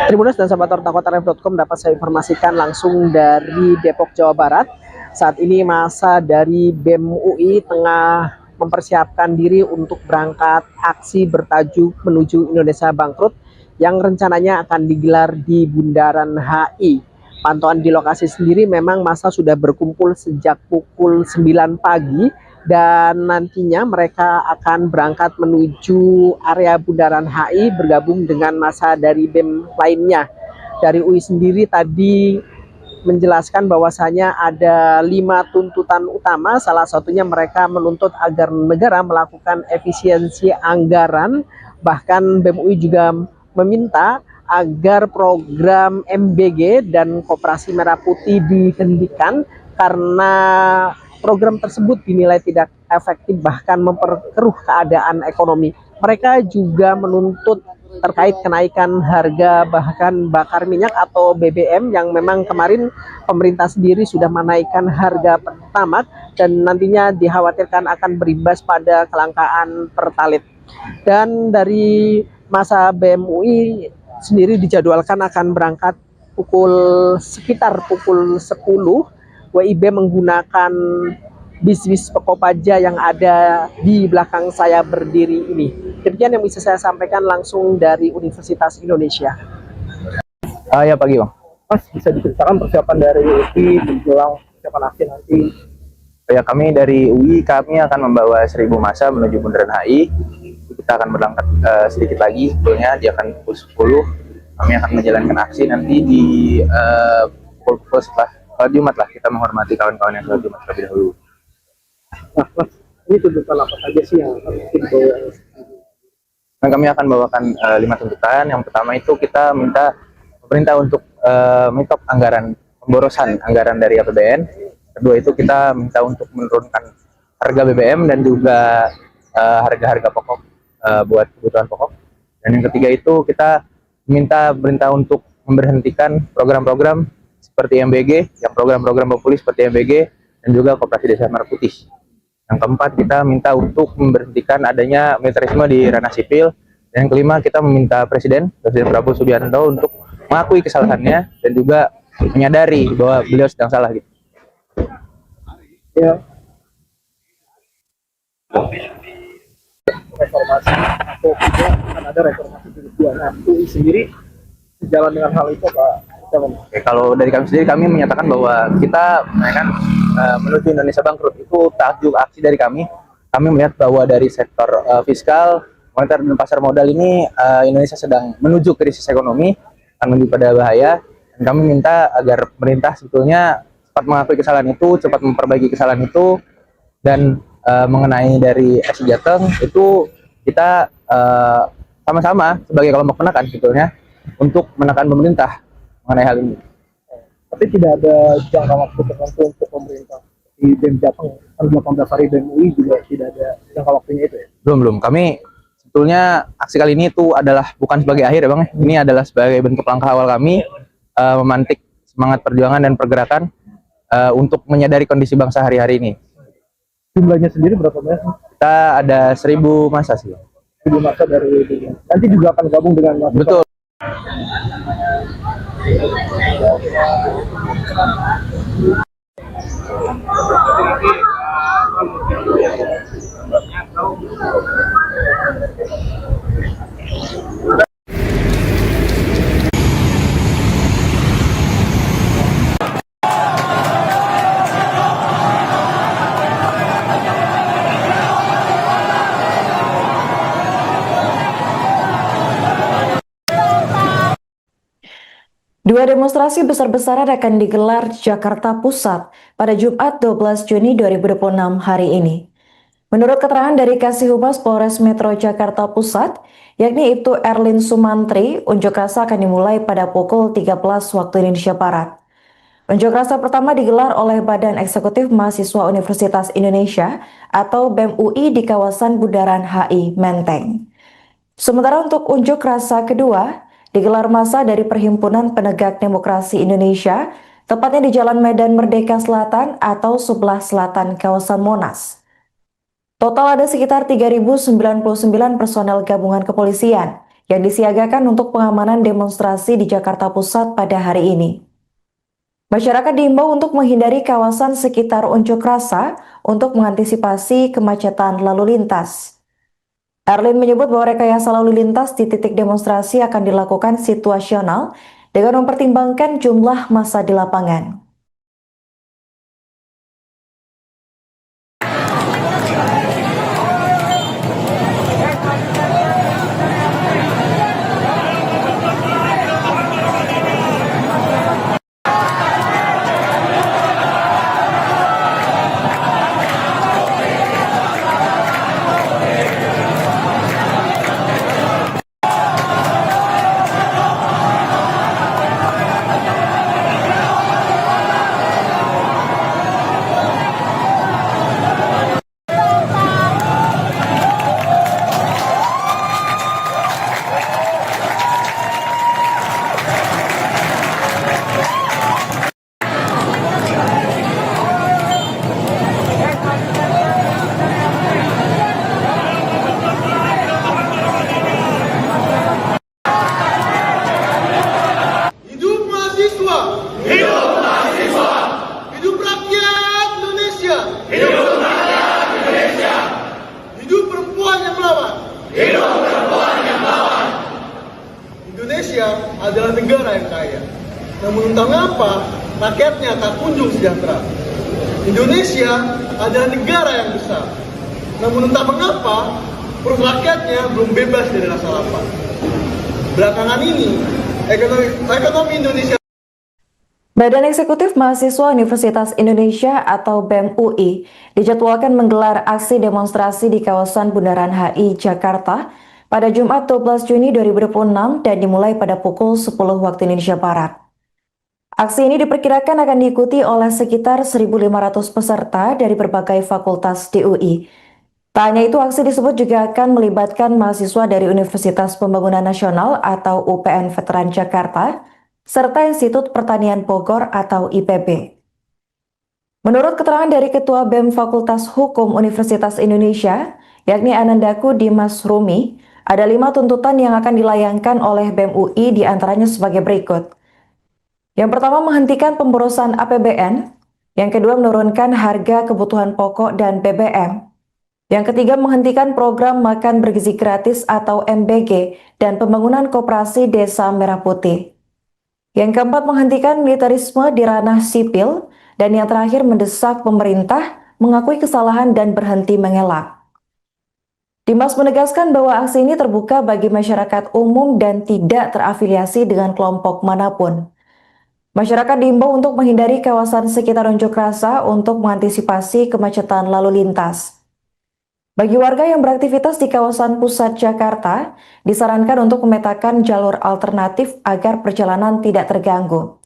Tribunnews dan sahabat Kota.com dapat saya informasikan langsung dari Depok, Jawa Barat. Saat ini massa dari BEM UI tengah mempersiapkan diri untuk berangkat aksi bertajuk Menuju Indonesia Bangkrut yang rencananya akan digelar di Bundaran HI. pantauan di lokasi sendiri memang massa sudah berkumpul sejak pukul 9 pagi dan nantinya mereka akan berangkat menuju area Bundaran HI bergabung dengan massa dari BEM lainnya. Dari UI sendiri tadi menjelaskan bahwasanya ada 5 tuntutan utama, salah satunya mereka menuntut agar negara melakukan efisiensi anggaran, bahkan BEM UI juga meminta agar program MBG dan Koperasi Merah Putih dihentikan karena program tersebut dinilai tidak efektif bahkan memperkeruh keadaan ekonomi. Mereka juga menuntut terkait kenaikan harga bahan bakar minyak atau BBM yang memang kemarin pemerintah sendiri sudah menaikkan harga Pertamax dan nantinya dikhawatirkan akan berimbas pada kelangkaan Pertalite. Dan dari masa BEM UI sendiri dijadwalkan akan berangkat sekitar pukul 10. WIB menggunakan bis Kopaja yang ada di belakang saya berdiri ini. Demikian yang bisa saya sampaikan langsung dari Universitas Indonesia. Ya pagi Bang. Mas, bisa diceritakan persiapan dari UI menjelang persiapan aksi nanti? Ya, kami dari UI kami akan membawa 1.000 massa menuju Bundaran HI. Kita akan berangkat sedikit lagi, sebetulnya dia akan pukul 10. Kami akan menjalankan aksi nanti di pukul setelah Jumat lah, kita menghormati kawan-kawan yang sholat Jumat terlebih dahulu. Nah, Mas, ini tuntutan apa saja sih yang akan dibawa? Dan kami akan bawakan 5 tuntutan. Yang pertama itu kita minta pemerintah untuk menyetop anggaran pemborosan anggaran dari APBN. Kedua itu kita minta untuk menurunkan harga BBM dan juga harga-harga pokok buat kebutuhan pokok. Dan yang ketiga itu kita minta pemerintah untuk memberhentikan program-program seperti MBG, yang program-program populis seperti MBG dan juga Koperasi Desa Merah Putih. Yang keempat kita minta untuk memberhentikan adanya militerisme di ranah sipil. Dan yang kelima kita meminta Presiden Prabowo Subianto untuk mengakui kesalahannya dan juga menyadari bahwa beliau sedang salah gitu. Ya. Reformasi atau tidak akan ada reformasi kedua. Nah, UI sendiri sejalan dengan hal itu Pak. Oke, kalau dari kami sendiri kami menyatakan bahwa kita menuju Indonesia bangkrut itu tajuk aksi dari kami. Kami melihat bahwa dari sektor fiskal, moneter dan pasar modal ini Indonesia sedang menuju krisis ekonomi, akan menuju pada bahaya. Dan kami minta agar pemerintah sebetulnya cepat mengakui kesalahan itu, cepat memperbaiki kesalahan itu, dan mengenai dari aksi Jateng itu kita sama-sama sebagai kelompok penekan sebetulnya untuk menekan pemerintah mengenai hal ini. Tapi tidak ada jangka waktu tertentu untuk pemerintah. Di BEM Jateng, 18 hari BEM UI juga tidak ada jangka waktunya itu ya? Belum. Kami sebetulnya aksi kali ini itu adalah bukan sebagai akhir ya Bang. Ini adalah sebagai bentuk langkah awal kami memantik semangat perjuangan dan pergerakan untuk menyadari kondisi bangsa hari-hari ini. Jumlahnya sendiri berapa banyak? Kita ada 1.000 massa sih. 1.000 massa dari BEM. Nanti juga akan gabung dengan massa. Betul. Dua demonstrasi besar-besaran akan digelar di Jakarta Pusat pada Jumat 12 Juni 2026 hari ini. Menurut keterangan dari Kasih Humas Polres Metro Jakarta Pusat, yakni Ibtu Erlin Sumantri, unjuk rasa akan dimulai pada pukul 13 waktu Indonesia Barat. Unjuk rasa pertama digelar oleh Badan Eksekutif Mahasiswa Universitas Indonesia atau BEM UI di kawasan Bundaran HI Menteng. Sementara untuk unjuk rasa kedua, digelar massa dari Perhimpunan Penegak Demokrasi Indonesia, tepatnya di Jalan Medan Merdeka Selatan atau sebelah selatan kawasan Monas. Total ada sekitar 3.099 personel gabungan kepolisian yang disiagakan untuk pengamanan demonstrasi di Jakarta Pusat pada hari ini. Masyarakat diimbau untuk menghindari kawasan sekitar unjuk rasa untuk mengantisipasi kemacetan lalu lintas. Erlin menyebut bahwa rekayasa lalu lintas di titik demonstrasi akan dilakukan situasional dengan mempertimbangkan jumlah masa di lapangan. Hidup mahasiswa! Hidup mahasiswa! Hidup rakyat Indonesia! Hidup rakyat Indonesia! Hidup perempuan yang melawan! Hidup perempuan yang melawan! Indonesia adalah negara yang kaya. Namun entah mengapa rakyatnya tak kunjung sejahtera. Indonesia adalah negara yang besar. Namun entah mengapa perut rakyatnya belum bebas dari rasa lapar. Belakangan ini ekonomi Indonesia. Badan Eksekutif Mahasiswa Universitas Indonesia atau BEM UI dijadwalkan menggelar aksi demonstrasi di kawasan Bundaran HI Jakarta pada Jumat 12 Juni 2026 dan dimulai pada pukul 10 waktu Indonesia Barat. Aksi ini diperkirakan akan diikuti oleh sekitar 1.500 peserta dari berbagai fakultas di UI. Tak hanya itu, aksi disebut juga akan melibatkan mahasiswa dari Universitas Pembangunan Nasional atau UPN Veteran Jakarta, serta Institut Pertanian Bogor atau IPB. Menurut keterangan dari Ketua BEM Fakultas Hukum Universitas Indonesia, yakni Anandaku Dimas Rumi, ada 5 tuntutan yang akan dilayangkan oleh BEM UI diantaranya sebagai berikut. Yang pertama, menghentikan pemborosan APBN. Yang kedua, menurunkan harga kebutuhan pokok dan BBM. Yang ketiga, menghentikan program makan bergizi gratis atau MBG dan pembangunan koperasi Desa Merah Putih. Yang keempat, menghentikan militerisme di ranah sipil. Dan yang terakhir, mendesak pemerintah mengakui kesalahan dan berhenti mengelak. Dimas menegaskan bahwa aksi ini terbuka bagi masyarakat umum dan tidak terafiliasi dengan kelompok manapun. Masyarakat diimbau untuk menghindari kawasan sekitar unjuk rasa untuk mengantisipasi kemacetan lalu lintas. Bagi warga yang beraktivitas di kawasan pusat Jakarta, disarankan untuk memetakan jalur alternatif agar perjalanan tidak terganggu.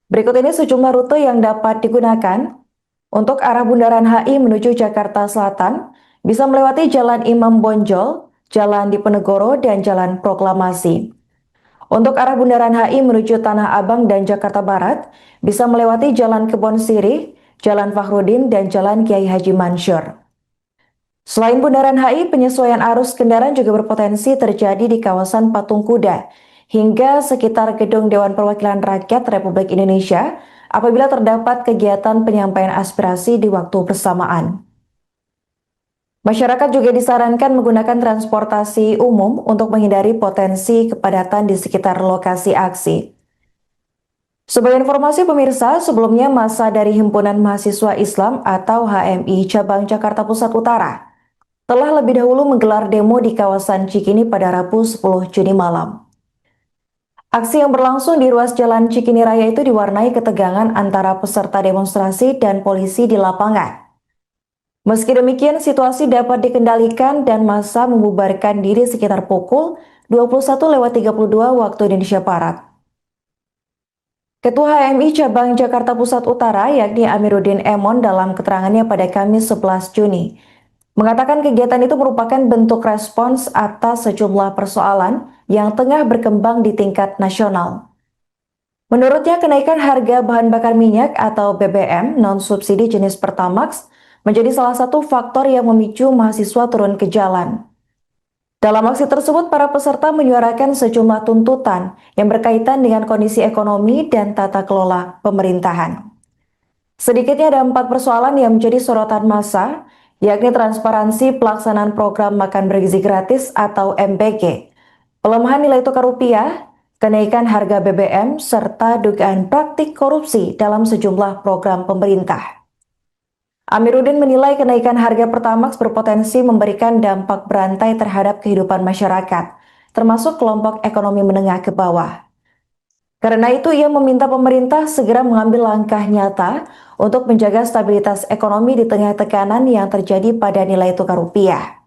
Berikut ini sejumlah rute yang dapat digunakan. Untuk arah Bundaran HI menuju Jakarta Selatan, bisa melewati Jalan Imam Bonjol, Jalan Diponegoro, dan Jalan Proklamasi. Untuk arah Bundaran HI menuju Tanah Abang dan Jakarta Barat, bisa melewati Jalan Kebon Sirih, Jalan Fakhrudin, dan Jalan Kiai Haji Mansur. Selain Bundaran HI, penyesuaian arus kendaraan juga berpotensi terjadi di kawasan Patung Kuda hingga sekitar Gedung Dewan Perwakilan Rakyat Republik Indonesia apabila terdapat kegiatan penyampaian aspirasi di waktu bersamaan. Masyarakat juga disarankan menggunakan transportasi umum untuk menghindari potensi kepadatan di sekitar lokasi aksi. Sebagai informasi pemirsa, sebelumnya masa dari Himpunan Mahasiswa Islam atau HMI Cabang Jakarta Pusat Utara telah lebih dahulu menggelar demo di kawasan Cikini pada Rabu 10 Juni malam. Aksi yang berlangsung di ruas Jalan Cikini Raya itu diwarnai ketegangan antara peserta demonstrasi dan polisi di lapangan. Meski demikian, situasi dapat dikendalikan dan massa membubarkan diri sekitar pukul 21.32 waktu Indonesia Barat. Ketua HMI Cabang Jakarta Pusat Utara yakni Amiruddin Emon dalam keterangannya pada Kamis 11 Juni mengatakan kegiatan itu merupakan bentuk respons atas sejumlah persoalan yang tengah berkembang di tingkat nasional. Menurutnya, kenaikan harga bahan bakar minyak atau BBM non-subsidi jenis Pertamax menjadi salah satu faktor yang memicu mahasiswa turun ke jalan. Dalam aksi tersebut, para peserta menyuarakan sejumlah tuntutan yang berkaitan dengan kondisi ekonomi dan tata kelola pemerintahan. Sedikitnya ada 4 persoalan yang menjadi sorotan massa, yakni transparansi pelaksanaan program makan bergizi gratis atau MBG, pelemahan nilai tukar rupiah, kenaikan harga BBM, serta dugaan praktik korupsi dalam sejumlah program pemerintah. Amiruddin menilai kenaikan harga Pertamax berpotensi memberikan dampak berantai terhadap kehidupan masyarakat, termasuk kelompok ekonomi menengah ke bawah. Karena itu, ia meminta pemerintah segera mengambil langkah nyata untuk menjaga stabilitas ekonomi di tengah tekanan yang terjadi pada nilai tukar rupiah.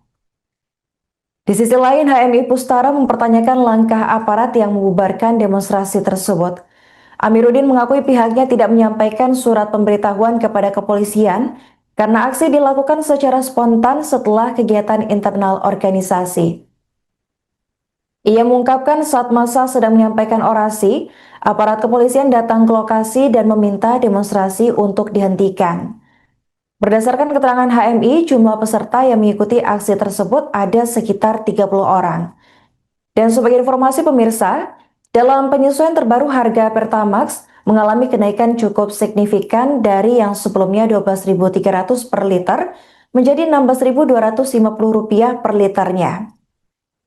Di sisi lain, HMI Pustara mempertanyakan langkah aparat yang membubarkan demonstrasi tersebut. Amiruddin mengakui pihaknya tidak menyampaikan surat pemberitahuan kepada kepolisian karena aksi dilakukan secara spontan setelah kegiatan internal organisasi. Ia mengungkapkan saat massa sedang menyampaikan orasi, aparat kepolisian datang ke lokasi dan meminta demonstrasi untuk dihentikan. Berdasarkan keterangan HMI, jumlah peserta yang mengikuti aksi tersebut ada sekitar 30 orang. Dan sebagai informasi pemirsa, dalam penyesuaian terbaru harga Pertamax mengalami kenaikan cukup signifikan dari yang sebelumnya Rp12.300 per liter menjadi Rp16.250 per liternya.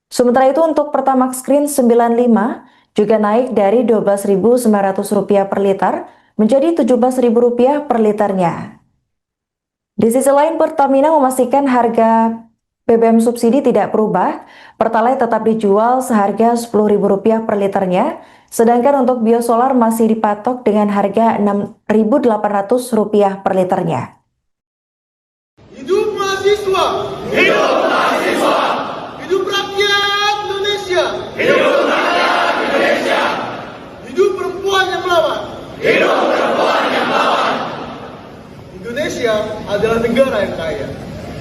Sementara itu untuk Pertamax Green 95 juga naik dari Rp12.900 per liter menjadi Rp17.000 per liternya. Di sisi lain, Pertamina memastikan harga BBM subsidi tidak berubah, Pertalite tetap dijual seharga Rp10.000 per liternya, sedangkan untuk biosolar masih dipatok dengan harga Rp6.800 per liternya. Hidup mahasiswa! Hidup mahasiswa! Hidup rakyat Indonesia! Hidup rakyat Indonesia! Hidup perempuan yang melawan! Hidup perempuan yang melawan! Indonesia adalah negara yang kaya.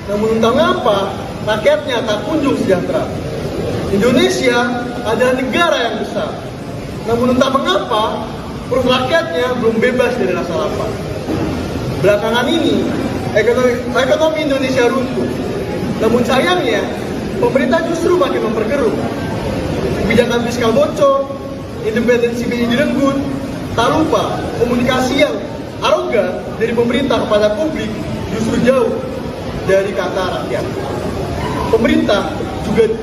Namun entah mengapa, rakyatnya tak kunjung sejahtera. Indonesia adalah negara yang besar. Namun entah mengapa, perut rakyatnya belum bebas dari rasa lapar. Belakangan ini, ekonomi Indonesia runtuh. Namun sayangnya, pemerintah justru makin memperkeruh. Kebijakan fiskal bocor, independensi BI direnggut, tak lupa komunikasi yang arogan dari pemerintah kepada publik justru jauh dari kata rakyat. Pemerintah juga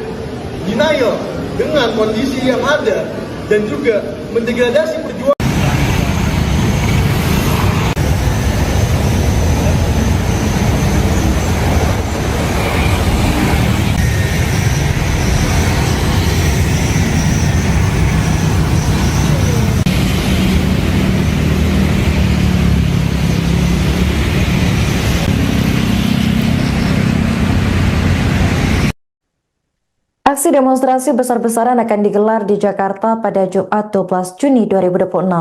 denial dengan kondisi yang ada dan juga mendegradasi perjuangan. Aksi demonstrasi besar-besaran akan digelar di Jakarta pada Jumat 12 Juni 2026.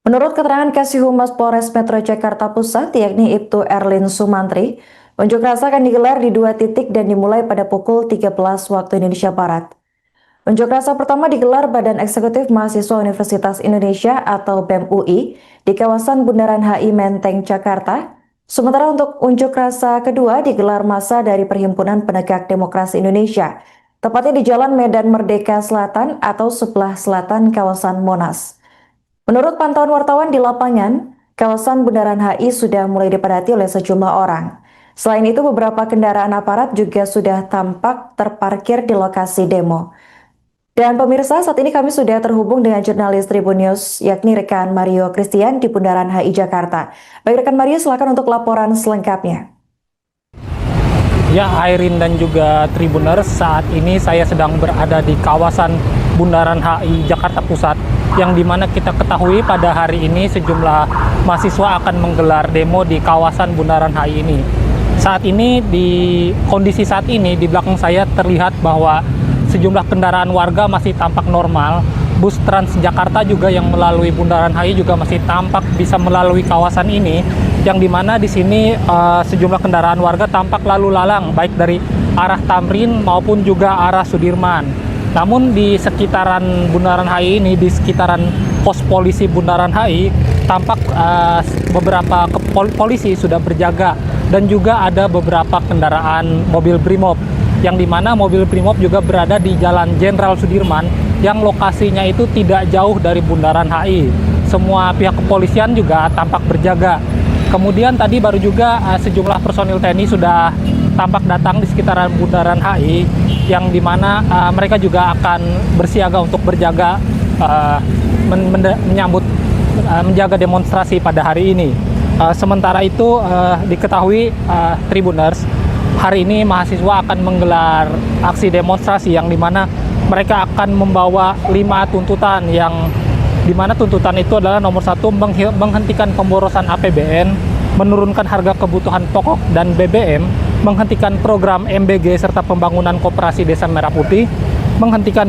Menurut keterangan Kasih Humas Polres Metro Jakarta Pusat, yakni Ibtu Erlin Sumantri, unjuk rasa akan digelar di 2 titik dan dimulai pada pukul 13 waktu Indonesia Barat. Unjuk rasa pertama digelar Badan Eksekutif Mahasiswa Universitas Indonesia atau BEM UI di kawasan Bundaran HI Menteng, Jakarta. Sementara untuk unjuk rasa kedua digelar massa dari Perhimpunan Penegak Demokrasi Indonesia, tepatnya di Jalan Medan Merdeka Selatan atau sebelah selatan kawasan Monas. Menurut pantauan wartawan di lapangan, kawasan Bundaran HI sudah mulai dipadati oleh sejumlah orang. Selain itu, beberapa kendaraan aparat juga sudah tampak terparkir di lokasi demo. Dan pemirsa, saat ini kami sudah terhubung dengan jurnalis Tribun News, yakni rekan Mario Christian di Bundaran HI Jakarta. Baik rekan Mario, silakan untuk laporan selengkapnya. Ya, Airin dan juga Tribuners, saat ini saya sedang berada di kawasan Bundaran HI Jakarta Pusat, yang dimana kita ketahui pada hari ini sejumlah mahasiswa akan menggelar demo di kawasan Bundaran HI ini. Saat ini, di kondisi saat ini, di belakang saya terlihat bahwa sejumlah kendaraan warga masih tampak normal. Bus Transjakarta juga yang melalui Bundaran HI juga masih tampak bisa melalui kawasan ini, yang dimana di sini sejumlah kendaraan warga tampak lalu lalang baik dari arah Tamrin maupun juga arah Sudirman. Namun di sekitaran Bundaran HI ini, di sekitaran pos polisi Bundaran HI, tampak beberapa polisi sudah berjaga dan juga ada beberapa kendaraan mobil Brimob, yang dimana mobil Brimob juga berada di Jalan Jenderal Sudirman yang lokasinya itu tidak jauh dari Bundaran HI. Semua pihak kepolisian juga tampak berjaga. Kemudian tadi baru juga sejumlah personil TNI sudah tampak datang di sekitaran Bundaran HI, yang dimana mereka juga akan bersiaga untuk berjaga menyambut menjaga demonstrasi pada hari ini. Sementara itu diketahui Tribuners, hari ini mahasiswa akan menggelar aksi demonstrasi yang dimana mereka akan membawa 5 tuntutan, yang dimana tuntutan itu adalah nomor 1, menghentikan pemborosan APBN, menurunkan harga kebutuhan pokok dan BBM, menghentikan program MBG serta pembangunan koperasi Desa Merah Putih, menghentikan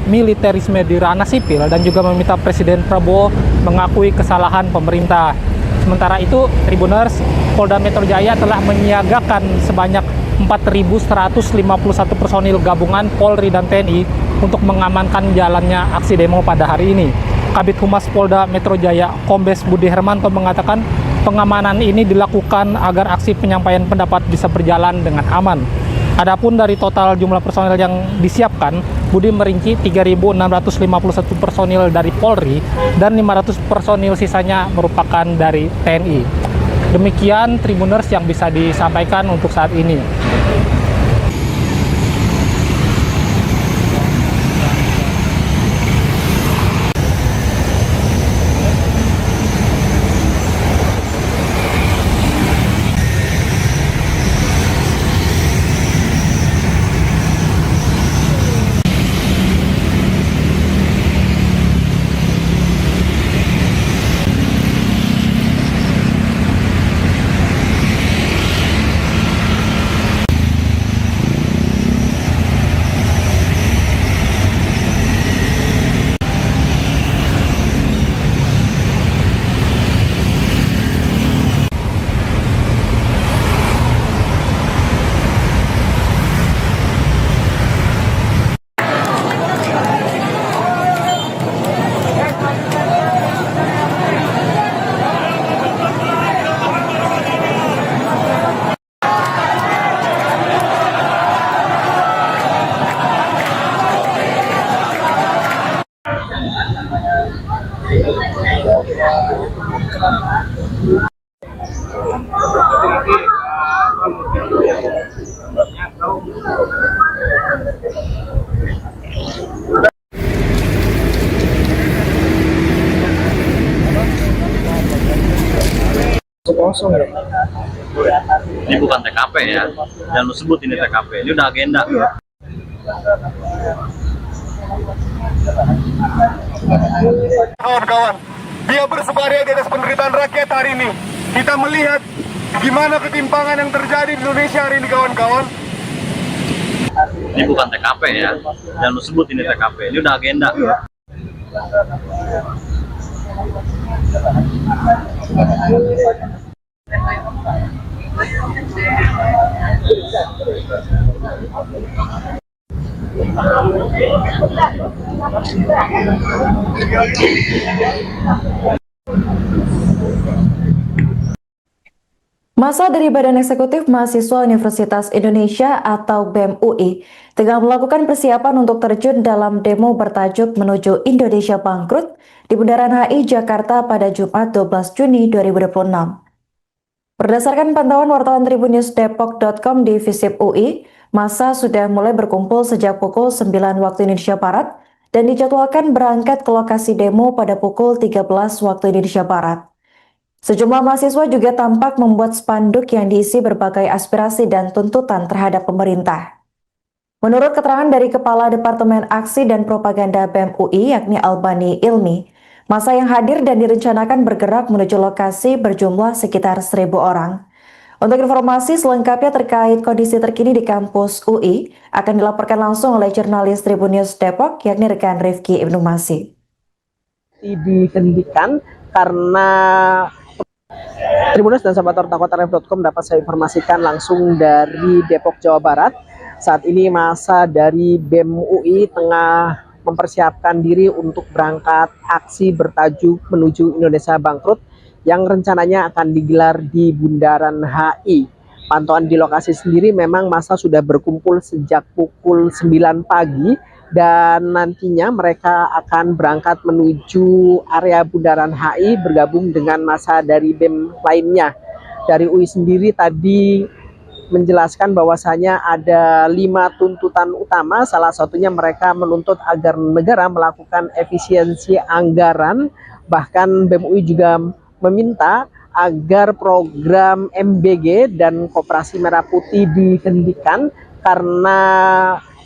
militerisme di ranah sipil, dan juga meminta Presiden Prabowo mengakui kesalahan pemerintah. Sementara itu, Tribuners, Polda Metro Jaya telah menyiagakan sebanyak 4.151 personil gabungan Polri dan TNI untuk mengamankan jalannya aksi demo pada hari ini. Kabid Humas Polda Metro Jaya, Kombes Budi Hermanto, mengatakan pengamanan ini dilakukan agar aksi penyampaian pendapat bisa berjalan dengan aman. Adapun dari total jumlah personil yang disiapkan, Budi merinci 3.651 personil dari Polri dan 500 personil sisanya merupakan dari TNI. Demikian Tribuners yang bisa disampaikan untuk saat ini. Kosong ya. Ini bukan TKP ya, dan lu sebut ini TKP, ini udah agenda. Kawan-kawan, dia bersukaria di atas penderitaan rakyat hari ini. Kita melihat gimana ketimpangan yang terjadi di Indonesia hari ini, kawan-kawan. Ini bukan TKP ya, dan lu sebut ini TKP, ini udah agenda. Masa dari Badan Eksekutif Mahasiswa Universitas Indonesia atau BEM UI tengah melakukan persiapan untuk terjun dalam demo bertajuk Menuju Indonesia Bangkrut di Bundaran HI Jakarta pada Jumat 12 Juni 2026. Berdasarkan pantauan wartawan tribunnews.depok.com di Visip UI, massa sudah mulai berkumpul sejak pukul 9 waktu Indonesia Barat dan dijadwalkan berangkat ke lokasi demo pada pukul 13 waktu Indonesia Barat. Sejumlah mahasiswa juga tampak membuat spanduk yang diisi berbagai aspirasi dan tuntutan terhadap pemerintah. Menurut keterangan dari Kepala Departemen Aksi dan Propaganda BEM UI yakni Albani Ilmi, massa yang hadir dan direncanakan bergerak menuju lokasi berjumlah sekitar 1.000 orang. Untuk informasi selengkapnya terkait kondisi terkini di kampus UI akan dilaporkan langsung oleh jurnalis Tribun News Depok yakni rekan Rifki Ibnu Masih. Dihentikan karena Tribunnews dan sahabat Kota.com dapat saya informasikan langsung dari Depok, Jawa Barat. Saat ini massa dari BEM UI tengah mempersiapkan diri untuk berangkat aksi bertajuk Menuju Indonesia Bangkrut yang rencananya akan digelar di Bundaran HI. Pantauan di lokasi sendiri memang massa sudah berkumpul sejak pukul 9 pagi dan nantinya mereka akan berangkat menuju area Bundaran HI bergabung dengan massa dari BEM lainnya. Dari UI sendiri tadi menjelaskan bahwasanya ada 5 tuntutan utama, salah satunya mereka menuntut agar negara melakukan efisiensi anggaran, bahkan BEM UI juga meminta agar program MBG dan Koperasi Merah Putih dihentikan karena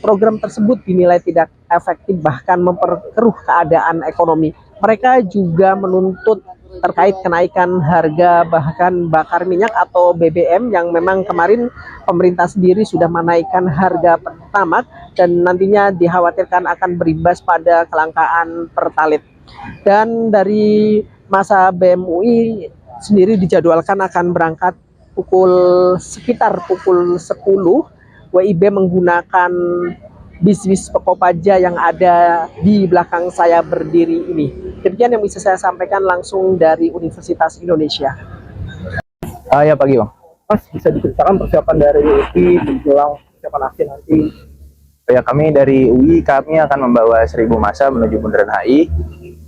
program tersebut dinilai tidak efektif bahkan memperkeruh keadaan ekonomi. Mereka juga menuntut terkait kenaikan harga bahan bakar minyak atau BBM yang memang kemarin pemerintah sendiri sudah menaikkan harga Pertamax dan nantinya dikhawatirkan akan berimbas pada kelangkaan Pertalite. Dan dari masa BEM UI sendiri dijadwalkan akan berangkat sekitar pukul 10. WIB menggunakan bis-bis Kopaja yang ada di belakang saya berdiri ini. Demikian yang bisa saya sampaikan langsung dari Universitas Indonesia. Ya pagi Bang. Mas, bisa diceritakan persiapan dari UI menjelang persiapan aksi nanti? Ya, kami dari UI kami akan membawa 1.000 massa menuju Bundaran HI.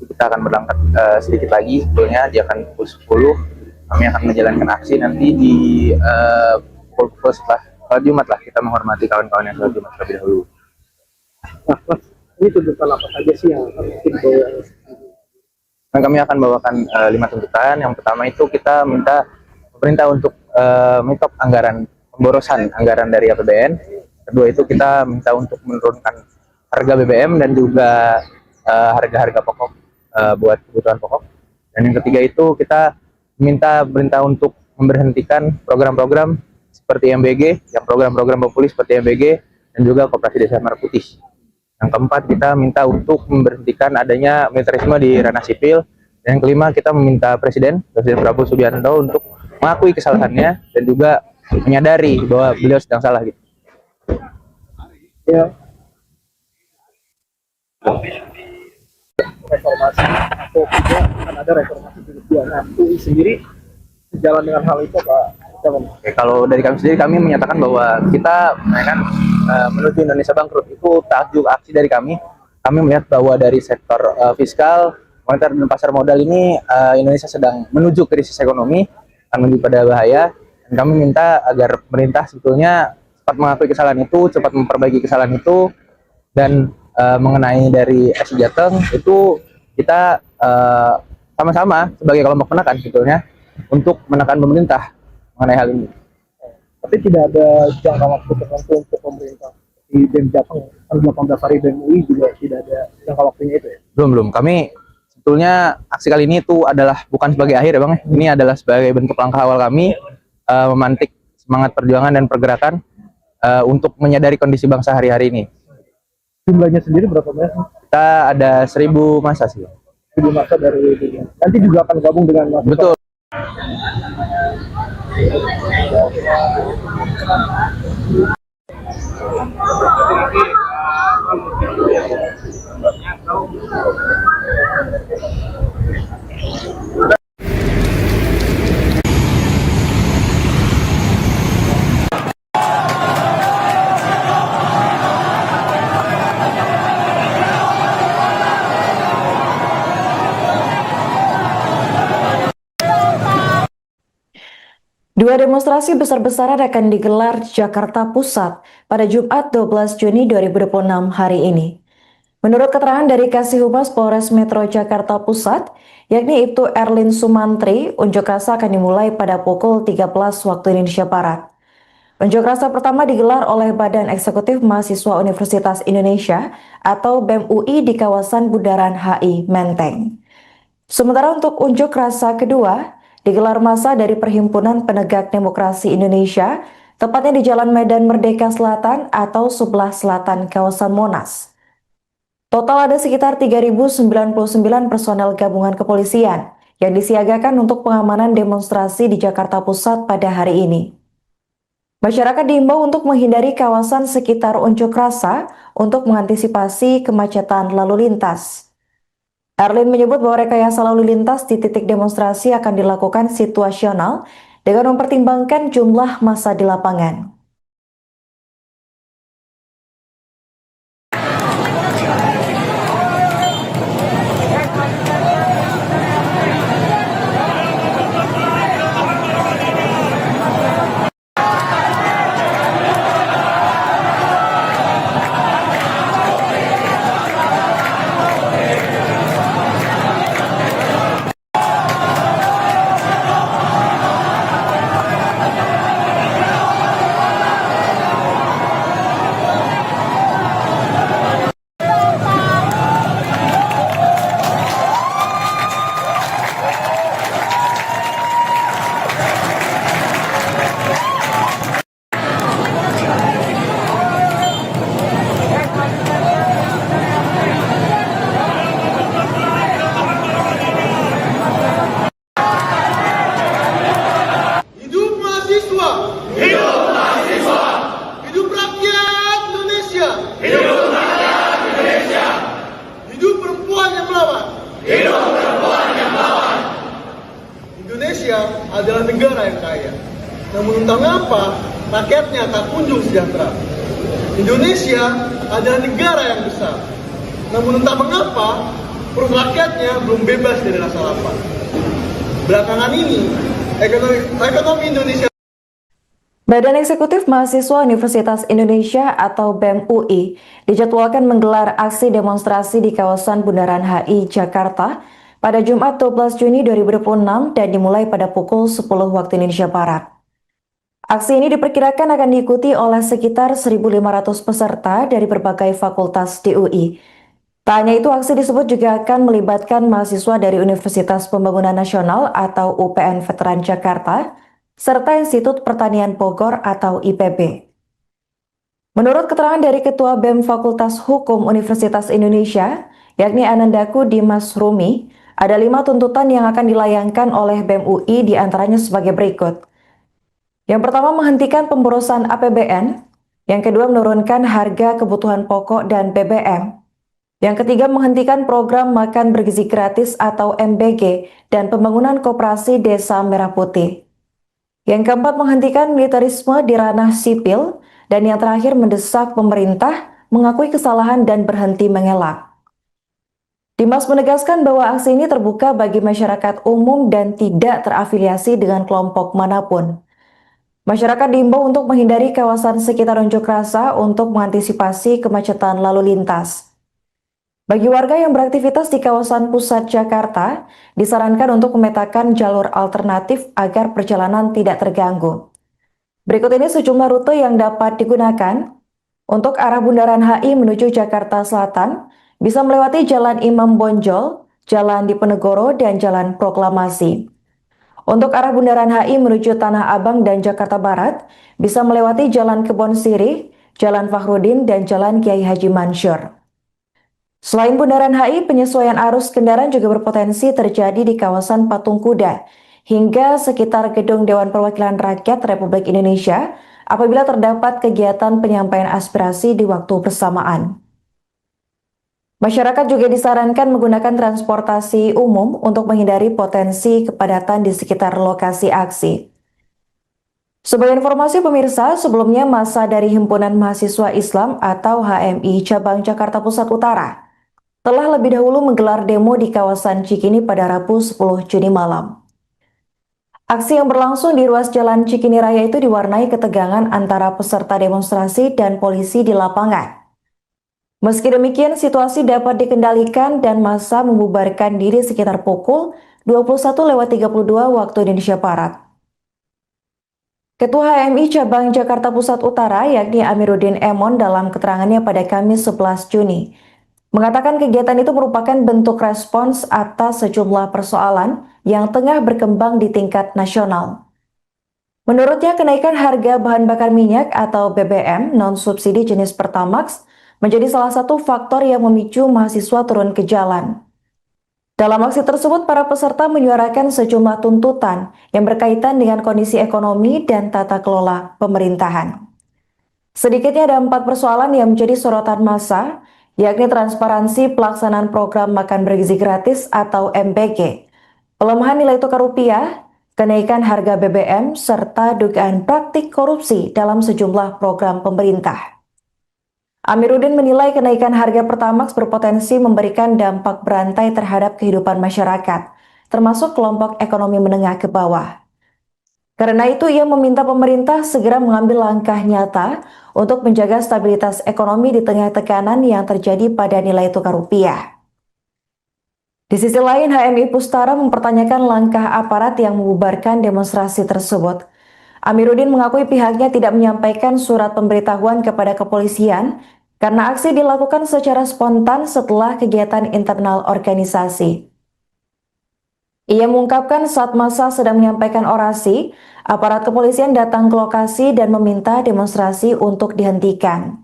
Kita akan berangkat sedikit lagi, sebetulnya dia akan pukul 10. Kami akan menjalankan aksi nanti di pukul setelah Jumat lah, kita menghormati kawan-kawan yang sholat Jumat terlebih dahulu. Nah, Mas, ini tuntutan apa saja sih yang akan dibawa? Dan kami akan bawakan 5 tuntutan. Yang pertama itu kita minta pemerintah untuk menyetop anggaran pemborosan anggaran dari APBN. Kedua itu kita minta untuk menurunkan harga BBM dan juga harga-harga pokok buat kebutuhan pokok. Dan yang ketiga itu kita minta pemerintah untuk memberhentikan program-program seperti MBG, yang program-program populis seperti MBG dan juga Koperasi Desa Merah Putih. Yang keempat kita minta untuk memberhentikan adanya militerisme di ranah sipil. Dan yang kelima kita meminta Presiden Prabowo Subianto untuk mengakui kesalahannya dan juga menyadari bahwa beliau sedang salah gitu. Ya. Reformasi atau tidak akan ada reformasi jilid 2. Nah, UI sendiri sejalan dengan hal itu Pak. Oke, kalau dari kami sendiri kami menyatakan bahwa kita menuju Indonesia bangkrut itu tajuk aksi dari kami. Kami melihat bahwa dari sektor fiskal, moneter dan pasar modal ini Indonesia sedang menuju krisis ekonomi, akan menuju pada bahaya. Dan kami minta agar pemerintah sebetulnya cepat mengakui kesalahan itu, cepat memperbaiki kesalahan itu, dan mengenai dari SI Jateng itu kita sama-sama sebagai kelompok penekan sebetulnya untuk menekan pemerintah mengenai hal ini. Tapi tidak ada jangka waktu tertentu untuk pemerintah. Di BEM Jateng, 18 hari BEM UI juga tidak ada jangka waktunya itu ya? Belum. Kami sebetulnya aksi kali ini itu adalah bukan sebagai akhir ya Bang. Ini adalah sebagai bentuk langkah awal kami memantik semangat perjuangan dan pergerakan untuk menyadari kondisi bangsa hari-hari ini. Jumlahnya sendiri berapa banyak? Kita ada 1.000 massa sih. 1.000 massa dari BEM. Nanti juga akan gabung dengan mahasiswa. Betul. Dua demonstrasi besar-besaran akan digelar di Jakarta Pusat pada Jumat 12 Juni 2026 hari ini. Menurut keterangan dari Kasih Humas Polres Metro Jakarta Pusat, yakni Ibtu Erlin Sumantri, unjuk rasa akan dimulai pada pukul 13 waktu Indonesia Barat. Unjuk rasa pertama digelar oleh Badan Eksekutif Mahasiswa Universitas Indonesia atau BEM UI di kawasan Bundaran HI Menteng. Sementara untuk unjuk rasa kedua, digelar massa dari Perhimpunan Penegak Demokrasi Indonesia, tepatnya di Jalan Medan Merdeka Selatan atau sebelah selatan kawasan Monas. Total ada sekitar 3.099 personel gabungan kepolisian yang disiagakan untuk pengamanan demonstrasi di Jakarta Pusat pada hari ini. Masyarakat diimbau untuk menghindari kawasan sekitar unjuk rasa untuk mengantisipasi kemacetan lalu lintas. Erlin menyebut bahwa rekayasa lalu lintas di titik demonstrasi akan dilakukan situasional dengan mempertimbangkan jumlah massa di lapangan. Indonesia adalah negara yang kaya. Namun entah mengapa rakyatnya tak kunjung sejahtera. Indonesia adalah negara yang besar. Namun entah mengapa perut rakyatnya belum bebas dari rasa lapar. Belakangan ini ekonomi Indonesia. Badan Eksekutif Mahasiswa Universitas Indonesia atau BEM UI dijadwalkan menggelar aksi demonstrasi di kawasan Bundaran HI Jakarta pada Jumat 12 Juni 2026 dan dimulai pada pukul 10 waktu Indonesia Barat. Aksi ini diperkirakan akan diikuti oleh sekitar 1.500 peserta dari berbagai fakultas di UI. Tak hanya itu, aksi disebut juga akan melibatkan mahasiswa dari Universitas Pembangunan Nasional atau UPN Veteran Jakarta, serta Institut Pertanian Bogor atau IPB. Menurut keterangan dari Ketua BEM Fakultas Hukum Universitas Indonesia, yakni Anandaku Dimas Rumi, ada 5 tuntutan yang akan dilayangkan oleh BEM UI diantaranya sebagai berikut. Yang pertama, menghentikan pemborosan APBN. Yang kedua, menurunkan harga kebutuhan pokok dan BBM. Yang ketiga, menghentikan program makan bergizi gratis atau MBG dan pembangunan koperasi Desa Merah Putih. Yang keempat, menghentikan militerisme di ranah sipil. Dan yang terakhir, mendesak pemerintah mengakui kesalahan dan berhenti mengelak. Dimas menegaskan bahwa aksi ini terbuka bagi masyarakat umum dan tidak terafiliasi dengan kelompok manapun. Masyarakat diimbau untuk menghindari kawasan sekitar unjuk rasa untuk mengantisipasi kemacetan lalu lintas. Bagi warga yang beraktivitas di kawasan pusat Jakarta, disarankan untuk memetakan jalur alternatif agar perjalanan tidak terganggu. Berikut ini sejumlah rute yang dapat digunakan. Untuk arah Bundaran HI menuju Jakarta Selatan, bisa melewati Jalan Imam Bonjol, Jalan Diponegoro, dan Jalan Proklamasi. Untuk arah Bundaran HI menuju Tanah Abang dan Jakarta Barat, bisa melewati Jalan Kebon Sirih, Jalan Fakhrudin, dan Jalan Kiai Haji Mansur. Selain Bundaran HI, penyesuaian arus kendaraan juga berpotensi terjadi di kawasan Patung Kuda hingga sekitar Gedung Dewan Perwakilan Rakyat Republik Indonesia apabila terdapat kegiatan penyampaian aspirasi di waktu bersamaan. Masyarakat juga disarankan menggunakan transportasi umum untuk menghindari potensi kepadatan di sekitar lokasi aksi. Sebagai informasi pemirsa, sebelumnya masa dari Himpunan Mahasiswa Islam atau HMI Cabang Jakarta Pusat Utara telah lebih dahulu menggelar demo di kawasan Cikini pada Rabu 10 Juni malam. Aksi yang berlangsung di ruas Jalan Cikini Raya itu diwarnai ketegangan antara peserta demonstrasi dan polisi di lapangan. Meski demikian, situasi dapat dikendalikan dan massa membubarkan diri sekitar pukul 21.32 waktu Indonesia Barat. Ketua HMI Cabang Jakarta Pusat Utara yakni Amiruddin Emon dalam keterangannya pada Kamis 11 Juni mengatakan kegiatan itu merupakan bentuk respons atas sejumlah persoalan yang tengah berkembang di tingkat nasional. Menurutnya, kenaikan harga bahan bakar minyak atau BBM non-subsidi jenis Pertamax menjadi salah satu faktor yang memicu mahasiswa turun ke jalan. Dalam aksi tersebut, para peserta menyuarakan sejumlah tuntutan yang berkaitan dengan kondisi ekonomi dan tata kelola pemerintahan. Sedikitnya ada 4 persoalan yang menjadi sorotan massa, yakni transparansi pelaksanaan program makan bergizi gratis atau MBG, pelemahan nilai tukar rupiah, kenaikan harga BBM, serta dugaan praktik korupsi dalam sejumlah program pemerintah. Amiruddin menilai kenaikan harga Pertamax berpotensi memberikan dampak berantai terhadap kehidupan masyarakat, termasuk kelompok ekonomi menengah ke bawah. Karena itu, ia meminta pemerintah segera mengambil langkah nyata untuk menjaga stabilitas ekonomi di tengah tekanan yang terjadi pada nilai tukar rupiah. Di sisi lain, HMI Pustara mempertanyakan langkah aparat yang membubarkan demonstrasi tersebut. Amiruddin mengakui pihaknya tidak menyampaikan surat pemberitahuan kepada kepolisian karena aksi dilakukan secara spontan setelah kegiatan internal organisasi. Ia mengungkapkan saat massa sedang menyampaikan orasi, aparat kepolisian datang ke lokasi dan meminta demonstrasi untuk dihentikan.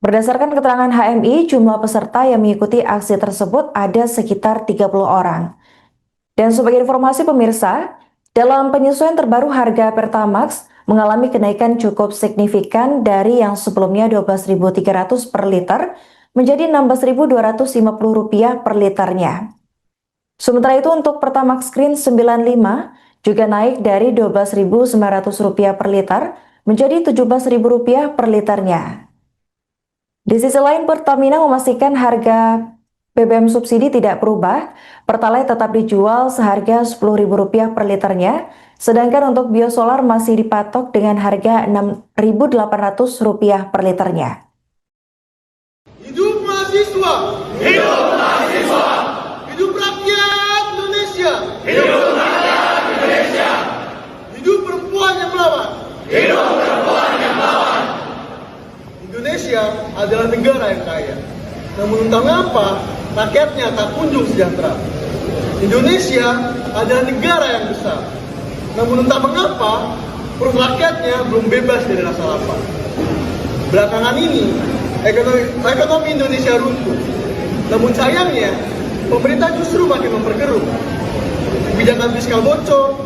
Berdasarkan keterangan HMI, jumlah peserta yang mengikuti aksi tersebut ada sekitar 30 orang. Dan sebagai informasi pemirsa, dalam penyesuaian terbaru harga Pertamax mengalami kenaikan cukup signifikan dari yang sebelumnya Rp12.300 per liter menjadi Rp16.250 per liternya. Sementara itu untuk Pertamax Green 95 juga naik dari Rp12.900 per liter menjadi Rp17.000 per liternya. Di sisi lain, Pertamina memastikan harga BBM subsidi tidak berubah, Pertalite tetap dijual seharga Rp10.000 per liternya, sedangkan untuk biosolar masih dipatok dengan harga Rp6.800 per liternya. Hidup mahasiswa! Hidup mahasiswa! Hidup rakyat Indonesia! Hidup rakyat Indonesia! Hidup perempuan yang melawan! Hidup perempuan yang melawan! Indonesia adalah negara yang kaya. Namun entah mengapa, rakyatnya tak kunjung sejahtera. Indonesia adalah negara yang besar. Namun entah mengapa, perut rakyatnya belum bebas dari rasa lapar. Belakangan ini, ekonomi Indonesia runtuh. Namun sayangnya, pemerintah justru makin memperkeruh. Kebijakan fiskal bocor,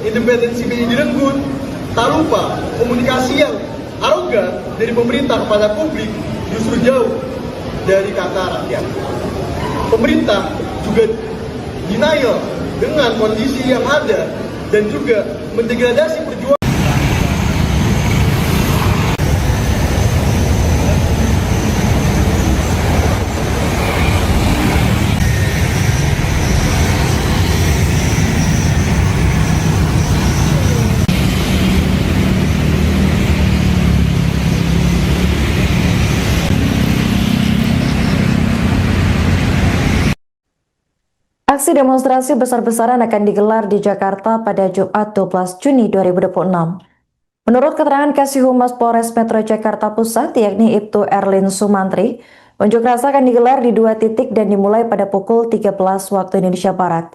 independensi BI direnggut, tak lupa komunikasi yang arogan dari pemerintah kepada publik justru jauh dari kata rakyat. Pemerintah juga denial dengan kondisi yang ada dan juga mendegradasi perjuangan. Aksi demonstrasi besar-besaran akan digelar di Jakarta pada Jumat 12 Juni 2026. Menurut keterangan Kasih Humas Polres Metro Jakarta Pusat, yakni Ibtu Erlin Sumantri, unjuk rasa akan digelar di 2 titik dan dimulai pada pukul 13 waktu Indonesia Barat.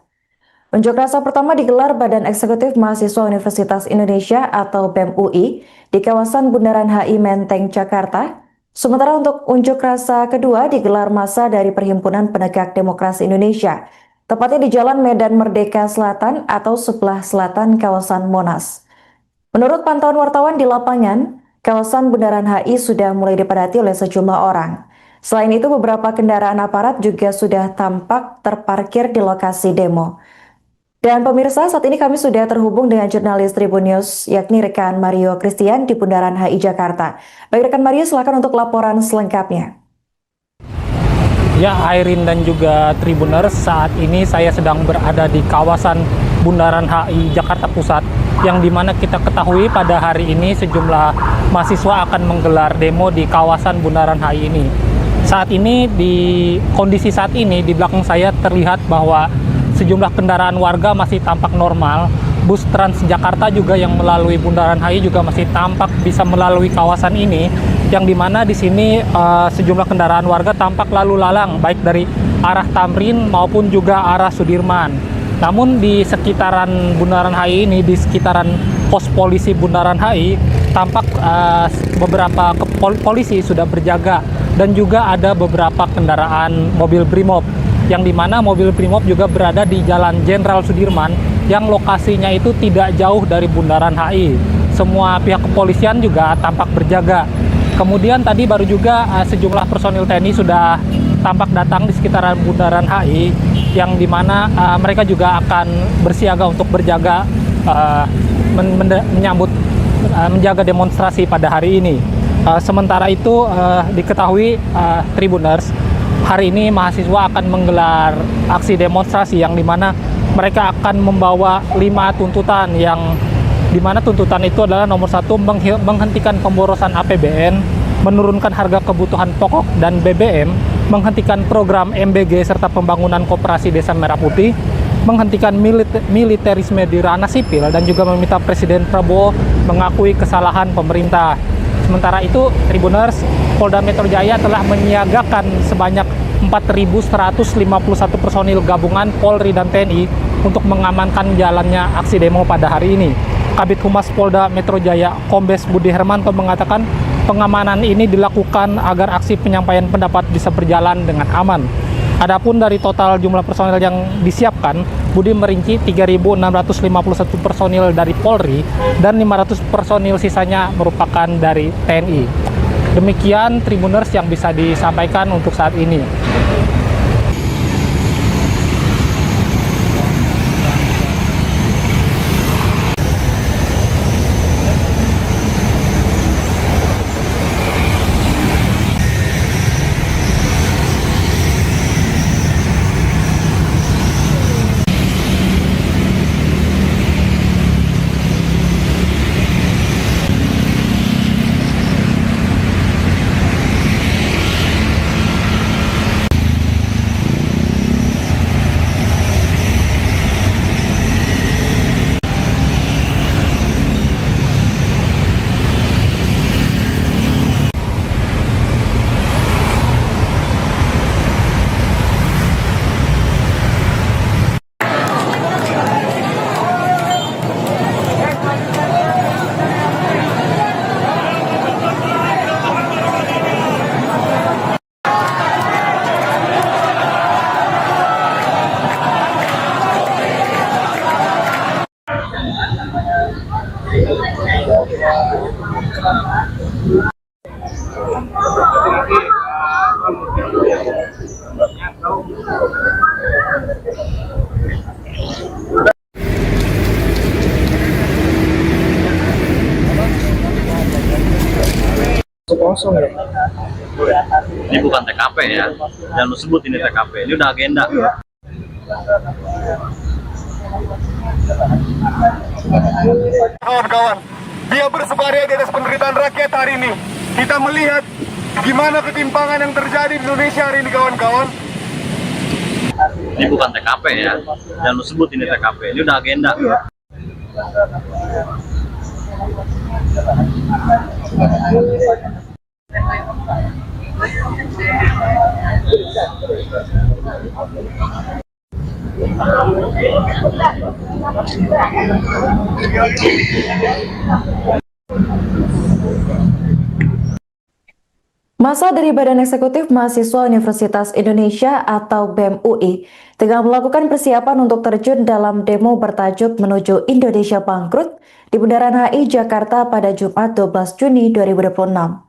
Unjuk rasa pertama digelar Badan Eksekutif Mahasiswa Universitas Indonesia atau BEM UI di kawasan Bundaran HI Menteng, Jakarta. Sementara untuk unjuk rasa kedua digelar massa dari Perhimpunan Penegak Demokrasi Indonesia, tepatnya di Jalan Medan Merdeka Selatan atau sebelah selatan kawasan Monas. Menurut pantauan wartawan di lapangan, kawasan Bundaran HI sudah mulai dipadati oleh sejumlah orang. Selain itu, beberapa kendaraan aparat juga sudah tampak terparkir di lokasi demo. Dan pemirsa, saat ini kami sudah terhubung dengan jurnalis Tribun News, yakni rekan Mario Christian di Bundaran HI Jakarta. Baik rekan Mario, silakan untuk laporan selengkapnya. Ya, Airin dan juga Tribuners, saat ini saya sedang berada di kawasan Bundaran HI Jakarta Pusat, yang dimana kita ketahui pada hari ini sejumlah mahasiswa akan menggelar demo di kawasan Bundaran HI ini. Saat ini, di kondisi saat ini di belakang saya terlihat bahwa sejumlah kendaraan warga masih tampak normal. Bus Transjakarta juga yang melalui Bundaran HI juga masih tampak bisa melalui kawasan ini, yang dimana di sini sejumlah kendaraan warga tampak lalu lalang baik dari arah Tamrin maupun juga arah Sudirman. Namun di sekitaran Bundaran HI ini, di sekitaran pos polisi Bundaran HI, tampak beberapa polisi sudah berjaga dan juga ada beberapa kendaraan mobil Brimob, yang dimana mobil Brimob juga berada di Jalan Jenderal Sudirman yang lokasinya itu tidak jauh dari Bundaran HI. Semua pihak kepolisian juga tampak berjaga. Kemudian tadi baru juga sejumlah personil TNI sudah tampak datang di sekitaran Bundaran HI, yang dimana mereka juga akan bersiaga untuk berjaga menjaga demonstrasi pada hari ini. Sementara itu diketahui Tribuners, hari ini mahasiswa akan menggelar aksi demonstrasi yang dimana mereka akan membawa 5 tuntutan, yang dimana tuntutan itu adalah nomor 1, menghentikan pemborosan APBN, menurunkan harga kebutuhan pokok dan BBM, menghentikan program MBG serta pembangunan koperasi Desa Merah Putih, menghentikan militerisme di ranah sipil, dan juga meminta Presiden Prabowo mengakui kesalahan pemerintah. Sementara itu, Tribuners, Polda Metro Jaya telah menyiagakan sebanyak 4.151 personil gabungan Polri dan TNI untuk mengamankan jalannya aksi demo pada hari ini. Kabid Humas Polda Metro Jaya, Kombes Budi Hermanto, mengatakan pengamanan ini dilakukan agar aksi penyampaian pendapat bisa berjalan dengan aman. Adapun dari total jumlah personil yang disiapkan, Budi merinci 3.651 personil dari Polri dan 500 personil sisanya merupakan dari TNI. Demikian Tribuners yang bisa disampaikan untuk saat ini. kosong ya. Ini bukan TKP ya. Jangan lu sebut ini TKP. Ini udah agenda. Kawan-kawan, dia bersukaria di atas penderitaan rakyat hari ini. Kita melihat gimana ketimpangan yang terjadi di Indonesia hari ini, kawan-kawan. Ini bukan TKP ya. Jangan lu sebut ini TKP. Ini udah agenda. Masa dari Badan Eksekutif Mahasiswa Universitas Indonesia atau BEM UI tengah melakukan persiapan untuk terjun dalam demo bertajuk Menuju Indonesia Bangkrut di Bundaran HI Jakarta pada Jumat 12 Juni 2026.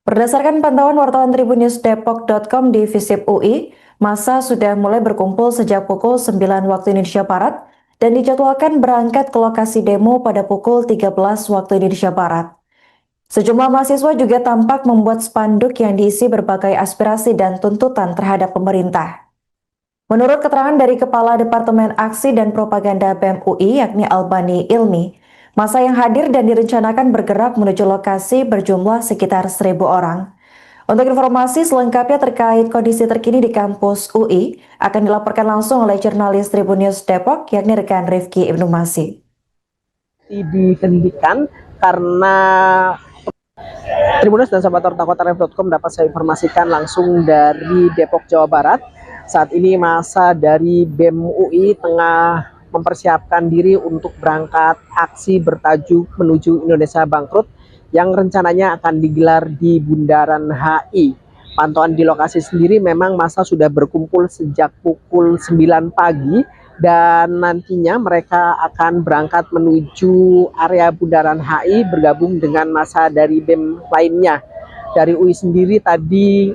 Berdasarkan pantauan wartawan tribunnews.depok.com di Visip UI, massa sudah mulai berkumpul sejak pukul 9 waktu Indonesia Barat dan dijadwalkan berangkat ke lokasi demo pada pukul 13 waktu Indonesia Barat. Sejumlah mahasiswa juga tampak membuat spanduk yang diisi berbagai aspirasi dan tuntutan terhadap pemerintah. Menurut keterangan dari Kepala Departemen Aksi dan Propaganda BEM UI yakni Albani Ilmi, massa yang hadir dan direncanakan bergerak menuju lokasi berjumlah sekitar 1.000 orang. Untuk informasi selengkapnya terkait kondisi terkini di kampus UI akan dilaporkan langsung oleh jurnalis Tribun News Depok yakni rekan Rifki Ibnu Masih. Dihentikan karena Tribunnews dan sahabat Ortakota.com dapat saya informasikan langsung dari Depok, Jawa Barat. Saat ini massa dari BEM UI tengah mempersiapkan diri untuk berangkat aksi bertajuk Menuju Indonesia Bangkrut yang rencananya akan digelar di Bundaran HI. Pantauan di lokasi sendiri memang massa sudah berkumpul sejak pukul 9 pagi dan nantinya mereka akan berangkat menuju area Bundaran HI bergabung dengan massa dari BEM lainnya. Dari UI sendiri tadi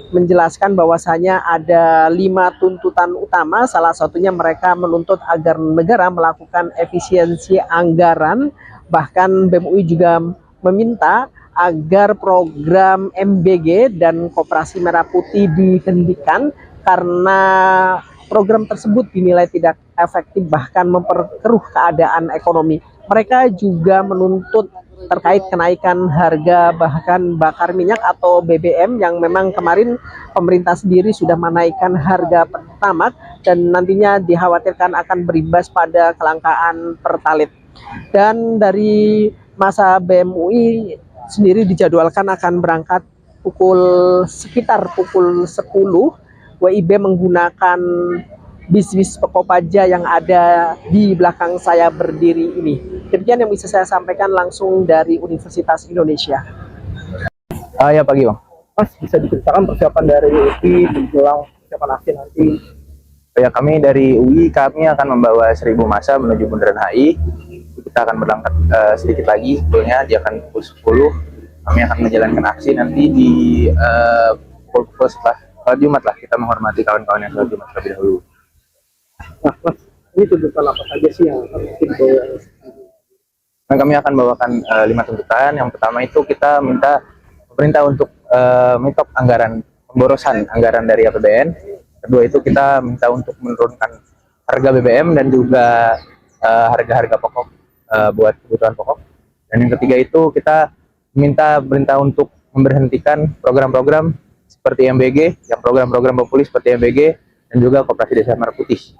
menjelaskan bahwasanya ada 5 tuntutan utama, salah satunya mereka menuntut agar negara melakukan efisiensi anggaran, bahkan BEM UI juga meminta agar program MBG dan Koperasi Merah Putih dihentikan karena program tersebut dinilai tidak efektif bahkan memperkeruh keadaan ekonomi. Mereka juga menuntut terkait kenaikan harga bahan bakar minyak atau BBM yang memang kemarin pemerintah sendiri sudah menaikkan harga Pertamax dan nantinya dikhawatirkan akan berimbas pada kelangkaan Pertalite. Dan dari massa BEM UI sendiri dijadwalkan akan berangkat sekitar pukul 10. WIB menggunakan bis-bis Kopaja yang ada di belakang saya berdiri ini. Demikian yang bisa saya sampaikan langsung dari Universitas Indonesia. Ya pagi Bang. Mas, bisa diceritakan persiapan dari UI menjelang persiapan aksi nanti? Ya, kami dari UI kami akan membawa 1.000 massa menuju Bundaran HI. Kita akan berangkat sedikit lagi, sebetulnya dia akan pukul 10. Kami akan menjalankan aksi nanti di pukul setelah Jumat lah, kita menghormati kawan-kawan yang sholat Jumat terlebih dahulu. Nah, Mas, ini tuntutan apa saja sih yang akan dibawa? Nah, kami akan bawakan 5 tuntutan. Yang pertama itu kita minta pemerintah untuk menyetop anggaran pemborosan anggaran dari APBN. Kedua itu kita minta untuk menurunkan harga BBM dan juga harga-harga pokok buat kebutuhan pokok. Dan yang ketiga itu kita minta pemerintah untuk memberhentikan program-program seperti MBG, yang program-program populis seperti MBG dan juga Koperasi Desa Merah Putih.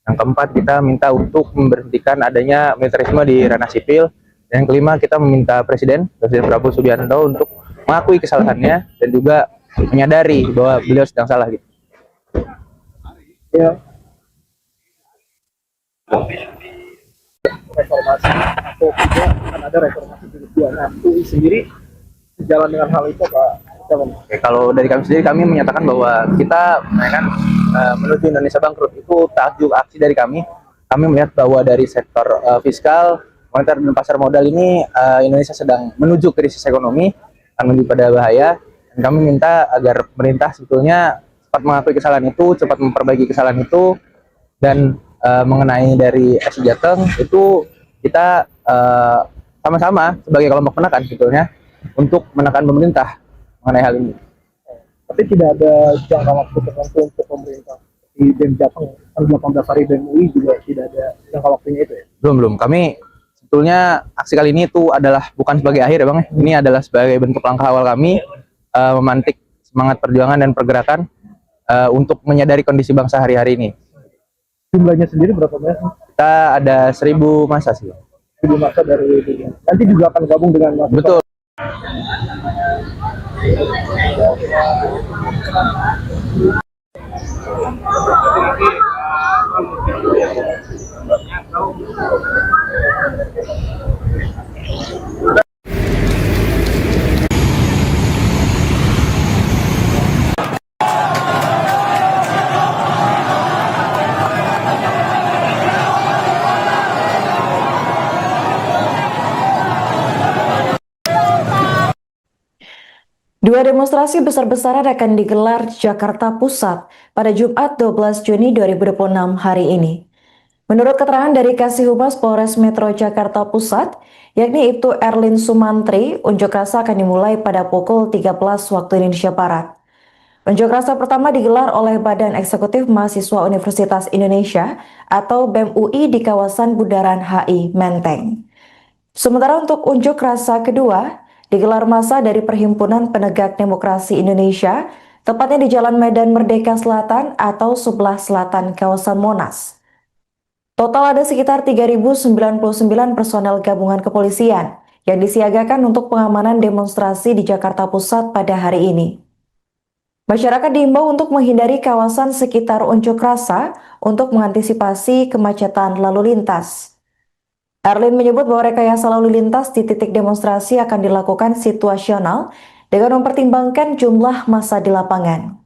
Yang keempat kita minta untuk memberhentikan adanya militerisme di ranah sipil. Dan yang kelima kita meminta Presiden Prabowo Subianto untuk mengakui kesalahannya dan juga menyadari bahwa beliau sedang salah gitu. Ya. Reformasi atau tidak akan ada reformasi di kedua. Nah, UI sendiri sejalan dengan hal itu Pak. Oke, kalau dari kami sendiri kami menyatakan bahwa kita menuju Indonesia Bangkrut itu tajuk aksi dari kami. Kami melihat bahwa dari sektor fiskal, moneter dan pasar modal ini Indonesia sedang menuju krisis ekonomi, akan menuju pada bahaya. Dan kami minta agar pemerintah sebetulnya cepat mengakui kesalahan itu, cepat memperbaiki kesalahan itu, dan mengenai dari SI Jateng itu kita sama-sama sebagai kelompok penekan sebetulnya untuk menekan pemerintah mengenai hal ini. Tapi tidak ada jangka waktu tertentu untuk pemerintah. Di BEM Jateng kan 18 hari, BEM UI juga tidak ada jangka waktunya itu ya. Belum. Kami sebetulnya aksi kali ini itu adalah bukan sebagai akhir ya Bang. Ini adalah sebagai bentuk langkah awal kami memantik semangat perjuangan dan pergerakan untuk menyadari kondisi bangsa hari-hari ini. Jumlahnya sendiri berapa banyak? Kita ada 1.000 massa sih. 1.000 masa dari BEM. Nanti juga akan gabung dengan mahasiswa. Betul. Dua demonstrasi besar-besaran akan digelar di Jakarta Pusat pada Jumat 12 Juni 2026 hari ini. Menurut keterangan dari Kasih Humas Polres Metro Jakarta Pusat, yakni Ibtu Erlin Sumantri, unjuk rasa akan dimulai pada pukul 13 waktu Indonesia Barat. Unjuk rasa pertama digelar oleh Badan Eksekutif Mahasiswa Universitas Indonesia atau BEM UI di kawasan Bundaran HI Menteng. Sementara untuk unjuk rasa kedua, digelar massa dari Perhimpunan Penegak Demokrasi Indonesia, tepatnya di Jalan Medan Merdeka Selatan atau sebelah selatan kawasan Monas. Total ada sekitar 3.099 personel gabungan kepolisian yang disiagakan untuk pengamanan demonstrasi di Jakarta Pusat pada hari ini. Masyarakat diimbau untuk menghindari kawasan sekitar unjuk rasa untuk mengantisipasi kemacetan lalu lintas. Erlin menyebut bahwa rekayasa lalu lintas di titik demonstrasi akan dilakukan situasional dengan mempertimbangkan jumlah massa di lapangan.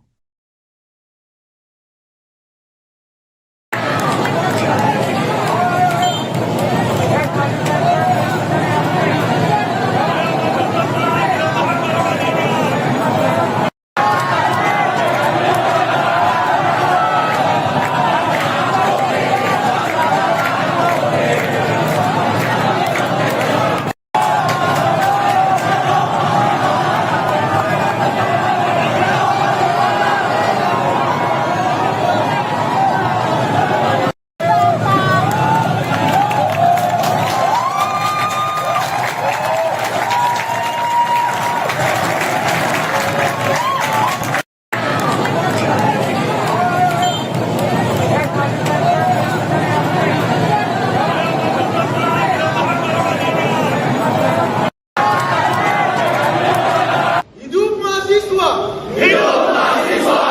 Hidup mahasiswa! Hidup mahasiswa!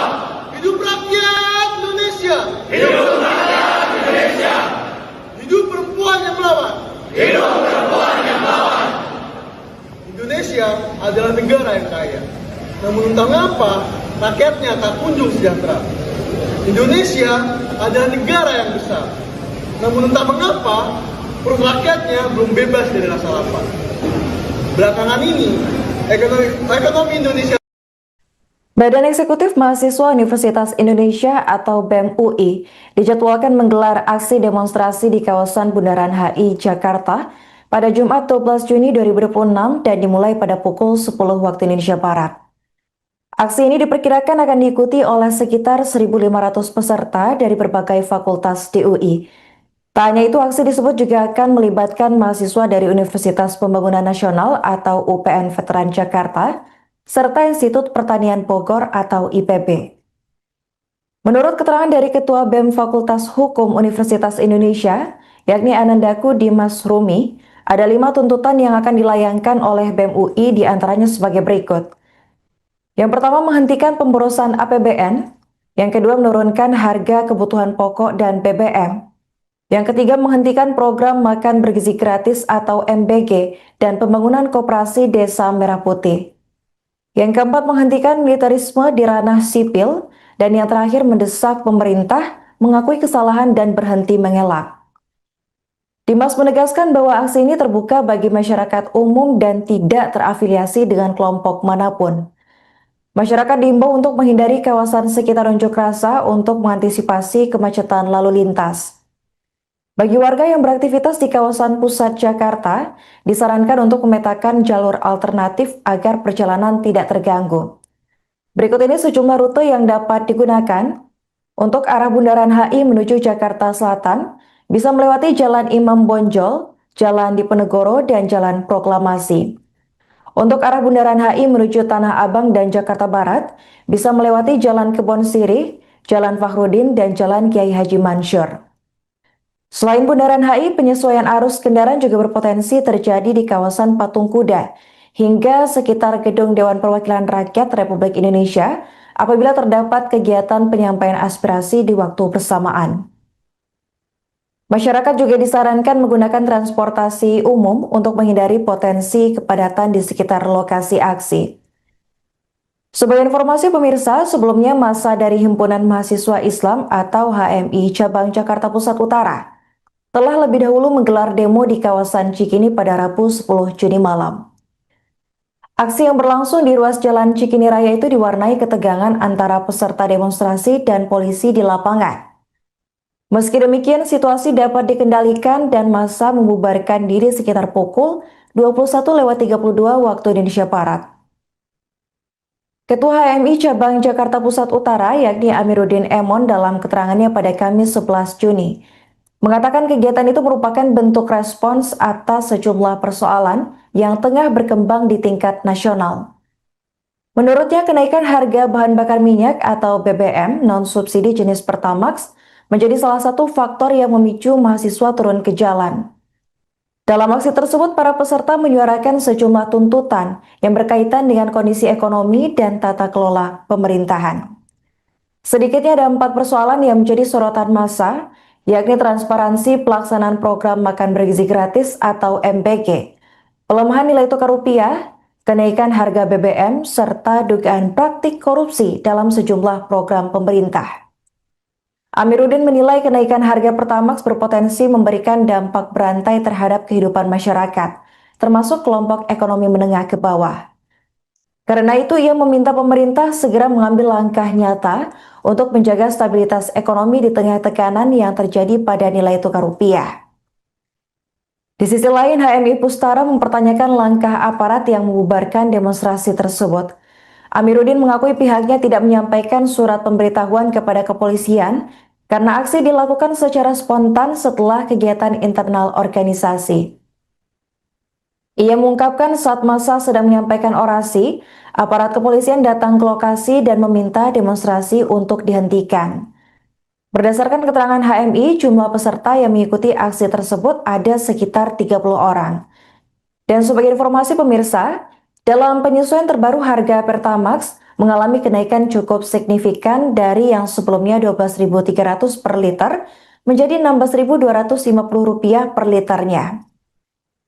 Hidup rakyat Indonesia! Hidup rakyat Indonesia! Hidup perempuan yang melawan! Hidup perempuan yang melawan! Indonesia adalah negara yang kaya. Namun entah mengapa rakyatnya tak kunjung sejahtera. Indonesia adalah negara yang besar. Namun entah mengapa perut rakyatnya belum bebas dari rasa lapar. Belakangan ini ekonomi Indonesia. Badan Eksekutif Mahasiswa Universitas Indonesia atau BEM UI dijadwalkan menggelar aksi demonstrasi di kawasan Bundaran HI Jakarta pada Jumat 12 Juni 2026 dan dimulai pada pukul 10 waktu Indonesia Barat. Aksi ini diperkirakan akan diikuti oleh sekitar 1.500 peserta dari berbagai fakultas di UI. Tak hanya itu, aksi disebut juga akan melibatkan mahasiswa dari Universitas Pembangunan Nasional atau UPN Veteran Jakarta, serta Institut Pertanian Bogor atau IPB. Menurut keterangan dari Ketua BEM Fakultas Hukum Universitas Indonesia, yakni Anandaku Dimas Rumi, ada 5 tuntutan yang akan dilayangkan oleh BEM UI diantaranya sebagai berikut. Yang pertama, menghentikan pemborosan APBN. Yang kedua, menurunkan harga kebutuhan pokok dan BBM. Yang ketiga, menghentikan program makan bergizi gratis atau MBG dan pembangunan koperasi Desa Merah Putih. Yang keempat, menghentikan militerisme di ranah sipil. Dan yang terakhir, mendesak pemerintah mengakui kesalahan dan berhenti mengelak. Dimas menegaskan bahwa aksi ini terbuka bagi masyarakat umum dan tidak terafiliasi dengan kelompok manapun. Masyarakat diimbau untuk menghindari kawasan sekitar unjuk rasa untuk mengantisipasi kemacetan lalu lintas. Bagi warga yang beraktivitas di kawasan pusat Jakarta, disarankan untuk memetakan jalur alternatif agar perjalanan tidak terganggu. Berikut ini sejumlah rute yang dapat digunakan. Untuk arah Bundaran HI menuju Jakarta Selatan, bisa melewati Jalan Imam Bonjol, Jalan Diponegoro, dan Jalan Proklamasi. Untuk arah Bundaran HI menuju Tanah Abang dan Jakarta Barat, bisa melewati Jalan Kebon Sirih, Jalan Fakhrudin, dan Jalan Kiai Haji Mansur. Selain Bundaran HI, penyesuaian arus kendaraan juga berpotensi terjadi di kawasan Patung Kuda hingga sekitar Gedung Dewan Perwakilan Rakyat Republik Indonesia apabila terdapat kegiatan penyampaian aspirasi di waktu bersamaan. Masyarakat juga disarankan menggunakan transportasi umum untuk menghindari potensi kepadatan di sekitar lokasi aksi. Sebagai informasi pemirsa, sebelumnya masa dari Himpunan Mahasiswa Islam atau HMI Cabang Jakarta Pusat Utara telah lebih dahulu menggelar demo di kawasan Cikini pada Rabu 10 Juni malam. Aksi yang berlangsung di ruas Jalan Cikini Raya itu diwarnai ketegangan antara peserta demonstrasi dan polisi di lapangan. Meski demikian, situasi dapat dikendalikan dan massa membubarkan diri sekitar pukul 21.32 waktu Indonesia Barat. Ketua HMI Cabang Jakarta Pusat Utara yakni Amiruddin Emon dalam keterangannya pada Kamis 11 Juni mengatakan kegiatan itu merupakan bentuk respons atas sejumlah persoalan yang tengah berkembang di tingkat nasional. Menurutnya, kenaikan harga bahan bakar minyak atau BBM non-subsidi jenis Pertamax menjadi salah satu faktor yang memicu mahasiswa turun ke jalan. Dalam aksi tersebut, para peserta menyuarakan sejumlah tuntutan yang berkaitan dengan kondisi ekonomi dan tata kelola pemerintahan. Sedikitnya ada 4 persoalan yang menjadi sorotan massa, yakni transparansi pelaksanaan program makan bergizi gratis atau MBG, pelemahan nilai tukar rupiah, kenaikan harga BBM, serta dugaan praktik korupsi dalam sejumlah program pemerintah. Amiruddin menilai kenaikan harga Pertamax berpotensi memberikan dampak berantai terhadap kehidupan masyarakat, termasuk kelompok ekonomi menengah ke bawah. Karena itu, ia meminta pemerintah segera mengambil langkah nyata untuk menjaga stabilitas ekonomi di tengah tekanan yang terjadi pada nilai tukar rupiah. Di sisi lain, HMI Pustara mempertanyakan langkah aparat yang membubarkan demonstrasi tersebut. Amiruddin mengakui pihaknya tidak menyampaikan surat pemberitahuan kepada kepolisian karena aksi dilakukan secara spontan setelah kegiatan internal organisasi. Ia mengungkapkan saat massa sedang menyampaikan orasi, aparat kepolisian datang ke lokasi dan meminta demonstrasi untuk dihentikan. Berdasarkan keterangan HMI, jumlah peserta yang mengikuti aksi tersebut ada sekitar 30 orang. Dan sebagai informasi pemirsa, dalam penyesuaian terbaru harga Pertamax mengalami kenaikan cukup signifikan dari yang sebelumnya Rp12.300 per liter menjadi Rp16.250 per liternya.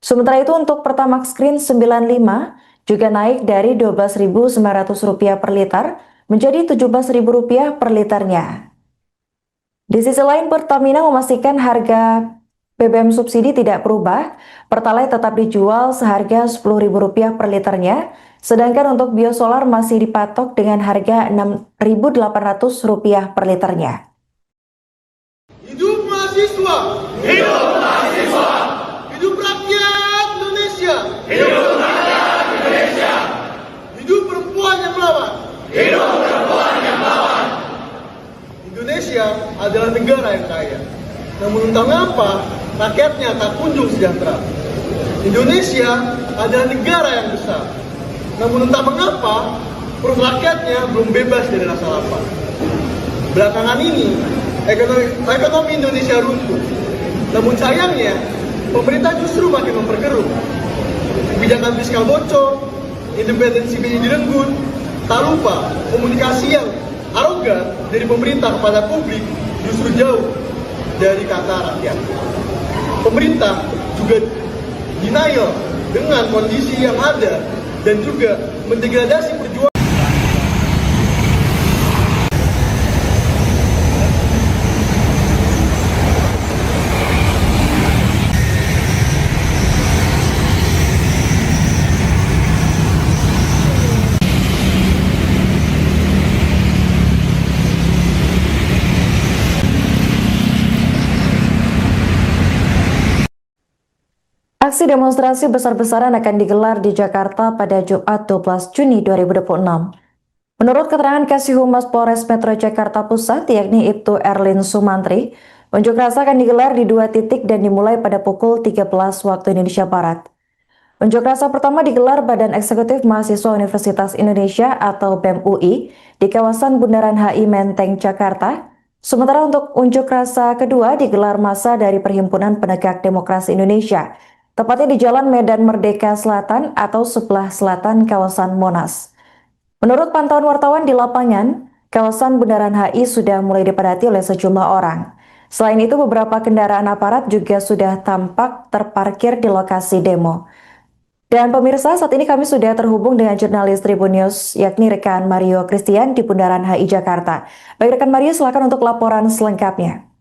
Sementara itu untuk Pertamax Green 95 juga naik dari Rp12.900 per liter menjadi Rp17.000 per liternya. Di sisi lain, Pertamina memastikan harga BBM subsidi tidak berubah, Pertalite tetap dijual seharga Rp10.000 per liternya, sedangkan untuk biosolar masih dipatok dengan harga Rp6.800 per liternya. Hidup mahasiswa! Hidup mahasiswa! Hidup rakyat Indonesia! Hidup rakyat Indonesia! Hidup perempuan yang melawan! Hidup perempuan yang melawan! Indonesia adalah negara yang kaya. Namun entah mengapa rakyatnya tak kunjung sejahtera. Indonesia adalah negara yang besar. Namun entah mengapa perut rakyatnya belum bebas dari rasa lapar. Belakangan ini ekonomi Indonesia runtuh. Namun sayangnya pemerintah justru makin memperkeruh. Kebijakan fiskal bocor, independensi BI direnggut, tak lupa komunikasi yang arogan dari pemerintah kepada publik justru jauh dari kata rakyat. Pemerintah juga denial dengan kondisi yang ada dan juga mendegradasi perjuangan. Aksi demonstrasi besar-besaran akan digelar di Jakarta pada Jumat 12 Juni 2026. Menurut keterangan Kasih Humas Polres Metro Jakarta Pusat, yakni Ibtu Erlin Sumantri, unjuk rasa akan digelar di 2 titik dan dimulai pada pukul 13 waktu Indonesia Barat. Unjuk rasa pertama digelar Badan Eksekutif Mahasiswa Universitas Indonesia atau BEM UI di kawasan Bundaran HI Menteng, Jakarta. Sementara untuk unjuk rasa kedua digelar massa dari Perhimpunan Penegak Demokrasi Indonesia, tepatnya di Jalan Medan Merdeka Selatan atau sebelah selatan kawasan Monas. Menurut pantauan wartawan di lapangan, kawasan Bundaran HI sudah mulai dipadati oleh sejumlah orang. Selain itu, beberapa kendaraan aparat juga sudah tampak terparkir di lokasi demo. Dan pemirsa, saat ini kami sudah terhubung dengan jurnalis Tribun News, yakni rekan Mario Christian di Bundaran HI Jakarta. Baik rekan Mario, silakan untuk laporan selengkapnya.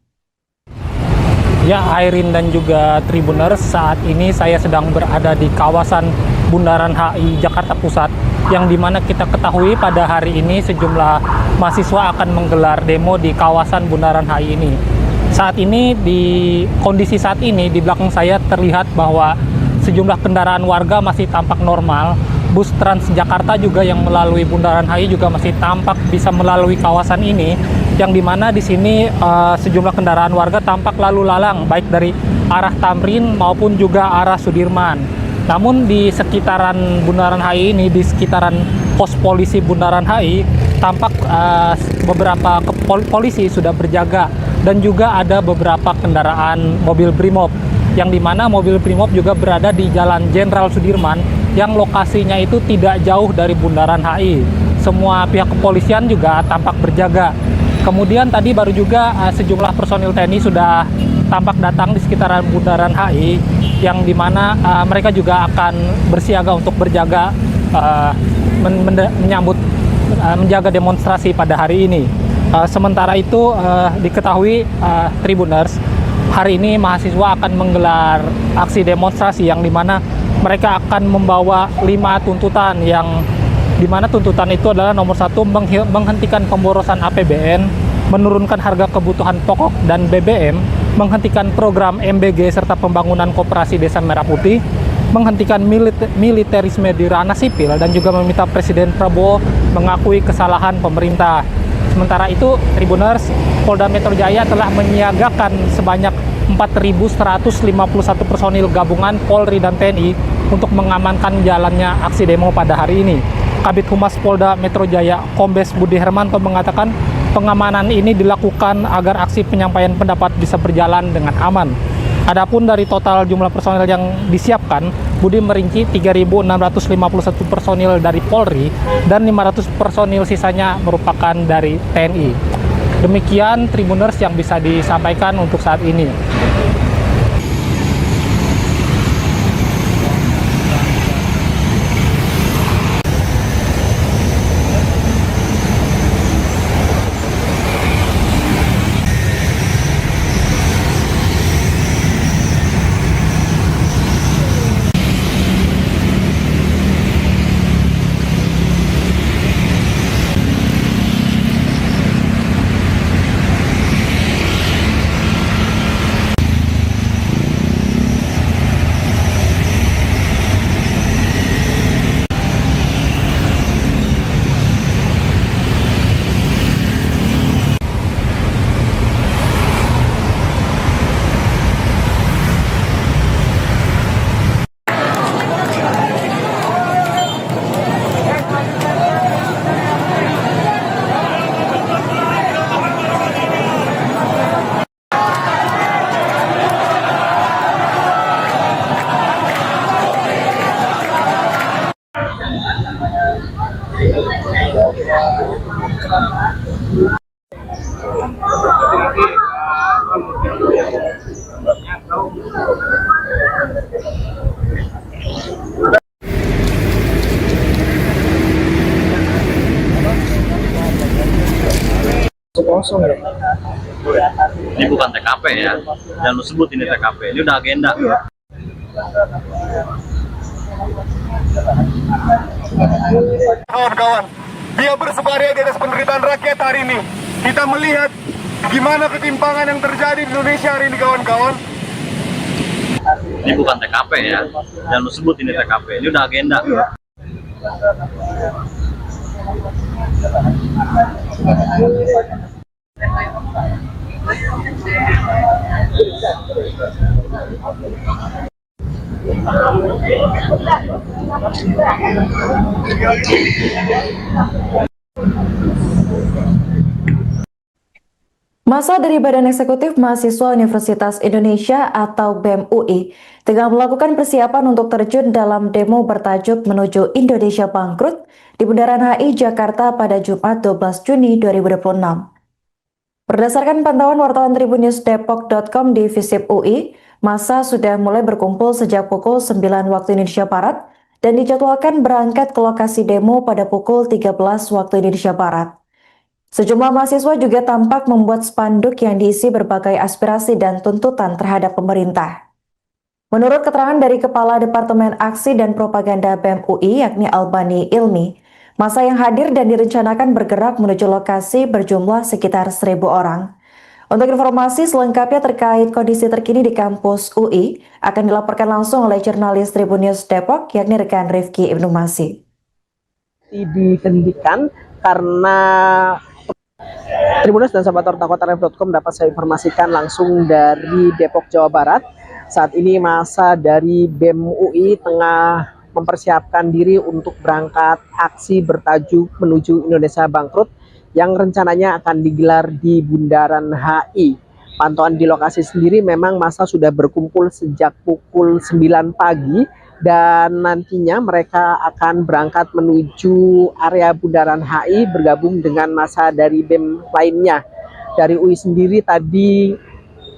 Ya, Airin dan juga Tribuners, saat ini saya sedang berada di kawasan Bundaran HI Jakarta Pusat, yang dimana kita ketahui pada hari ini sejumlah mahasiswa akan menggelar demo di kawasan Bundaran HI ini. Saat ini, di kondisi saat ini, di belakang saya terlihat bahwa sejumlah kendaraan warga masih tampak normal. Bus Transjakarta juga yang melalui Bundaran HI juga masih tampak bisa melalui kawasan ini, yang dimana di sini sejumlah kendaraan warga tampak lalu lalang baik dari arah Tamrin maupun juga arah Sudirman. Namun di sekitaran Bundaran HI ini, di sekitaran pos polisi Bundaran HI, tampak beberapa polisi sudah berjaga dan juga ada beberapa kendaraan mobil Brimob, yang dimana mobil Brimob juga berada di Jalan Jenderal Sudirman yang lokasinya itu tidak jauh dari Bundaran HI. Semua pihak kepolisian juga tampak berjaga. Kemudian tadi baru juga sejumlah personil TNI sudah tampak datang di sekitaran Bundaran HI, yang dimana mereka juga akan bersiaga untuk berjaga menjaga demonstrasi pada hari ini. Sementara itu diketahui Tribuners, hari ini mahasiswa akan menggelar aksi demonstrasi yang dimana mereka akan membawa 5 tuntutan, yang dimana tuntutan itu adalah nomor 1, menghentikan pemborosan APBN, menurunkan harga kebutuhan pokok dan BBM, menghentikan program MBG serta pembangunan koperasi Desa Merah Putih, menghentikan militerisme di ranah sipil, dan juga meminta Presiden Prabowo mengakui kesalahan pemerintah. Sementara itu, Tribuners, Polda Metro Jaya telah menyiagakan sebanyak 4.151 personil gabungan Polri dan TNI untuk mengamankan jalannya aksi demo pada hari ini. Kabid Humas Polda Metro Jaya, Kombes Budi Hermanto, mengatakan pengamanan ini dilakukan agar aksi penyampaian pendapat bisa berjalan dengan aman. Adapun dari total jumlah personil yang disiapkan, Budi merinci 3.651 personil dari Polri dan 500 personil sisanya merupakan dari TNI. Demikian Tribuners yang bisa disampaikan untuk saat ini. Kosong ya. Ini bukan TKP ya, jangan lu sebut ini TKP, ini udah agenda. Kawan-kawan, dia bersukaria di atas penderitaan rakyat hari ini. Kita melihat gimana ketimpangan yang terjadi di Indonesia hari ini, kawan-kawan. Ini bukan TKP ya, dan lu sebut ini TKP, ini udah agenda. Masa dari Badan Eksekutif Mahasiswa Universitas Indonesia atau BEM UI tengah melakukan persiapan untuk terjun dalam demo bertajuk Menuju Indonesia Bangkrut di Bundaran HI Jakarta pada Jumat 12 Juni 2026. Berdasarkan pantauan wartawan tribunnews.depok.com di Visip UI, massa sudah mulai berkumpul sejak pukul 9 waktu Indonesia Barat dan dijadwalkan berangkat ke lokasi demo pada pukul 13 waktu Indonesia Barat. Sejumlah mahasiswa juga tampak membuat spanduk yang diisi berbagai aspirasi dan tuntutan terhadap pemerintah. Menurut keterangan dari Kepala Departemen Aksi dan Propaganda BEM UI yakni Albani Ilmi, massa yang hadir dan direncanakan bergerak menuju lokasi berjumlah sekitar 1.000 orang. Untuk informasi selengkapnya terkait kondisi terkini di kampus UI akan dilaporkan langsung oleh jurnalis Tribun News Depok yakni rekan Rifki Ibnu Masih. Dihentikan karena Tribunnews dan sahabat ortakotaref.com dapat saya informasikan langsung dari Depok, Jawa Barat. Saat ini massa dari BEM UI tengah mempersiapkan diri untuk berangkat aksi bertajuk Menuju Indonesia Bangkrut yang rencananya akan digelar di Bundaran HI. Pantauan di lokasi sendiri memang massa sudah berkumpul sejak pukul 9 pagi dan nantinya mereka akan berangkat menuju area Bundaran HI bergabung dengan massa dari BEM lainnya. Dari UI sendiri tadi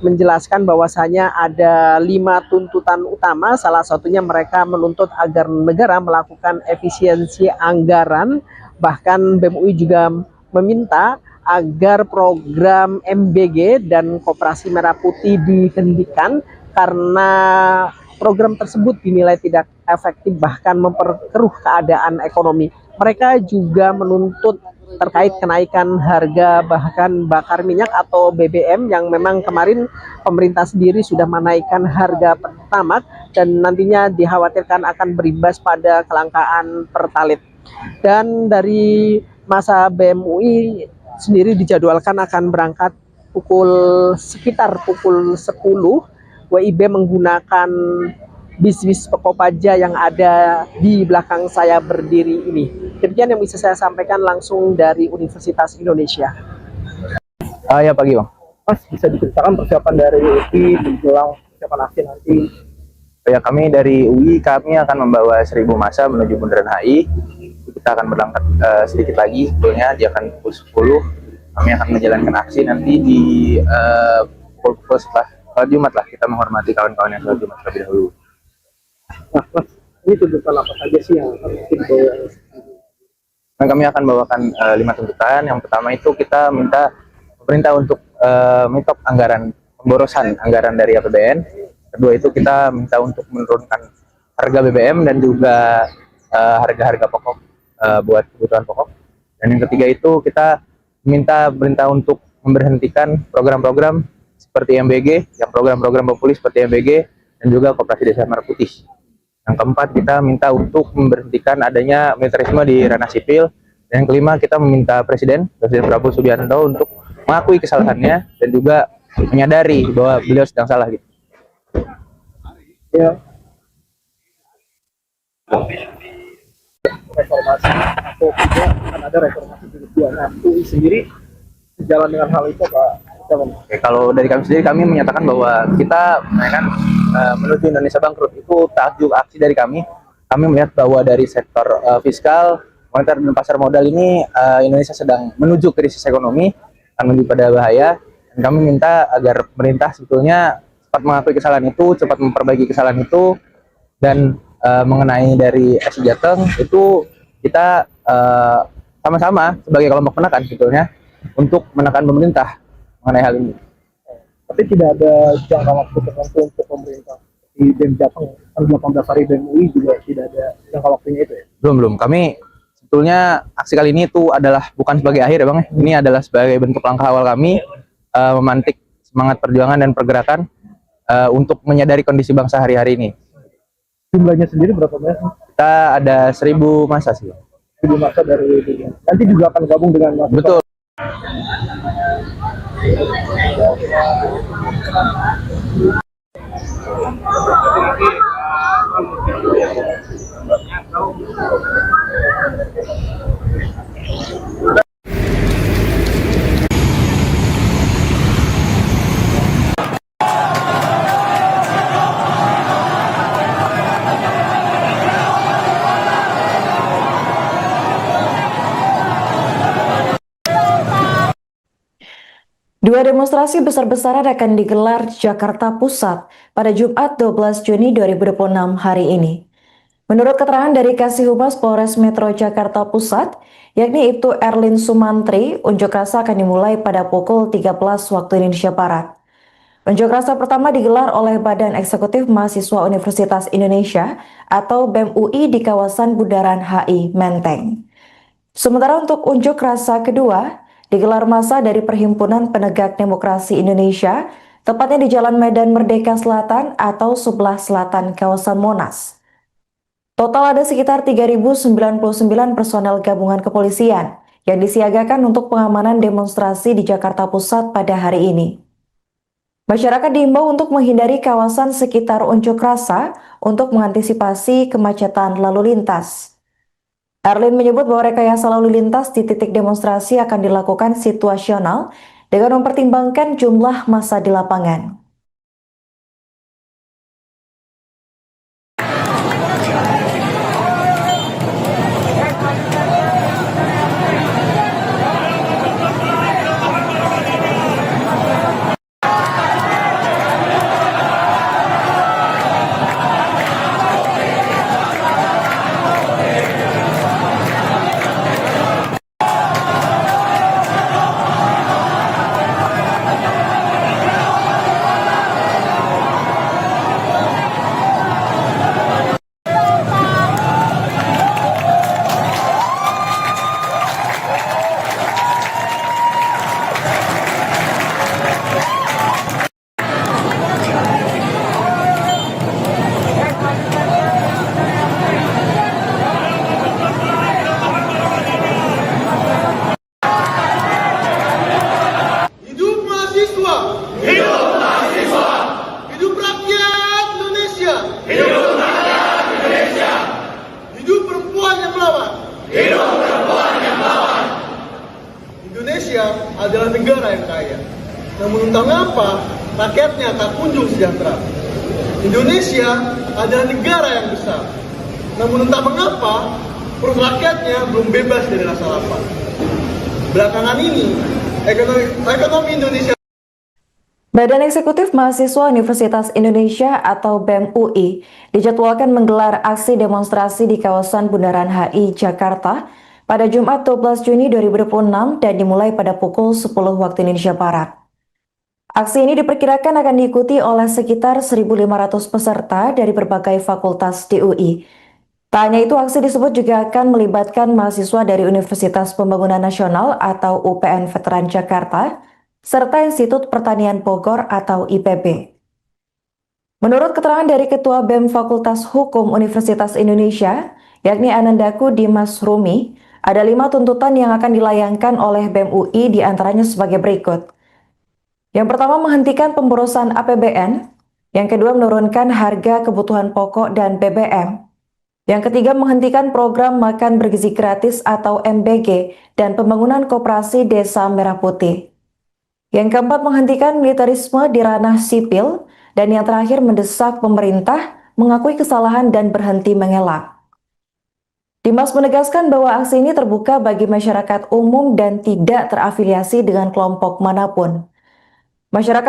menjelaskan bahwasanya ada 5 tuntutan utama, salah satunya mereka menuntut agar negara melakukan efisiensi anggaran, bahkan BEM UI juga meminta agar program MBG dan Koperasi Merah Putih dihentikan karena program tersebut dinilai tidak efektif bahkan memperkeruh keadaan ekonomi. Mereka juga menuntut terkait kenaikan harga bahan bakar minyak atau BBM yang memang kemarin pemerintah sendiri sudah menaikkan harga Pertamax dan nantinya dikhawatirkan akan berimbas pada kelangkaan Pertalite. Dan dari masa BEM UI sendiri dijadwalkan akan berangkat sekitar pukul 10. WIB menggunakan bis Kopaja yang ada di belakang saya berdiri ini. Demikian yang bisa saya sampaikan langsung dari Universitas Indonesia. Ya pagi Bang. Mas, bisa diceritakan persiapan dari UI menjelang persiapan aksi nanti? Ya, kami dari UI kami akan membawa 1.000 massa menuju Bundaran HI. Kita akan berangkat sedikit lagi sebetulnya, dia akan pukul 10. Kami akan menjalankan aksi nanti di pukul setelah Jumat lah, kita menghormati kawan-kawan yang sholat Jumat terlebih dahulu. Nah, Mas, ini tuntutan apa saja sih yang harus dibawa? Dan kami akan bawakan 5 tuntutan. Yang pertama itu kita minta pemerintah untuk menyetop anggaran pemborosan anggaran dari APBN. Kedua itu kita minta untuk menurunkan harga BBM dan juga harga-harga pokok buat kebutuhan pokok. Dan yang ketiga itu kita minta pemerintah untuk memberhentikan program-program seperti MBG, yang program-program populis seperti MBG dan juga Koperasi Desa Merah Putih. Yang keempat kita minta untuk memberhentikan adanya militerisme di ranah sipil. Dan yang kelima kita meminta Presiden Prabowo Subianto untuk mengakui kesalahannya dan juga menyadari bahwa beliau sedang salah gitu. Ya. Reformasi atau tidak akan ada reformasi jilid 2. Nah, UI sendiri sejalan dengan hal itu Pak. Oke, kalau dari kami sendiri kami menyatakan bahwa kita menuju Indonesia bangkrut itu tajuk aksi dari kami. Kami melihat bahwa dari sektor fiskal, moneter dan pasar modal ini Indonesia sedang menuju krisis ekonomi, akan menuju pada bahaya. Dan kami minta agar pemerintah sebetulnya cepat mengakui kesalahan itu, cepat memperbaiki kesalahan itu, dan mengenai dari SI Jateng itu kita sama-sama sebagai kelompok penekan sebetulnya untuk menekan pemerintah mengenai hal ini. Tapi tidak ada jangka waktu tertentu untuk pemerintah. Di BEM Jateng, 18 hari BEM UI juga tidak ada jangka waktunya itu ya? Belum. Kami sebetulnya aksi kali ini itu adalah bukan sebagai akhir ya Bang. Ini adalah sebagai bentuk langkah awal kami memantik semangat perjuangan dan pergerakan untuk menyadari kondisi bangsa hari-hari ini. Jumlahnya sendiri berapa banyak? Kita ada 1.000 massa sih. 1.000 masa dari nanti juga akan gabung dengan mahasiswa. Betul. Dua demonstrasi besar-besaran akan digelar di Jakarta Pusat pada Jumat 12 Juni 2026 hari ini. Menurut keterangan dari Kasih Humas Polres Metro Jakarta Pusat, yakni Ibtu Erlin Sumantri, unjuk rasa akan dimulai pada pukul 13 waktu Indonesia Barat. Unjuk rasa pertama digelar oleh Badan Eksekutif Mahasiswa Universitas Indonesia atau BEM UI di kawasan Bundaran HI Menteng. Sementara untuk unjuk rasa kedua, digelar massa dari Perhimpunan Penegak Demokrasi Indonesia, tepatnya di Jalan Medan Merdeka Selatan atau sebelah selatan kawasan Monas. Total ada sekitar 3.099 personel gabungan kepolisian yang disiagakan untuk pengamanan demonstrasi di Jakarta Pusat pada hari ini. Masyarakat diimbau untuk menghindari kawasan sekitar unjuk rasa untuk mengantisipasi kemacetan lalu lintas. Erlin menyebut bahwa rekayasa lalu lintas di titik demonstrasi akan dilakukan situasional dengan mempertimbangkan jumlah massa di lapangan. Hidup mahasiswa! Hidup mahasiswa! Hidup rakyat Indonesia! Hidup rakyat Indonesia! Hidup perempuan yang melawan! Hidup perempuan yang melawan! Indonesia adalah negara yang kaya. Namun entah mengapa rakyatnya tak kunjung sejahtera. Indonesia adalah negara yang besar. Namun entah mengapa perut rakyatnya belum bebas dari rasa lapar. Belakangan ini ekonomi Indonesia. Badan Eksekutif Mahasiswa Universitas Indonesia atau BEM UI dijadwalkan menggelar aksi demonstrasi di kawasan Bundaran HI Jakarta pada Jumat 12 Juni 2026 dan dimulai pada pukul 10 waktu Indonesia Barat. Aksi ini diperkirakan akan diikuti oleh sekitar 1.500 peserta dari berbagai fakultas di UI. Tak hanya itu, aksi disebut juga akan melibatkan mahasiswa dari Universitas Pembangunan Nasional atau UPN Veteran Jakarta, serta Institut Pertanian Bogor atau IPB. Menurut keterangan dari Ketua BEM Fakultas Hukum Universitas Indonesia, yakni Anandaku Dimas Rumi, ada 5 tuntutan yang akan dilayangkan oleh BEM UI diantaranya sebagai berikut. Yang pertama, menghentikan pemborosan APBN. Yang kedua, menurunkan harga kebutuhan pokok dan BBM. Yang ketiga, menghentikan program makan bergizi gratis atau MBG dan pembangunan koperasi Desa Merah Putih. Yang keempat, menghentikan militerisme di ranah sipil. Dan yang terakhir, mendesak pemerintah mengakui kesalahan dan berhenti mengelak. Dimas menegaskan bahwa aksi ini terbuka bagi masyarakat umum dan tidak terafiliasi dengan kelompok manapun. Masyarakat